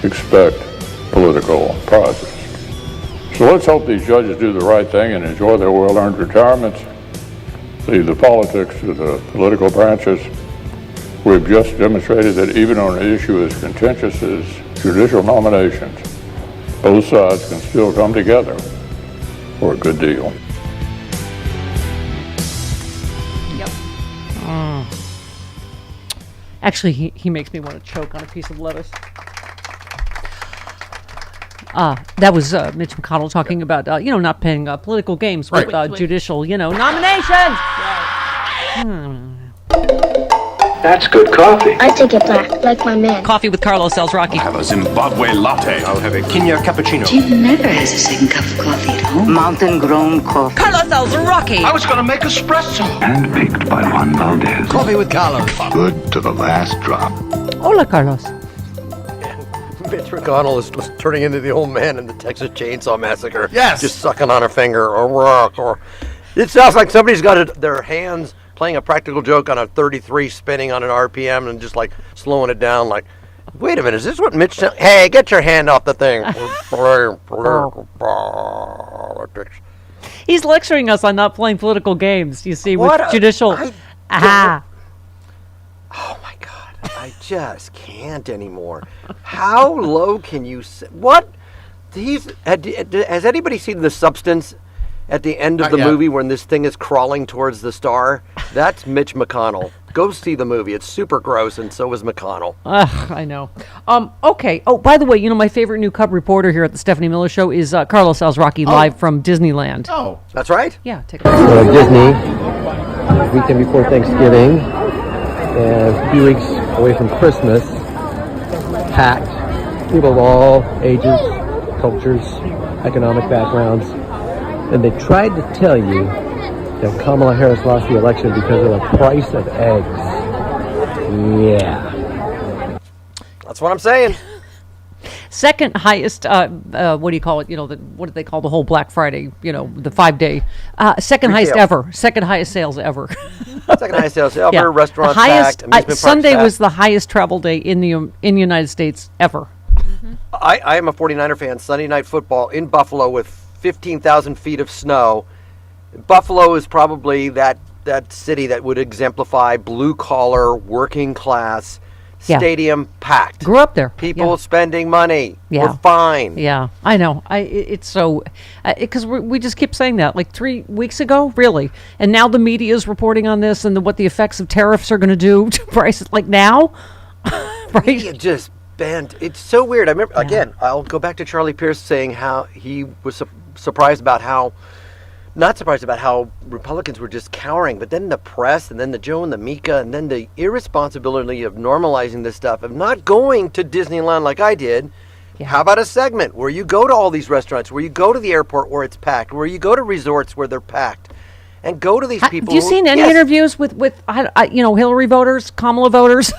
expect political process. So let's hope these judges do the right thing and enjoy their well-earned retirements. Leave the politics to the political branches. We've just demonstrated that even on an issue as contentious as judicial nominations, both sides can still come together for a good deal. Yep. Actually, he makes me want to choke on a piece of lettuce. That was Mitch McConnell talking about, not playing political games with judicial, nominations. That's good coffee. I take it black, like my man. Coffee with Carlos El Rocky. Have a Zimbabwe latte. I'll have a Kenya cappuccino. Jim never has a second cup of coffee at home. Mountain grown coffee. Carlos El Rocky. I was going to make espresso. Handpicked by Juan Valdez. Coffee with Carlos. Good to the last drop. Hola, Carlos. Mitch McConnell is turning into the old man in the Texas Chainsaw Massacre. Yes. Just sucking on a finger or rock. Or it sounds like somebody's got their hands playing a practical joke on a 33 spinning on an RPM and just like slowing it down like, wait a minute, is this what Mitch said? Hey, get your hand off the thing. He's lecturing us on not playing political games, you see, with judicial. Oh my God, I just can't anymore. How low can you what? Has anybody seen The Substance? At the end of the movie, when this thing is crawling towards the star, that's Mitch McConnell. Go see the movie. It's super gross, and so is McConnell. I know. Okay. Oh, by the way, my favorite new Cub reporter here at the Stephanie Miller Show is Carlos El Rocky, live from Disneyland. Oh, that's right? Yeah, take a look. Disney, weekend before Thanksgiving, and a few weeks away from Christmas, packed. People of all ages, cultures, economic backgrounds. And they tried to tell you that Kamala Harris lost the election because of the price of eggs. Yeah. That's what I'm saying. Second highest, what do you call it? What do they call the whole Black Friday? The 5-day. Second highest ever. Second highest sales ever. Second highest sales ever. Yeah. Restaurants highest, packed. Sunday packed. was the highest travel day in the United States ever. Mm-hmm. I am a 49er fan. Sunday Night Football in Buffalo with 15,000 feet of snow. Buffalo is probably that city that would exemplify blue-collar, working-class, stadium packed. Grew up there. People spending money. We're fine. Yeah, I know. It's so... Because we just keep saying that. Like 3 weeks ago, really. And now the media is reporting on this and what the effects of tariffs are going to do to prices. Like now? Right? Media just bent. It's so weird. I remember, again, I'll go back to Charlie Pierce saying how he was not surprised about how Republicans were just cowering, but then the press and then the Joe and the Mika and then the irresponsibility of normalizing this stuff, of not going to Disneyland like I did. Yeah. How about a segment where you go to all these restaurants, where you go to the airport where it's packed, where you go to resorts where they're packed, and go to these people. Have you seen any interviews with Hillary voters, Kamala voters?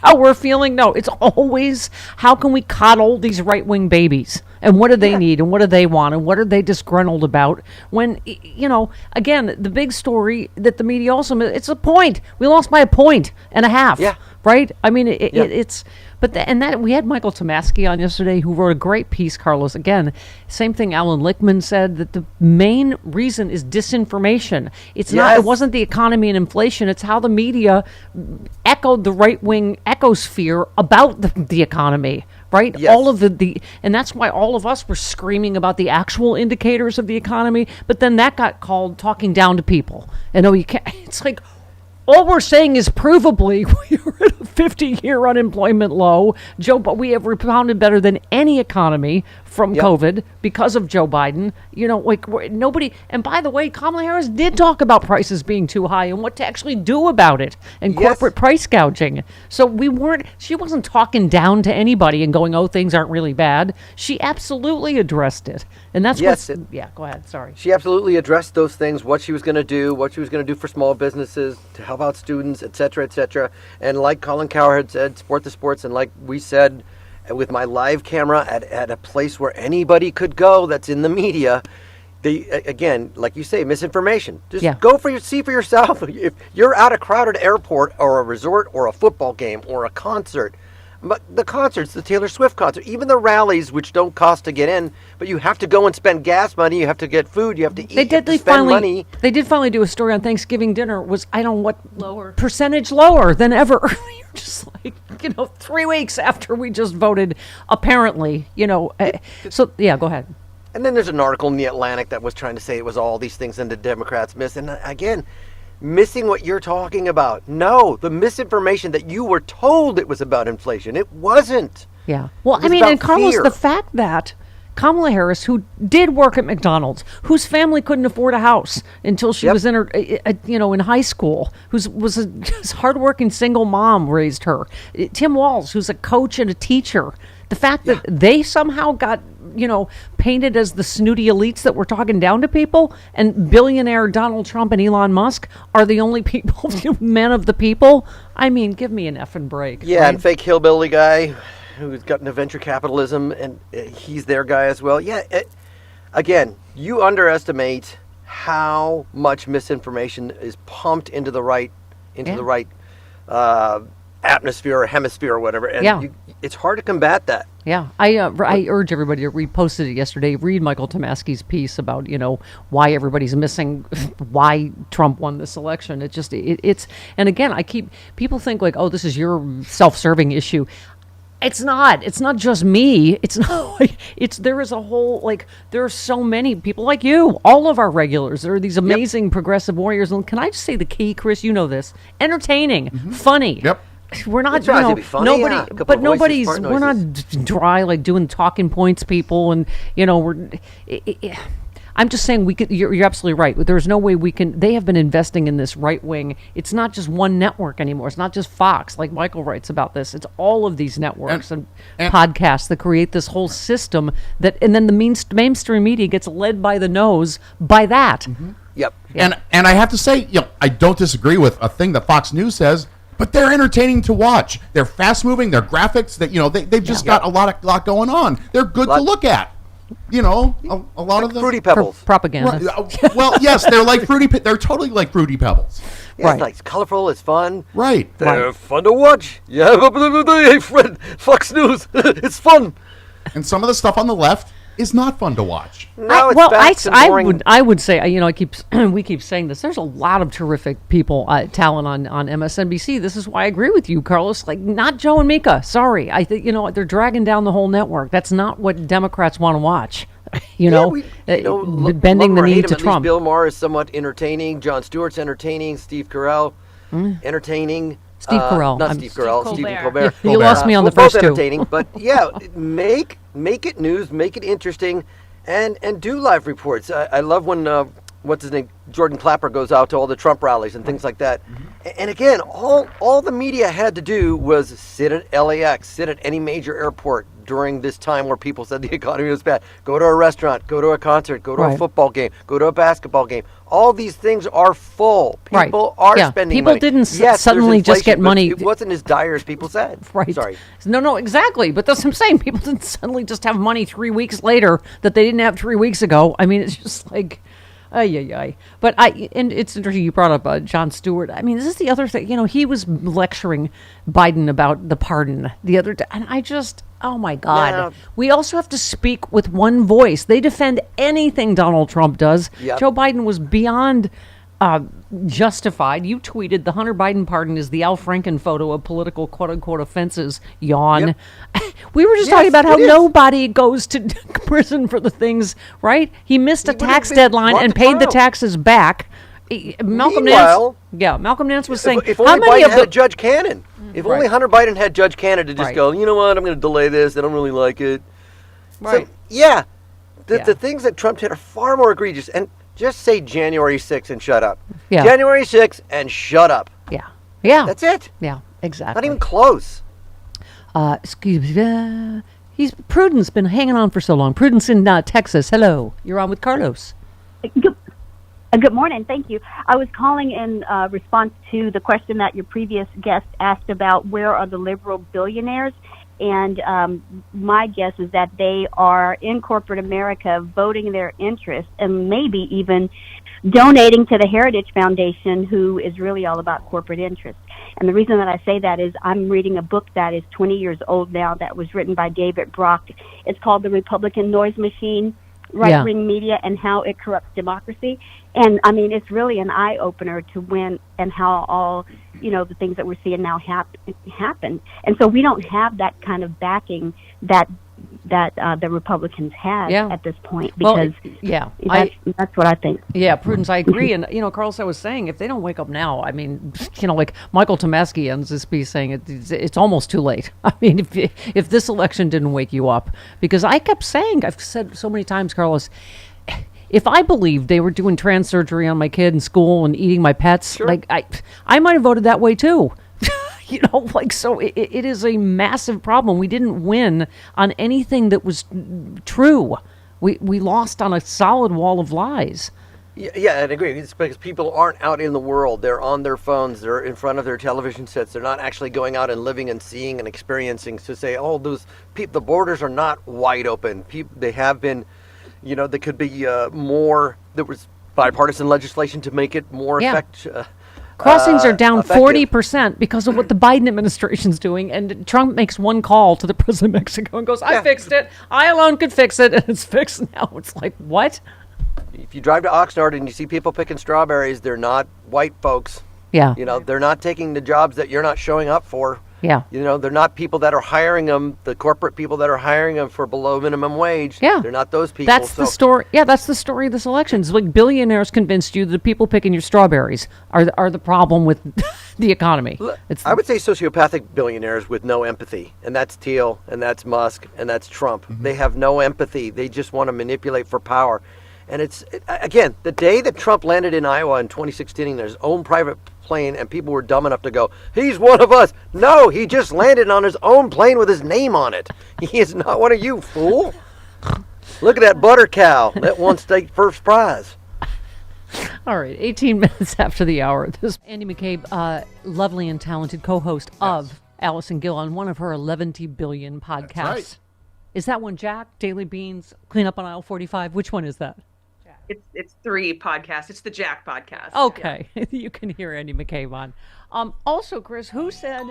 How we're feeling? No, it's always how can we coddle these right-wing babies? And what do they need? And what do they want? And what are they disgruntled about? When, again, the big story that the media also, it's a point. We lost by 1.5 points. Yeah. Right? I mean, it's... But we had Michael Tomasky on yesterday who wrote a great piece, Carlos. Again, same thing Alan Lichtman said, that the main reason is disinformation. It's not. It wasn't the economy and inflation. It's how the media echoed the right-wing ecosphere about the economy. Right? Yes. All of and that's why all of us were screaming about the actual indicators of the economy, but then that got called talking down to people. And you can't, it's like, all we're saying is provably we're at a 50-year unemployment low. But we have rebounded better than any economy from COVID because of Joe Biden. Nobody. And by the way, Kamala Harris did talk about prices being too high and what to actually do about it and corporate price gouging. So she wasn't talking down to anybody and going, oh, things aren't really bad. She absolutely addressed it. And that's go ahead. Sorry. She absolutely addressed those things, what she was going to do, what she was going to do for small businesses, to help out students, et cetera, et cetera. And like Colin Cowherd said, support the sports. And like we said, with my live camera at a place where anybody could go that's in the media, again, like you say, misinformation. Just go see for yourself. If you're at a crowded airport or a resort or a football game or a concert, But the concerts, the Taylor Swift concert, even the rallies, which don't cost to get in, but you have to go and spend gas money, you have to get food, you have to eat, you have to spend money. They did finally do a story on Thanksgiving dinner. Was I don't know what percentage lower than ever. You're just like 3 weeks after we just voted. Apparently, So yeah, go ahead. And then there's an article in the Atlantic that was trying to say it was all these things and the Democrats missed. And again, missing what you're talking about. No, the misinformation that you were told it was about inflation. It wasn't. Yeah. Well, and Carlos, the fact that Kamala Harris, who did work at McDonald's, whose family couldn't afford a house until she was in her, in high school, was a hardworking single mom, raised her. Tim Walz, who's a coach and a teacher. The fact that they somehow got, painted as the snooty elites that were talking down to people, and billionaire Donald Trump and Elon Musk are the only people, men of the people. I mean, give me an effing break. Yeah, right? And fake hillbilly guy who's got into venture capitalism, and he's their guy as well. Yeah, again, you underestimate how much misinformation is pumped into the right, atmosphere or hemisphere or whatever, and it's hard to combat that. Yeah, I urge everybody to reposted it yesterday. Read Michael Tomasky's piece about why everybody's missing, why Trump won this election. It's and again, people think like, oh, this is your self-serving issue. It's not. It's not just me. It's not. There is a whole there are so many people like you, all of our regulars. There are these amazing progressive warriors. And can I just say the key, Chris? You know this: entertaining, funny. Yep. We're not, nobody, but nobody's, we're not dry, like doing talking points, people. And, I'm just saying you're absolutely right. There's no way they have been investing in this right wing. It's not just one network anymore. It's not just Fox, like Michael writes about this. It's all of these networks and podcasts that create this whole system and then the mainstream media gets led by the nose by that. Mm-hmm. Yep. And I have to say, I don't disagree with a thing that Fox News says. But they're entertaining to watch. They're fast moving. Their graphics, they've just got a lot going on. They're good to look at. A lot of them. Fruity Pebbles. Propaganda. Right. Well, yes, they're like they're totally like Fruity Pebbles. Yeah, it's colorful. It's fun. Right. They're fun to watch. Yeah, hey, Fred, Fox News. It's fun. And some of the stuff on the left is not fun to watch. No, I would say, we keep saying this. There's a lot of terrific people, talent on MSNBC. This is why I agree with you, Carlos. Like, not Joe and Mika. Sorry, I think they're dragging down the whole network. That's not what Democrats want to watch. Bending the knee to Trump. Bill Maher is somewhat entertaining. Jon Stewart's entertaining. Steve Carell, entertaining. Steve Carell. Not Steve Carell. Stephen Colbert. You lost me on the first two. Entertaining, but yeah, make it news, make it interesting, and do live reports. I love when what's his name, Jordan Clapper goes out to all the Trump rallies and things like that. And again, all the media had to do was sit at LAX, sit at any major airport during this time where people said the economy was bad. Go to a restaurant, go to a concert, go to a football game, go to a basketball game. All these things are full. People are spending money. People didn't suddenly just get money. It wasn't as dire as people said. Right. Sorry. No, exactly. But that's what I'm saying. People didn't suddenly just have money 3 weeks later that they didn't have 3 weeks ago. I mean, it's just like... But and it's interesting you brought up Jon Stewart. I mean, this is the other thing. He was lecturing Biden about the pardon the other day, and I just, oh my God. Yeah. We also have to speak with one voice. They defend anything Donald Trump does. Yep. Joe Biden was beyond justified. You tweeted the Hunter Biden pardon is the Al Franken photo of political quote unquote offenses. Yawn. Yep. We were just talking about how nobody goes to prison for the things, right? He missed a tax deadline and paid the taxes back. Malcolm Nance was saying, if only Biden had Judge Cannon. If only Hunter Biden had Judge Cannon to just go, you know what, I'm going to delay this. I don't really like it. Right. So, the things that Trump did are far more egregious. And just say January 6th and shut up. Yeah. January 6th and shut up. Yeah. Yeah. That's it. Yeah, exactly. Not even close. Excuse me. Prudence been hanging on for so long. Prudence in Texas. Hello. You're on with Carlos. Good morning. Thank you. I was calling in response to the question that your previous guest asked about where are the liberal billionaires. And my guess is that they are in corporate America voting their interest and maybe even donating to the Heritage Foundation, who is really all about corporate interest. And the reason that I say that is I'm reading a book that is 20 years old now that was written by David Brock. It's called The Republican Noise Machine, Right-Wing Media and How It Corrupts Democracy. And, I mean, it's really an eye-opener to when and how all, the things that we're seeing now happen. And so we don't have that kind of backing that the Republicans have at this point, because that's what I think. Yeah, Prudence, I agree. And, Carlos, I was saying, if they don't wake up now, I mean, like Michael Tomasky ends this piece saying it's almost too late. I mean, if this election didn't wake you up, because I kept saying, I've said so many times, Carlos, if I believed they were doing trans surgery on my kid in school and eating my pets, like I might have voted that way too. So it is a massive problem. We didn't win on anything that was true. We lost on a solid wall of lies. Yeah, I agree. It's because people aren't out in the world. They're on their phones. They're in front of their television sets. They're not actually going out and living and seeing and experiencing. To say, those people, the borders are not wide open. They have been, there could be more. There was bipartisan legislation to make it more effective. Crossings are down 40% because of what the Biden administration's doing, and Trump makes one call to the president of Mexico and goes, I fixed it. I alone could fix it, and it's fixed now. It's like, what? If you drive to Oxnard and you see people picking strawberries, they're not white folks. Yeah. They're not taking the jobs that you're not showing up for. Yeah. They're not people that are hiring them, the corporate people that are hiring them for below minimum wage. Yeah. They're not those people. That's the story. Yeah, that's the story of this election. It's like billionaires convinced you that the people picking your strawberries are the problem with the economy. I would say sociopathic billionaires with no empathy. And that's Thiel, and that's Musk, and that's Trump. Mm-hmm. They have no empathy. They just want to manipulate for power. And again, the day that Trump landed in Iowa in 2016 in his own private plane and people were dumb enough to go, he's one of us. No, he just landed on his own plane with his name on it. He is not one of you, fool. Look at that butter cow. That won state first prize. All right, 18 minutes after the hour. This Andy McCabe, lovely and talented co-host of Allison Gill on one of her 11 billion podcasts. That's right. Is that one Jack, Daily Beans, Clean Up on Aisle 45? Which one is that? It's 3 podcasts. It's the Jack podcast. Okay. Yeah. You can hear Andy McCabe on. Also, Chris, who said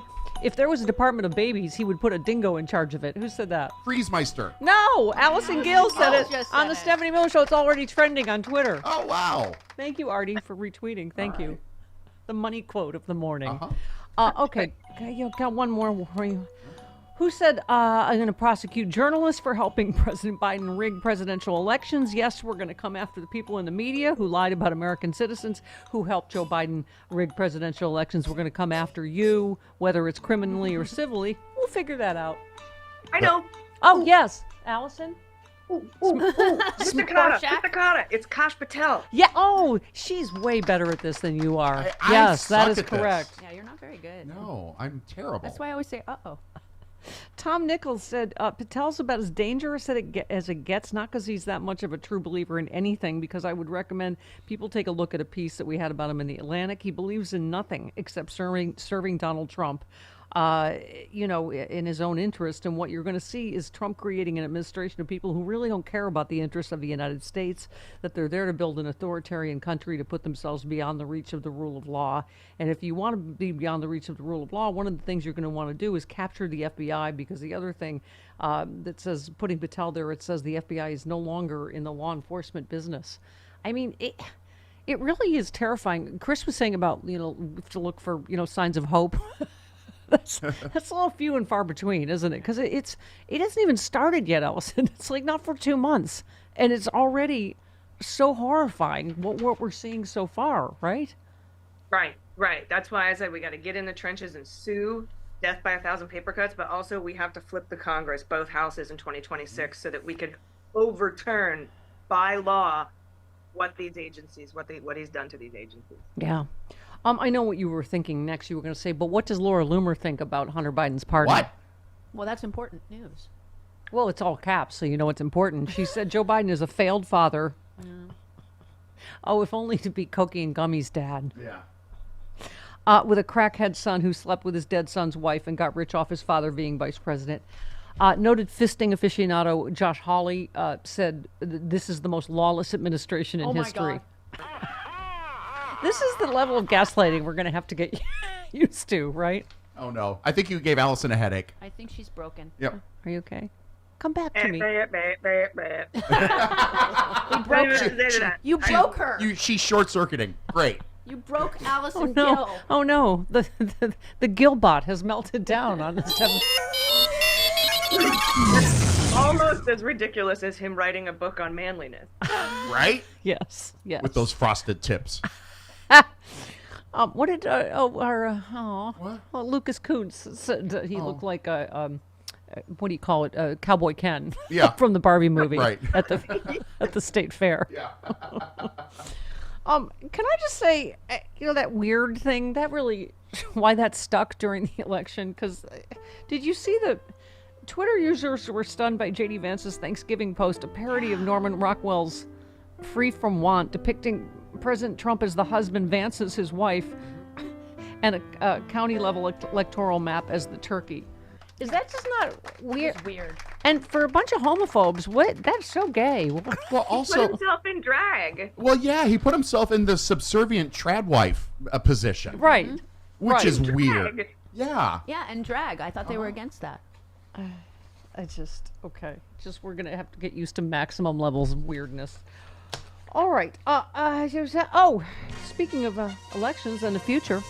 if there was a Department of Babies, he would put a dingo in charge of it? Who said that? Friesmeister. No, Allison Gill said it on the Stephanie Miller Show. It's already trending on Twitter. Oh, wow. Thank you, Artie, for retweeting. Thank you. The money quote of the morning. Okay, got one more for you. Who said, I'm going to prosecute journalists for helping President Biden rig presidential elections? Yes, we're going to come after the people in the media who lied about American citizens who helped Joe Biden rig presidential elections. We're going to come after you, whether it's criminally or civilly. We'll figure that out. I know. Oh, yes. Allison? Mr. Carter. It's Kash Patel. Yeah. Oh, she's way better at this than you are. Yes, that is correct. Yeah, you're not very good. No, I'm terrible. That's why I always say, uh-oh. Tom Nichols said, Patel's about as dangerous as it gets, not because he's that much of a true believer in anything, because I would recommend people take a look at a piece that we had about him in the Atlantic. He believes in nothing except serving Donald Trump, in his own interest. And what you're going to see is Trump creating an administration of people who really don't care about the interests of the United States, that they're there to build an authoritarian country to put themselves beyond the reach of the rule of law. And if you want to be beyond the reach of the rule of law, one of the things you're going to want to do is capture the FBI, because the other thing that says, putting Patel there, it says the FBI is no longer in the law enforcement business. I mean, it really is terrifying. Chris was saying about, to look for, signs of hope. That's a little few and far between, isn't it? Because it hasn't even started yet, Allison. It's like not for 2 months, and it's already so horrifying what we're seeing so far, right? Right. That's why I said we got to get in the trenches and sue death by 1,000 paper cuts, but also we have to flip the Congress, both houses, in 2026, so that we can overturn by law what these agencies, what he's done to these agencies. Yeah. I know what you were thinking next. You were going to say, but what does Laura Loomer think about Hunter Biden's pardon? What? Well, that's important news. Well, it's all caps, so you know it's important. She said Joe Biden is a failed father. Oh, if only to be Cokie and Gummy's dad. Yeah. with a crackhead son who slept with his dead son's wife and got rich off his father being vice president. Noted fisting aficionado Josh Hawley said this is the most lawless administration in history. This is the level of gaslighting we're going to have to get used to, right? Oh, no. I think you gave Allison a headache. I think she's broken. Yep. Are you okay? Come back to me. You broke her. She's short-circuiting. Great. You broke Allison Oh no! Gill. Oh no! The Gillbot has melted down on this. It's almost as ridiculous as him writing a book on manliness. Right? Yes. With those frosted tips. What did Lucas Kuntz said? He looked like a what do you call it? Cowboy Ken. Yeah. From the Barbie movie. Right. At the state fair. Yeah. Can I just say, that weird thing that really why that stuck during the election? Because did you see the Twitter users were stunned by J.D. Vance's Thanksgiving post, a parody of Norman Rockwell's "Free from Want," depicting President Trump as the husband, Vance as his wife, and a county-level electoral map as the turkey. Is that just not weird? It's weird. And for a bunch of homophobes, that's so gay. Well, also, Put himself in drag. well, yeah, he put himself in the subservient trad wife position, Right. which is Drag. weird. Yeah. Yeah, and drag. I thought they were against that. We're gonna have to get used to maximum levels of weirdness. All right. Speaking of elections and the future,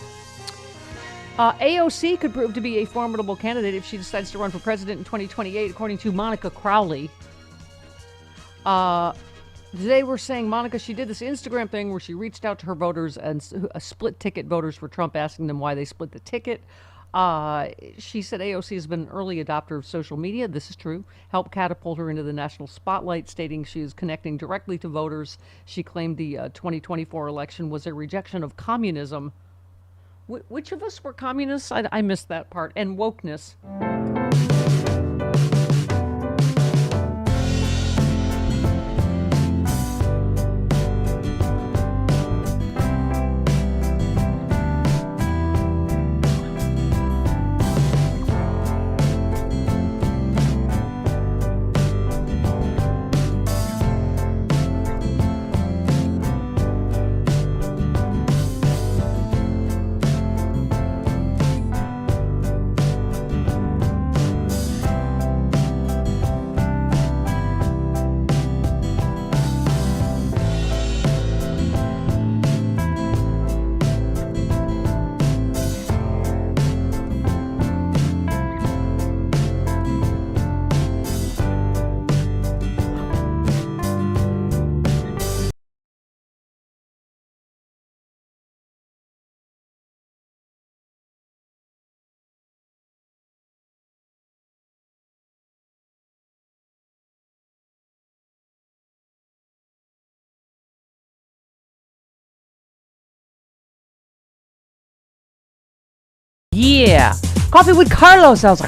AOC could prove to be a formidable candidate if she decides to run for president in 2028, according to Monica Crowley. Today we're saying Monica, she did this Instagram thing where she reached out to her voters and split ticket voters for Trump, asking them why they split the ticket. She said AOC has been an early adopter of social media. This is true. Helped catapult her into the national spotlight, stating she is connecting directly to voters. She claimed the 2024 election was a rejection of communism. Which of us were communists? I missed that part. And wokeness. Yeah. Coffee with Carlos. I was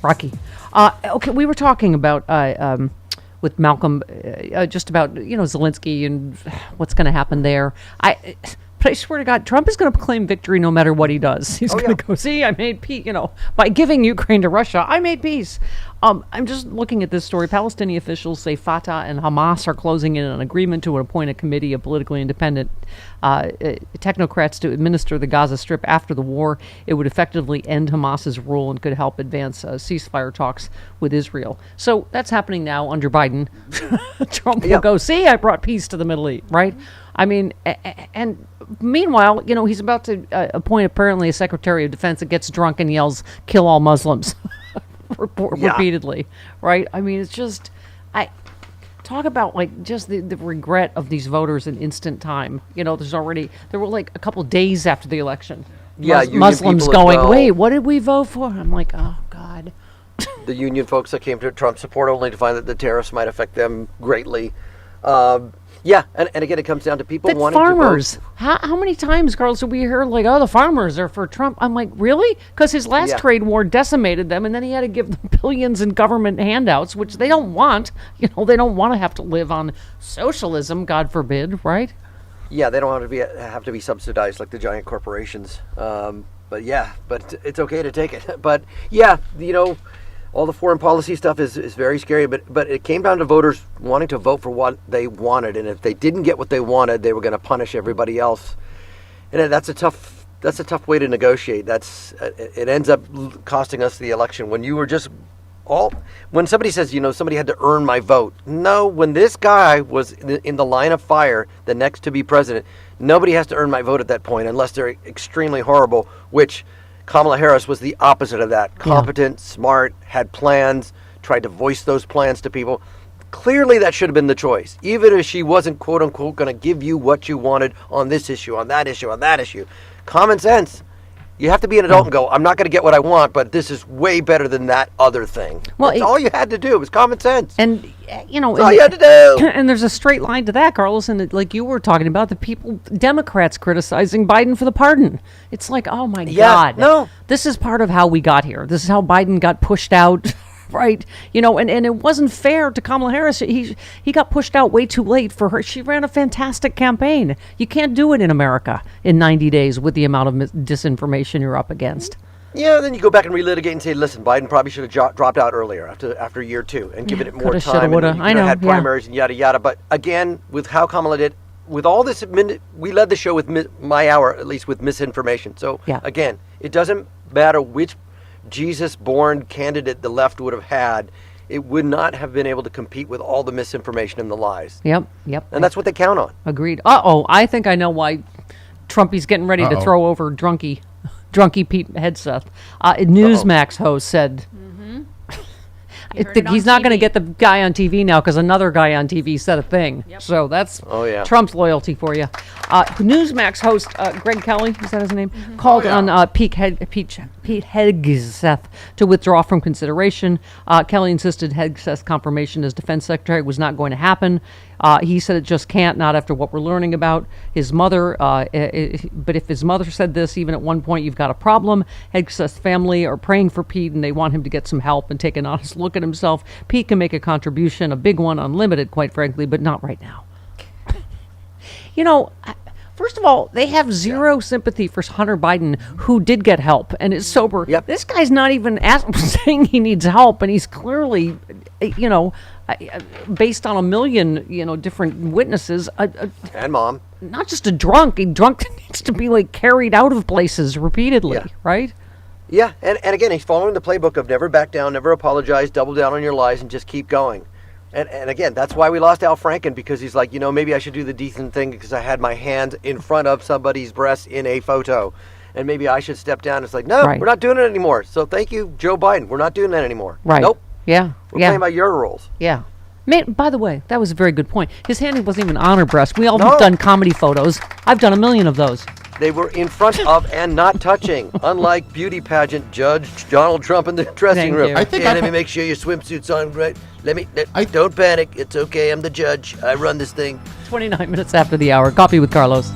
Rocky. Okay, we were talking about with Malcolm just about Zelensky and what's going to happen there. But I swear to God, Trump is going to claim victory no matter what he does. He's going to go, see, I made peace. By giving Ukraine to Russia, I made peace. I'm just looking at this story. Palestinian officials say Fatah and Hamas are closing in on an agreement to appoint a committee of politically independent technocrats to administer the Gaza Strip after the war. It would effectively end Hamas's rule and could help advance ceasefire talks with Israel. So that's happening now under Biden. Trump will go, see, I brought peace to the Middle East, right? I mean, and meanwhile, he's about to appoint apparently a Secretary of Defense that gets drunk and yells, "Kill all Muslims." Repeatedly, right? I mean, it's just, talk about just the regret of these voters in instant time. There were like a couple days after the election. Yeah, Muslims going, wait, what did we vote for? I'm like, oh God. The union folks that came to Trump support only to find that the tariffs might affect them greatly. Yeah, and again, it comes down to people wanting farmers. to vote. How many times, Carlos, did we hear the farmers are for Trump? I'm like, really? Because his last trade war decimated them, and then he had to give them billions in government handouts, which they don't want. They don't want to have to live on socialism, God forbid, right? Yeah, they don't have to be subsidized like the giant corporations. But it's okay to take it. But yeah, all the foreign policy stuff is very scary. But it came down to voters wanting to vote for what they wanted, and if they didn't get what they wanted, they were going to punish everybody else. And that's a tough way to negotiate. It ends up costing us the election when you were just when somebody says, somebody had to earn my vote. No, when this guy was in the line of fire, the next to be president, nobody has to earn my vote at that point unless they're extremely horrible, which Kamala Harris was the opposite of that. Competent, smart, had plans, tried to voice those plans to people. Clearly that should have been the choice, even if she wasn't, quote unquote, going to give you what you wanted on this issue, on that issue, on that issue. Common sense. You have to be an adult and go, I'm not going to get what I want, but this is way better than that other thing. Well, that's all you had to do. It was common sense. And, that's all you had to do. And there's a straight line to that, Carlos, and like you were talking about, the Democrats criticizing Biden for the pardon. It's like, oh my God. No. This is part of how we got here. This is how Biden got pushed out. Right, and it wasn't fair to Kamala Harris. He got pushed out way too late for her. She ran a fantastic campaign. You can't do it in America in 90 days with the amount of disinformation you're up against. Yeah, then you go back and relitigate and say, listen, Biden probably should have dropped out earlier after year 2 and given it more time. And had primaries and yada yada. But again, with how Kamala did, with all this, we led the show with my hour, at least with misinformation. So again, it doesn't matter which Jesus-born candidate the left would have had, it would not have been able to compete with all the misinformation and the lies. Yep. And that's what they count on. Agreed. I think I know why Trumpy's getting ready to throw over drunky Pete Hegseth. Newsmax host said he's not going to get the guy on TV now because another guy on TV said a thing. Yep. So that's Trump's loyalty for you. Newsmax host Greg Kelly, is that his name? Called on Pete Hegseth to withdraw from consideration. Kelly insisted Hegseth's confirmation as defense secretary was not going to happen. He said it just can't, not after what we're learning about his mother. But if his mother said this, even at one point, you've got a problem. Hegseth's family are praying for Pete, and they want him to get some help and take an honest look at himself. Pete can make a contribution, a big one, unlimited, quite frankly, but not right now. First of all, they have zero sympathy for Hunter Biden, who did get help and is sober. Yep. This guy's not even saying he needs help, and he's clearly, based on a million, different witnesses. And mom. Not just a drunk. A drunk needs to be, carried out of places repeatedly, right? Yeah, and again, he's following the playbook of never back down, never apologize, double down on your lies, and just keep going. And again, that's why we lost Al Franken, because he's like, maybe I should do the decent thing because I had my hand in front of somebody's breast in a photo. And maybe I should step down. It's like, no, we're not doing it anymore. So thank you, Joe Biden. We're not doing that anymore. Right. Nope. Yeah. We're playing by your rules. Yeah. By the way, that was a very good point. His hand wasn't even on her breast. We all have done comedy photos. I've done a million of those. They were in front of and not touching, unlike beauty pageant judge Donald Trump in the dressing room. Let me make sure your swimsuit's on right. Don't panic. It's okay. I'm the judge. I run this thing. 29 minutes after the hour. Coffee with Carlos.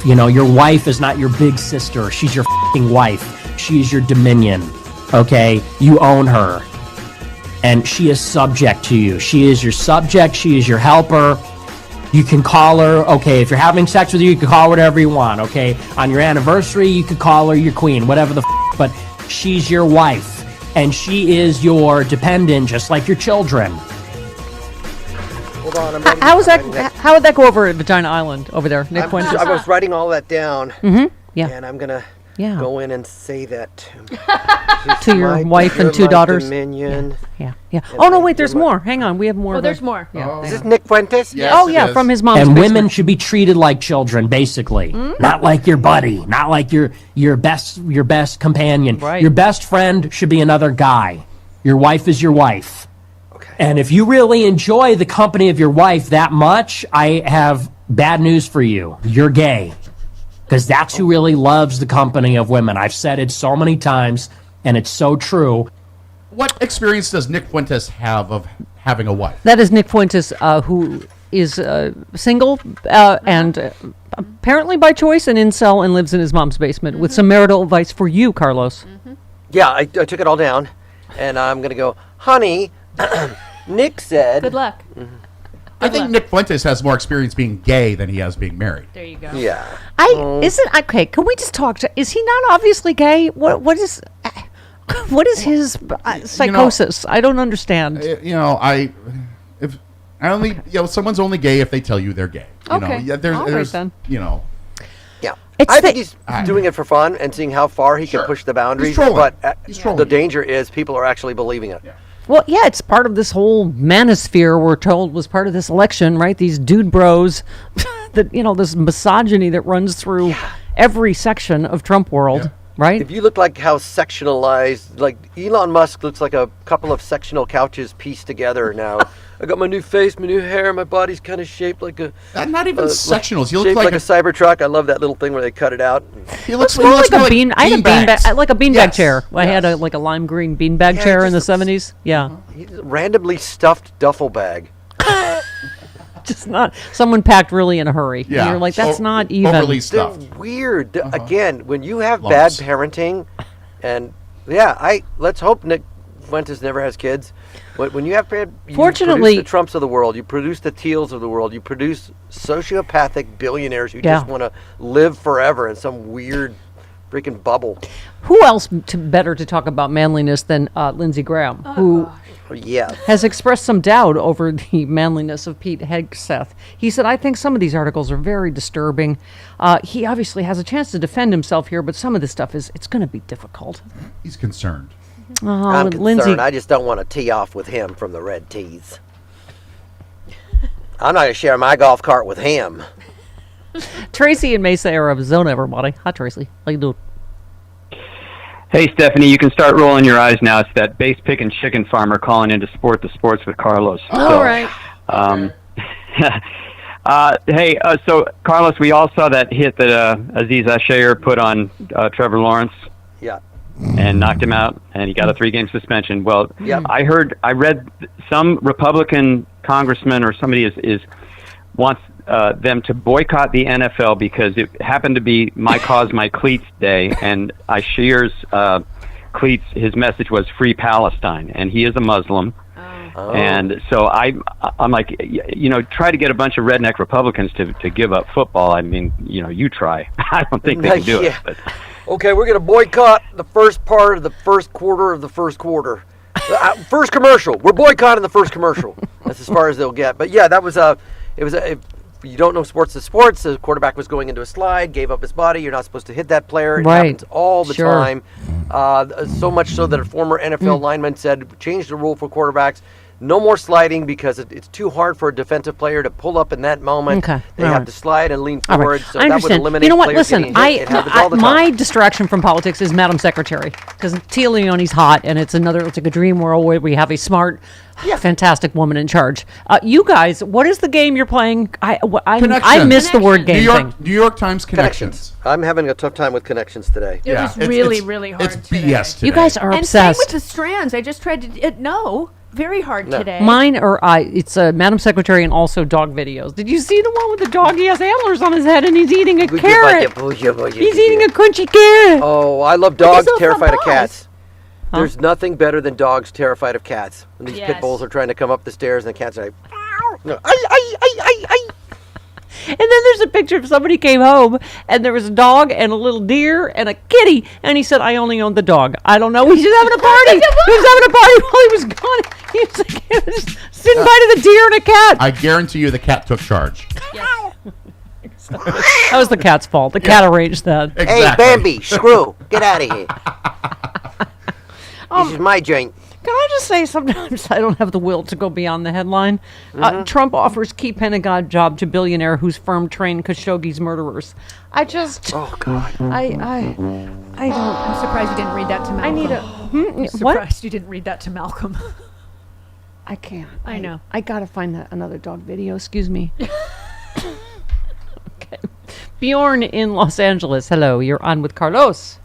wife. You know, your wife is not your big sister. She's your f***ing wife. She's your dominion. Okay? You own her. And she is subject to you. She is your subject. She is your helper. You can call her, okay, if you're having sex with her, you can call her whatever you want, okay? On your anniversary, you could call her your queen, whatever the f***, but she's your wife. And she is your dependent, just like your children. Hold on, I'm ready. How would that go over at Vagina Island over there, Nick Fuentes? I was writing all that down. Mm-hmm. Yeah. And I'm gonna go in and say that to your wife and 2 daughters. Dominion. Yeah. Oh no, wait, there's more. Hang on, we have more. Oh, there's more. Yeah. Is this Nick Fuentes? Yes, from his mom's And basement. women should be treated like children, basically. Not like your buddy, not like your best companion. Right. Your best friend should be another guy. Your wife is your wife. Okay. And if you really enjoy the company of your wife that much, I have bad news for you. You're gay. Because that's who really loves the company of women. I've said it so many times, and it's so true. What experience does Nick Fuentes have of having a wife? That is Nick Fuentes, who is single and apparently by choice an incel and lives in his mom's basement with some marital advice for you, Carlos. Yeah, I took it all down, and I'm gonna go, honey. Nick said. Good luck. I think Nick Fuentes has more experience being gay than he has being married. There you go. Yeah. Isn't okay? Can we just talk? Is he not obviously gay? What is his psychosis? I don't understand. Someone's only gay if they tell you they're gay. Okay. There's then. Yeah. I think he's doing it for fun and seeing how far he can push the boundaries. But the danger is people are actually believing it. Yeah. Well, yeah, it's part of this whole manosphere we're told was part of this election, right? These dude bros, this misogyny that runs through every section of Trump world, right? If you look like how sectionalized, like Elon Musk looks like a couple of sectional couches pieced together now. I got my new face, my new hair, my body's kind of shaped like a... not even sectionals. You look like a Cybertruck. I love that little thing where they cut it out. He looks more like a bean. I had a beanbags. like a beanbag chair. I had a lime green beanbag chair in the 70s. Yeah. He's a randomly stuffed duffel bag. Just not someone packed really in a hurry. Yeah. And you're like, that's not even. Overly stuffed. They're weird. Again, when you have bad parenting, and let's hope Nick Fuentes never has kids. But when you have you Fortunately, produce the Trumps of the world, you produce the Teals of the world, you produce sociopathic billionaires who just want to live forever in some weird freaking bubble. Who else better to talk about manliness than Lindsey Graham, who has expressed some doubt over the manliness of Pete Hegseth. He said, I think some of these articles are very disturbing. He obviously has a chance to defend himself here, but some of this stuff it's going to be difficult. He's concerned. I'm concerned. Lindsey. I just don't want to tee off with him from the Red Tees. I'm not going to share my golf cart with him. Tracy in Mesa, Arizona, everybody. Hi, Tracy. How you doing? Hey, Stephanie, you can start rolling your eyes now. It's that base picking chicken farmer calling into Sport the Sports with Carlos. All right. So Carlos, we all saw that hit that Aziz Ashayer put on Trevor Lawrence. Yeah. And knocked him out, and he got a 3-game suspension. Well, Yep. I read some Republican congressman or somebody wants them to boycott the NFL because it happened to be My Cause, My Cleats Day, and Ashir's cleats, his message was Free Palestine, and he is a Muslim. And so I'm like, try to get a bunch of redneck Republicans to give up football. I mean, you try. I don't think they can do it. But. Okay, we're going to boycott the first part of the first quarter of the first quarter. First commercial. We're boycotting the first commercial. That's as far as they'll get. But yeah, if you don't know sports is sports, the quarterback was going into a slide, gave up his body. You're not supposed to hit that player. It happens all the time. So much so that a former NFL lineman said, change the rule for quarterbacks. No more sliding because it's too hard for a defensive player to pull up in that moment. Okay. They have to slide and lean forward. So I that would understand. eliminate You know what? players Listen, getting hit. It happens all the time. my distraction from politics is Madam Secretary because Tia Leone's hot, and it's like a dream world where we have a smart, fantastic woman in charge. You guys, what is the game you're playing? I missed the word game thing. New York Times Connections. I'm having a tough time with Connections today. It was really hard It's today. BS today. You guys are and obsessed. same with the strands. I just tried to... no. very hard today. Mine it's Madam Secretary and also dog videos. Did you see the one with the dog? He has antlers on his head and he's eating a carrot. He's eating a crunchy carrot. Oh, I love dogs so terrified of fun cats. Huh? There's nothing better than dogs terrified of cats. When these pit bulls are trying to come up the stairs and the cats are like, no, ay. And then there's a picture of somebody came home and there was a dog and a little deer and a kitty. And he said, I only owned the dog. I don't know. He was having a party. He was having a party while he was gone. He was like, sitting by to the deer and a cat. I guarantee you the cat took charge. That was the cat's fault. The cat arranged that. Hey, Bambi, screw. Get out of here. This is my joint. Can I just say sometimes I don't have the will to go beyond the headline? Trump offers key Pentagon job to billionaire whose firm trained Khashoggi's murderers. I just... Oh, God. I don't... I'm surprised you didn't read that to Malcolm. I need a... I'm surprised you didn't read that to Malcolm. I can't. I know. I gotta find another dog video. Excuse me. Okay. Bjorn in Los Angeles. Hello, you're on with Carlos.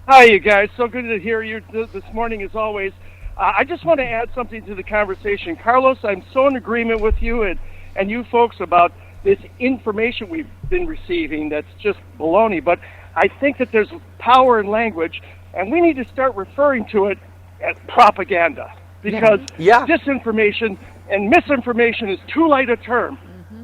Hi, you guys. So good to hear you this morning, as always. I just want to add something to the conversation. Carlos, I'm so in agreement with you and you folks about this information we've been receiving that's just baloney. But I think that there's power in language, and we need to start referring to it as propaganda. Because disinformation and misinformation is too light a term.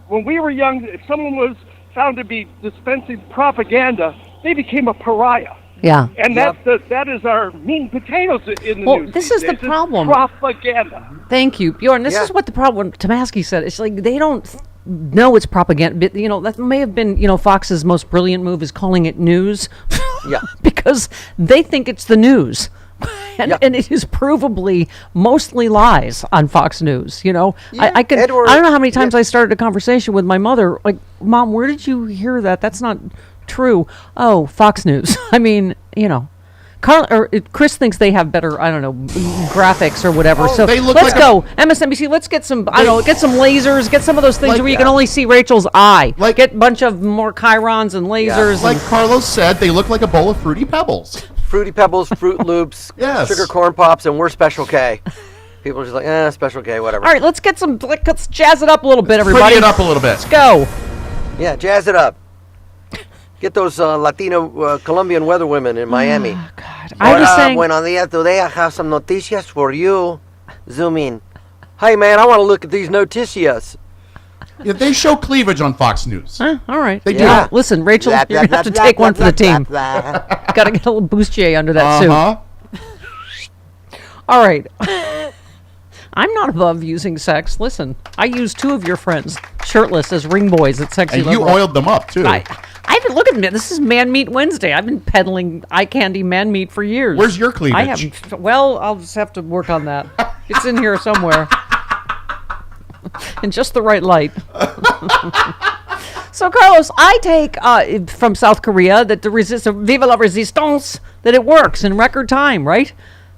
When we were young, if someone was found to be dispensing propaganda, they became a pariah. Yeah. And that is our meat and potatoes in the news. This is the problem. Propaganda. Thank you, Bjorn. This is what the problem. Tomasky said. It's like they don't know it's propaganda. But, that may have been, Fox's most brilliant move is calling it news. Because they think it's the news. And it is provably mostly lies on Fox News. I don't know how many times I started a conversation with my mother, like, Mom, where did you hear that? That's not true. Oh, Fox News. I mean, Chris thinks they have better, I don't know, graphics or whatever. So let's go. MSNBC, let's get some, get some lasers, get some of those things where you can only see Rachel's eye. Get a bunch of more chyrons and lasers. Like Carlos said, they look like a bowl of Fruity Pebbles. Fruity Pebbles, Fruit Loops, Sugar Corn Pops, and we're Special K. People are just like, Special K, whatever. All right, let's jazz it up a little bit, everybody. Pretty it up a little bit. Let's go. Yeah, jazz it up. Get those Latino Colombian weather women in Miami. Oh, God. I was saying... Buenos días, today I have some noticias for you. Zoom in. Hey, man, I want to look at these noticias. Yeah, they show cleavage on Fox News. All right. They do. Listen, Rachel, you're going to have to take one for the team. Got to get a little bustier under that suit. All right. I'm not above using sex. Listen, I used 2 of your friends shirtless as ring boys at Sexy And Liberal. you oiled them up, too. I've been looking at me. This is Man Meat Wednesday. I've been peddling eye candy man meat for years. Where's your cleavage? I'll just have to work on that. It's in here somewhere. In just the right light. So, Carlos, I take from South Korea that Viva la Resistance, that it works in record time, right?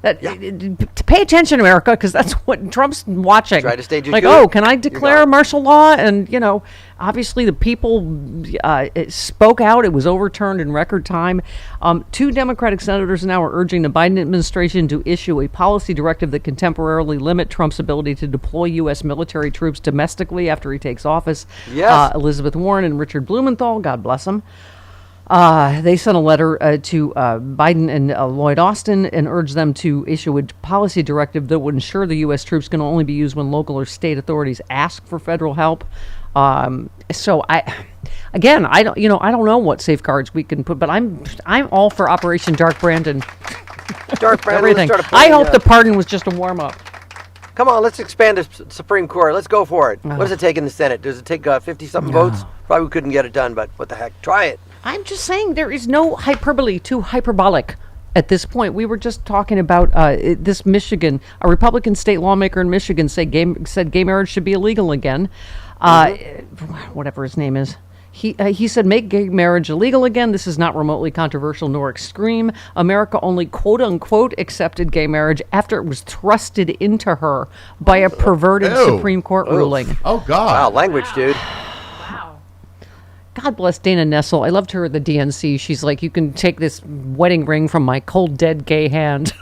To pay attention, America, because that's what Trump's watching. Try to stage can I declare martial law? And, obviously the people spoke out. It was overturned in record time. 2 Democratic senators now are urging the Biden administration to issue a policy directive that can temporarily limit Trump's ability to deploy U.S. military troops domestically after he takes office. Yes. Elizabeth Warren and Richard Blumenthal, God bless them. They sent a letter to Biden and Lloyd Austin and urged them to issue a policy directive that would ensure the U.S. troops can only be used when local or state authorities ask for federal help. So I don't know what safeguards we can put, but I'm all for Operation Dark Brandon. Dark Brandon. Everything. I hope the pardon was just a warm up. Come on, let's expand the Supreme Court. Let's go for it. What does it take in the Senate? Does it take 50-something votes? Probably couldn't get it done, but what the heck? Try it. I'm just saying there is no hyperbole too hyperbolic at this point. We were just talking about this Michigan, a Republican state lawmaker in Michigan said gay marriage should be illegal again. Whatever his name is. He said, make gay marriage illegal again. This is not remotely controversial nor extreme. America only quote-unquote accepted gay marriage after it was thrusted into her by a perverted Supreme Court ruling. Oh, God. Wow, language, dude. God bless Dana Nessel. I loved her at the DNC. She's like, you can take this wedding ring from my cold, dead gay hand.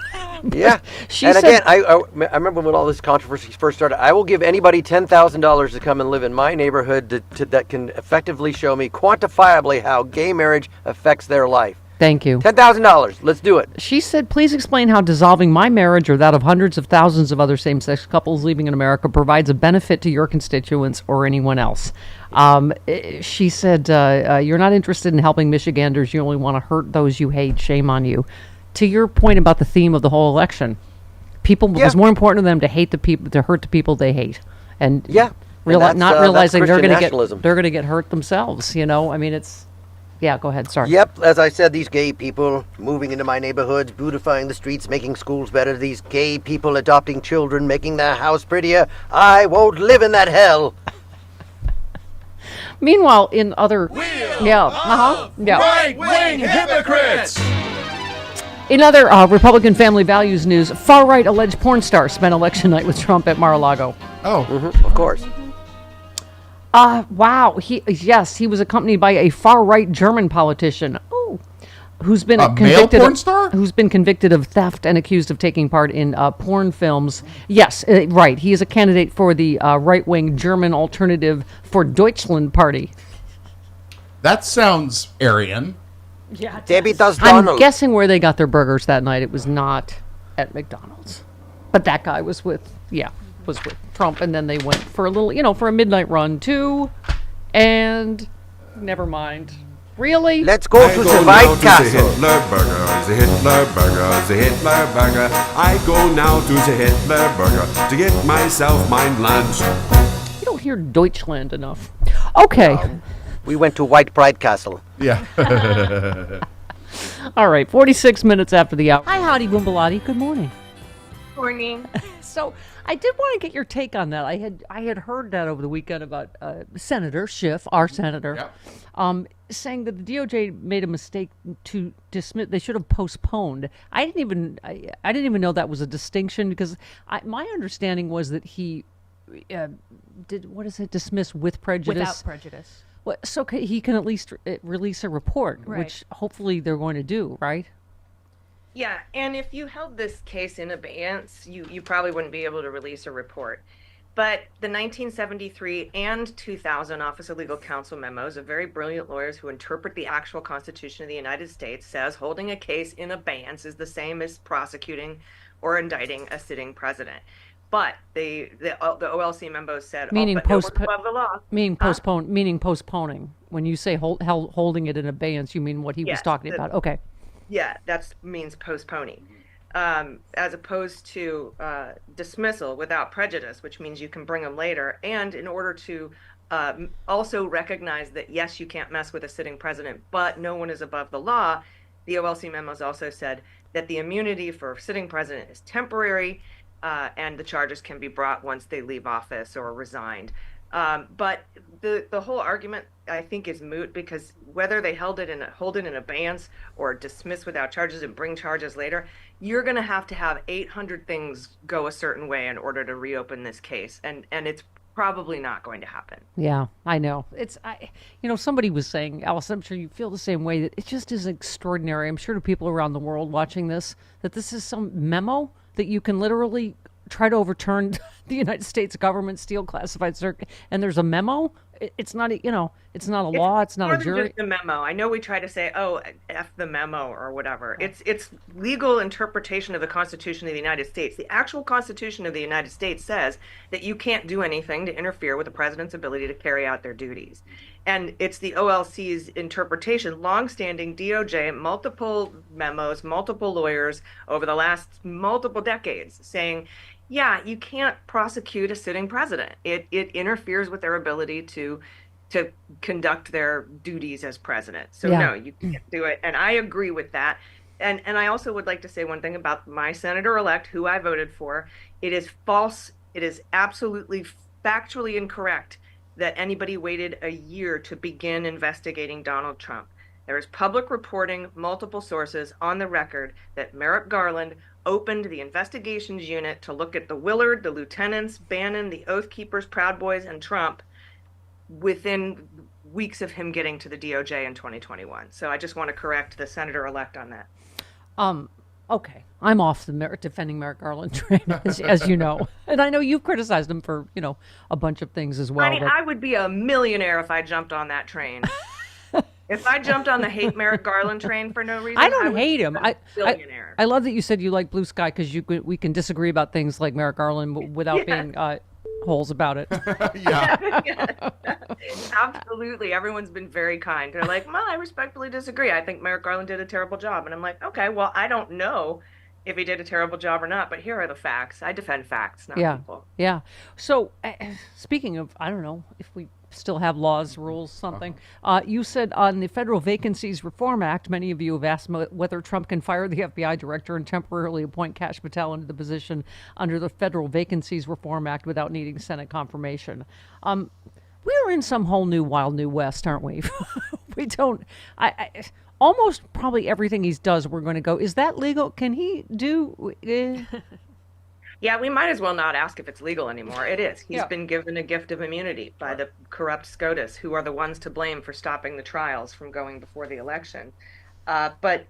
Yeah. She and said, again, I remember when all this controversy first started. I will give anybody $10,000 to come and live in my neighborhood that can effectively show me quantifiably how gay marriage affects their life. thank you. $10,000. Let's do it. She said, please explain how dissolving my marriage or that of hundreds of thousands of other same-sex couples living in America provides a benefit to your constituents or anyone else. She said, you're not interested in helping Michiganders. You only want to hurt those you hate. Shame on you. To your point about the theme of the whole election, it was more important to them to hate the people, to hurt the people they hate. And not realizing they're going to get hurt themselves. You know, I mean, it's... Yeah, go ahead. Sorry. Yep, as I said, these gay people moving into my neighborhoods, beautifying the streets, making schools better. These gay people adopting children, making their house prettier. I won't live in that hell. Meanwhile, in other... Right-wing hypocrites! In other Republican family values news, far-right alleged porn star spent election night with Trump at Mar-a-Lago. Oh. Mm-hmm, of course. Wow. He was accompanied by a far-right German politician. Ooh. Who's been convicted male porn star? Who's been convicted of theft and accused of taking part in porn films. Yes, right. He is a candidate for the right-wing German Alternative for Deutschland party. That sounds Aryan. Yeah. Debbie does I'm Donald. guessing where they got their burgers that night. It was not at McDonald's. But that guy was with Trump, and then they went for a little, for a midnight run too. And never mind. Really? Let's go to the White Castle. The Hitler burger, the Hitler burger. I go now to the Hitler burger to get myself my lunch. You don't hear Deutschland enough. Okay. We went to White Pride Castle. Yeah. All right, 46 minutes after the hour. Hi, howdy, Boombalati. Good morning. Morning. So I did want to get your take on that. I had heard that over the weekend about Senator Schiff, our senator, saying that the DOJ made a mistake to dismiss. They should have postponed. I didn't even know that was a distinction, because my understanding was that he dismiss with prejudice. Without prejudice. Well, so he can at least release a report, which hopefully they're going to do, right? Yeah, and if you held this case in abeyance, you probably wouldn't be able to release a report. But the 1973 and 2000 Office of Legal Counsel memos of very brilliant lawyers who interpret the actual Constitution of the United States says holding a case in abeyance is the same as prosecuting or indicting a sitting president. But the OLC memos said, meaning above the law. Meaning postponing. When you say holding it in abeyance, you mean what he was talking about. Okay. Yeah, that means postponing, as opposed to dismissal without prejudice, which means you can bring them later. And in order to also recognize that, yes, you can't mess with a sitting president, but no one is above the law, the OLC memos also said that the immunity for sitting president is temporary, and the charges can be brought once they leave office or resigned. But the whole argument, I think, is moot, because whether they hold it in abeyance or dismiss without charges and bring charges later, you're going to have 800 things go a certain way in order to reopen this case, and it's probably not going to happen. Yeah, I know. Somebody was saying, Alice, I'm sure you feel the same way, that it just is extraordinary. I'm sure to people around the world watching this, that this is some memo that you can literally try to overturn the United States government steel classified circuit, and there's a memo. It's not, it's not a law. It's not a jury. Just a memo. I know we try to say, "Oh, F the memo" or whatever. It's legal interpretation of the Constitution of the United States. The actual Constitution of the United States says that you can't do anything to interfere with the president's ability to carry out their duties. And it's the OLC's interpretation, longstanding DOJ, multiple memos, multiple lawyers over the last multiple decades saying, yeah, you can't prosecute a sitting president. It interferes with their ability to conduct their duties as president. So no, you can't do it. And I agree with that. And I also would like to say one thing about my senator-elect, who I voted for. It is false. It is absolutely factually incorrect that anybody waited a year to begin investigating Donald Trump. There is public reporting, multiple sources on the record, that Merrick Garland opened the investigations unit to look at the Willard, the lieutenants, Bannon, the Oath Keepers, Proud Boys, and Trump within weeks of him getting to the DOJ in 2021. So I just want to correct the senator-elect on that. Okay. I'm off the defending Merrick Garland train, as you know. And I know you've criticized him for, a bunch of things as well. I mean, I would be a millionaire if I jumped on that train. If I jumped on the hate Merrick Garland train for no reason, I don't hate him. Billionaire. I love that you said you like Blue Sky because we can disagree about things like Merrick Garland without being holes about it. Yeah. Absolutely. Everyone's been very kind. They're like, well, I respectfully disagree. I think Merrick Garland did a terrible job. And I'm like, okay, well, I don't know if he did a terrible job or not, but here are the facts. I defend facts, not people. Yeah. So, speaking of, I don't know if we still have laws, rules, something. You said on the Federal Vacancies Reform Act, many of you have asked whether Trump can fire the FBI director and temporarily appoint Kash Patel into the position under the Federal Vacancies Reform Act without needing Senate confirmation. We are in some whole new wild new west, aren't we? We don't. Almost probably everything he does, we're going to go, is that legal? Can he do? Yeah, we might as well not ask if it's legal anymore. It is. He's been given a gift of immunity by the corrupt SCOTUS, who are the ones to blame for stopping the trials from going before the election. But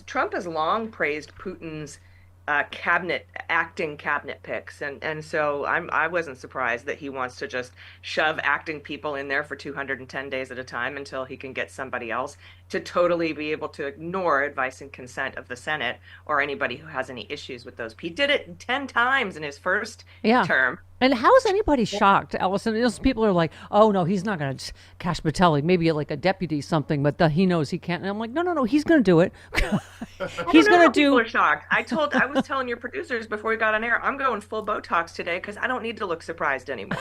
Trump has long praised Putin's acting cabinet picks, and so I wasn't surprised that he wants to just shove acting people in there for 210 days at a time until he can get somebody else to totally be able to ignore advice and consent of the Senate or anybody who has any issues with those. He did it 10 times in his first term. And how is anybody shocked, Allison? Those people are like, oh, no, he's not going to Kash Patel, maybe like a deputy something, but he knows he can't. And I'm like, no, he's going to do it. He's going to do. People are shocked. I was telling your producers before we got on air, I'm going full Botox today because I don't need to look surprised anymore.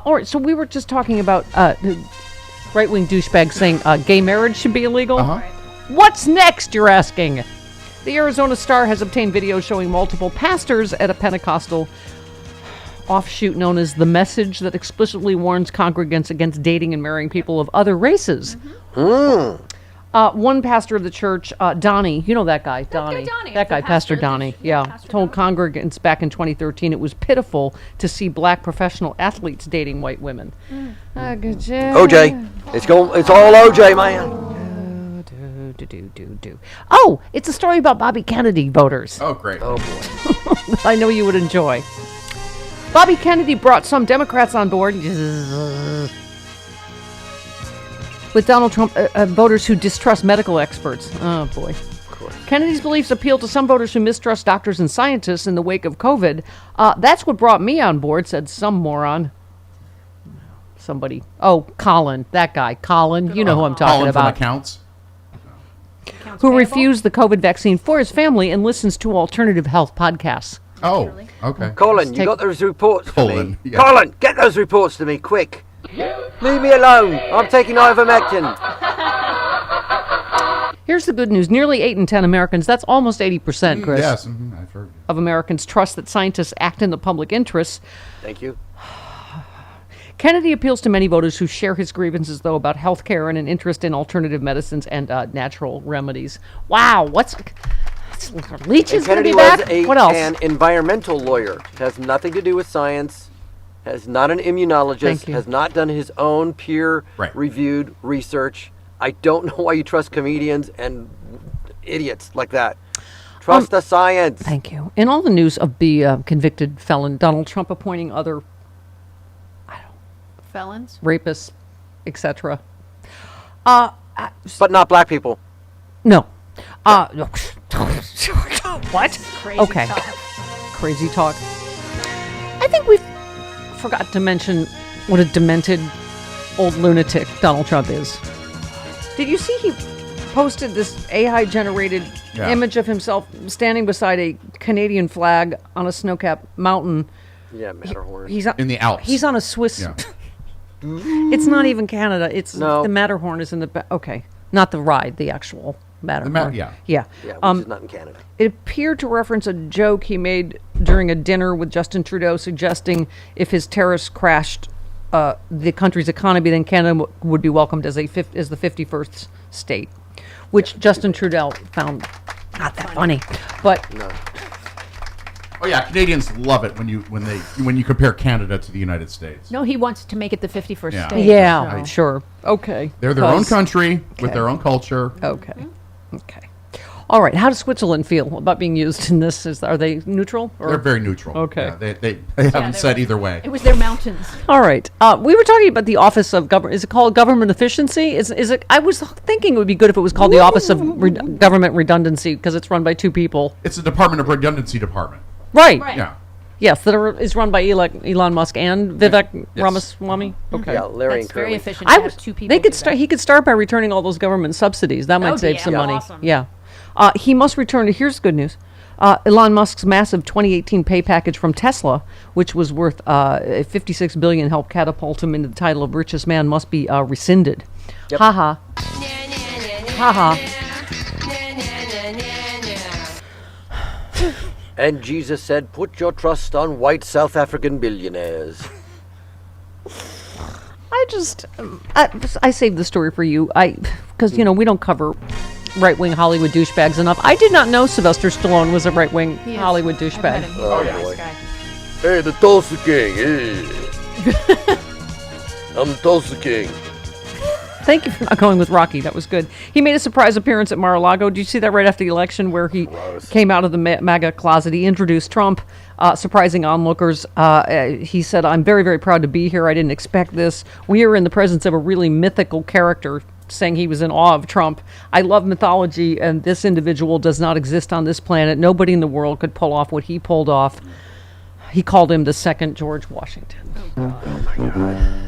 All right, so we were just talking about right-wing douchebags saying gay marriage should be illegal. What's next, you're asking? The Arizona Star has obtained video showing multiple pastors at a Pentecostal offshoot known as The Message that explicitly warns congregants against dating and marrying people of other races. One pastor of the church, Donnie, you know that guy, Donnie. That guy, Pastor Donnie, told congregants back in 2013 it was pitiful to see black professional athletes dating white women. OJ. It's all OJ, man. Oh, it's a story about Bobby Kennedy voters. Oh, great. Oh, boy. I know you would enjoy. Bobby Kennedy brought some Democrats on board with Donald Trump voters who distrust medical experts. Oh, boy. Kennedy's beliefs appeal to some voters who mistrust doctors and scientists in the wake of COVID. That's what brought me on board, said some moron. somebody. Oh, Colin, that guy. Colin, you know who I'm talking Colin about. from accounts. Who refused the COVID vaccine for his family and listens to alternative health podcasts. Oh, okay. Colin, you got those reports for me? Yeah. Colin, get those reports to me, quick. Leave me alone. I'm taking ivermectin. Here's the good news. Nearly 8 in 10 Americans, that's almost 80%, Chris. Yes, I've heard. Of Americans trust that scientists act in the public interest. Thank you. Kennedy appeals to many voters who share his grievances, though, about health care and an interest in alternative medicines and natural remedies. Wow, Leach is going to be back? What else? An environmental lawyer. Has nothing to do with science. Has not an immunologist. Has not done his own peer-reviewed research. I don't know why you trust comedians and idiots like that. Trust the science. Thank you. In all the news of the convicted felon Donald Trump appointing other felons, rapists, etc. But not black people. No. What? Crazy okay. talk. Crazy talk. I think we forgot to mention what a demented old lunatic Donald Trump is. Did you see he posted this AI-generated image of himself standing beside a Canadian flag on a snow-capped mountain? Yeah, Matterhorn. He's in the Alps. He's on a Swiss. Yeah. It's not even Canada. It's the Matterhorn is in the okay, not the ride, the actual Matterhorn. Yeah, yeah. Which is not in Canada. It appeared to reference a joke he made during a dinner with Justin Trudeau, suggesting if his terrorists crashed the country's economy, then Canada would be welcomed as the 51st state, which Justin Trudeau found not that funny. But Oh yeah, Canadians love it when you compare Canada to the United States. No, he wants to make it the 51st Yeah. state. Yeah, sure. Okay. They're their own country with their own culture. Okay. Okay. All right. How does Switzerland feel about being used in this? Are they neutral? Or? They're very neutral. Okay. Yeah, they haven't said either way. It was their mountains. All right. We were talking about the Office of Government. Is it called Government Efficiency? Is it? I was thinking it would be good if it was called the Office of Government Redundancy because it's run by two people. It's a Department of Redundancy department. Right. Yeah. Yes, is run by Elon Musk and Vivek Ramaswamy. Okay. Yeah, Larry That's and very Curly. efficient to have two people. They could do start. He could start by returning all those government subsidies. That might save some money. Awesome. Yeah. He must return. Here's good news. Elon Musk's massive 2018 pay package from Tesla, which was worth $56 billion, helped catapult him into the title of richest man, must be rescinded. Yep. Ha ha. Ha ha. And Jesus said, "Put your trust on white South African billionaires." I saved the story for you. Because we don't cover right-wing Hollywood douchebags enough. I did not know Sylvester Stallone was a right-wing Hollywood douchebag. Oh, boy. Hey, the Tulsa King. Hey. I'm the Tulsa King. Thank you for not going with Rocky. That was good. He made a surprise appearance at Mar-a-Lago. Did you see that right after the election where he came out of the MAGA closet? He introduced Trump, surprising onlookers. He said, "I'm very, very proud to be here. I didn't expect this. We are in the presence of a really mythical character," saying he was in awe of Trump. "I love mythology, and this individual does not exist on this planet. Nobody in the world could pull off what he pulled off." He called him the second George Washington. Oh my God.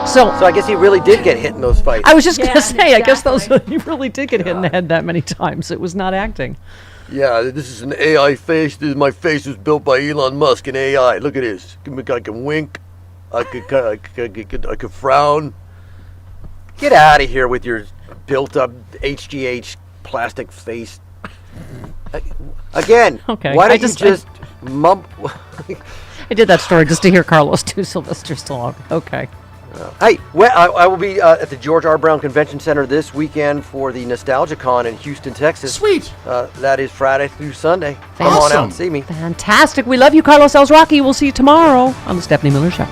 So I guess he really did get hit in those fights. I was just going to say, I guess he really did get hit in the head that many times. It was not acting. Yeah, this is an AI face. My face was built by Elon Musk and AI. Look at this. I can wink. I could frown. Get out of here with your built-up HGH plastic face. Again, Okay. why don't you just mump? I did that story just to hear Carlos do Sylvester Stallone. Okay. Hey, I will be at the George R. Brown Convention Center this weekend for the Nostalgia Con in Houston, Texas. Sweet. That is Friday through Sunday. Come on out and see me. Fantastic. We love you, Carlos Rocky. We'll see you tomorrow on the Stephanie Miller Show.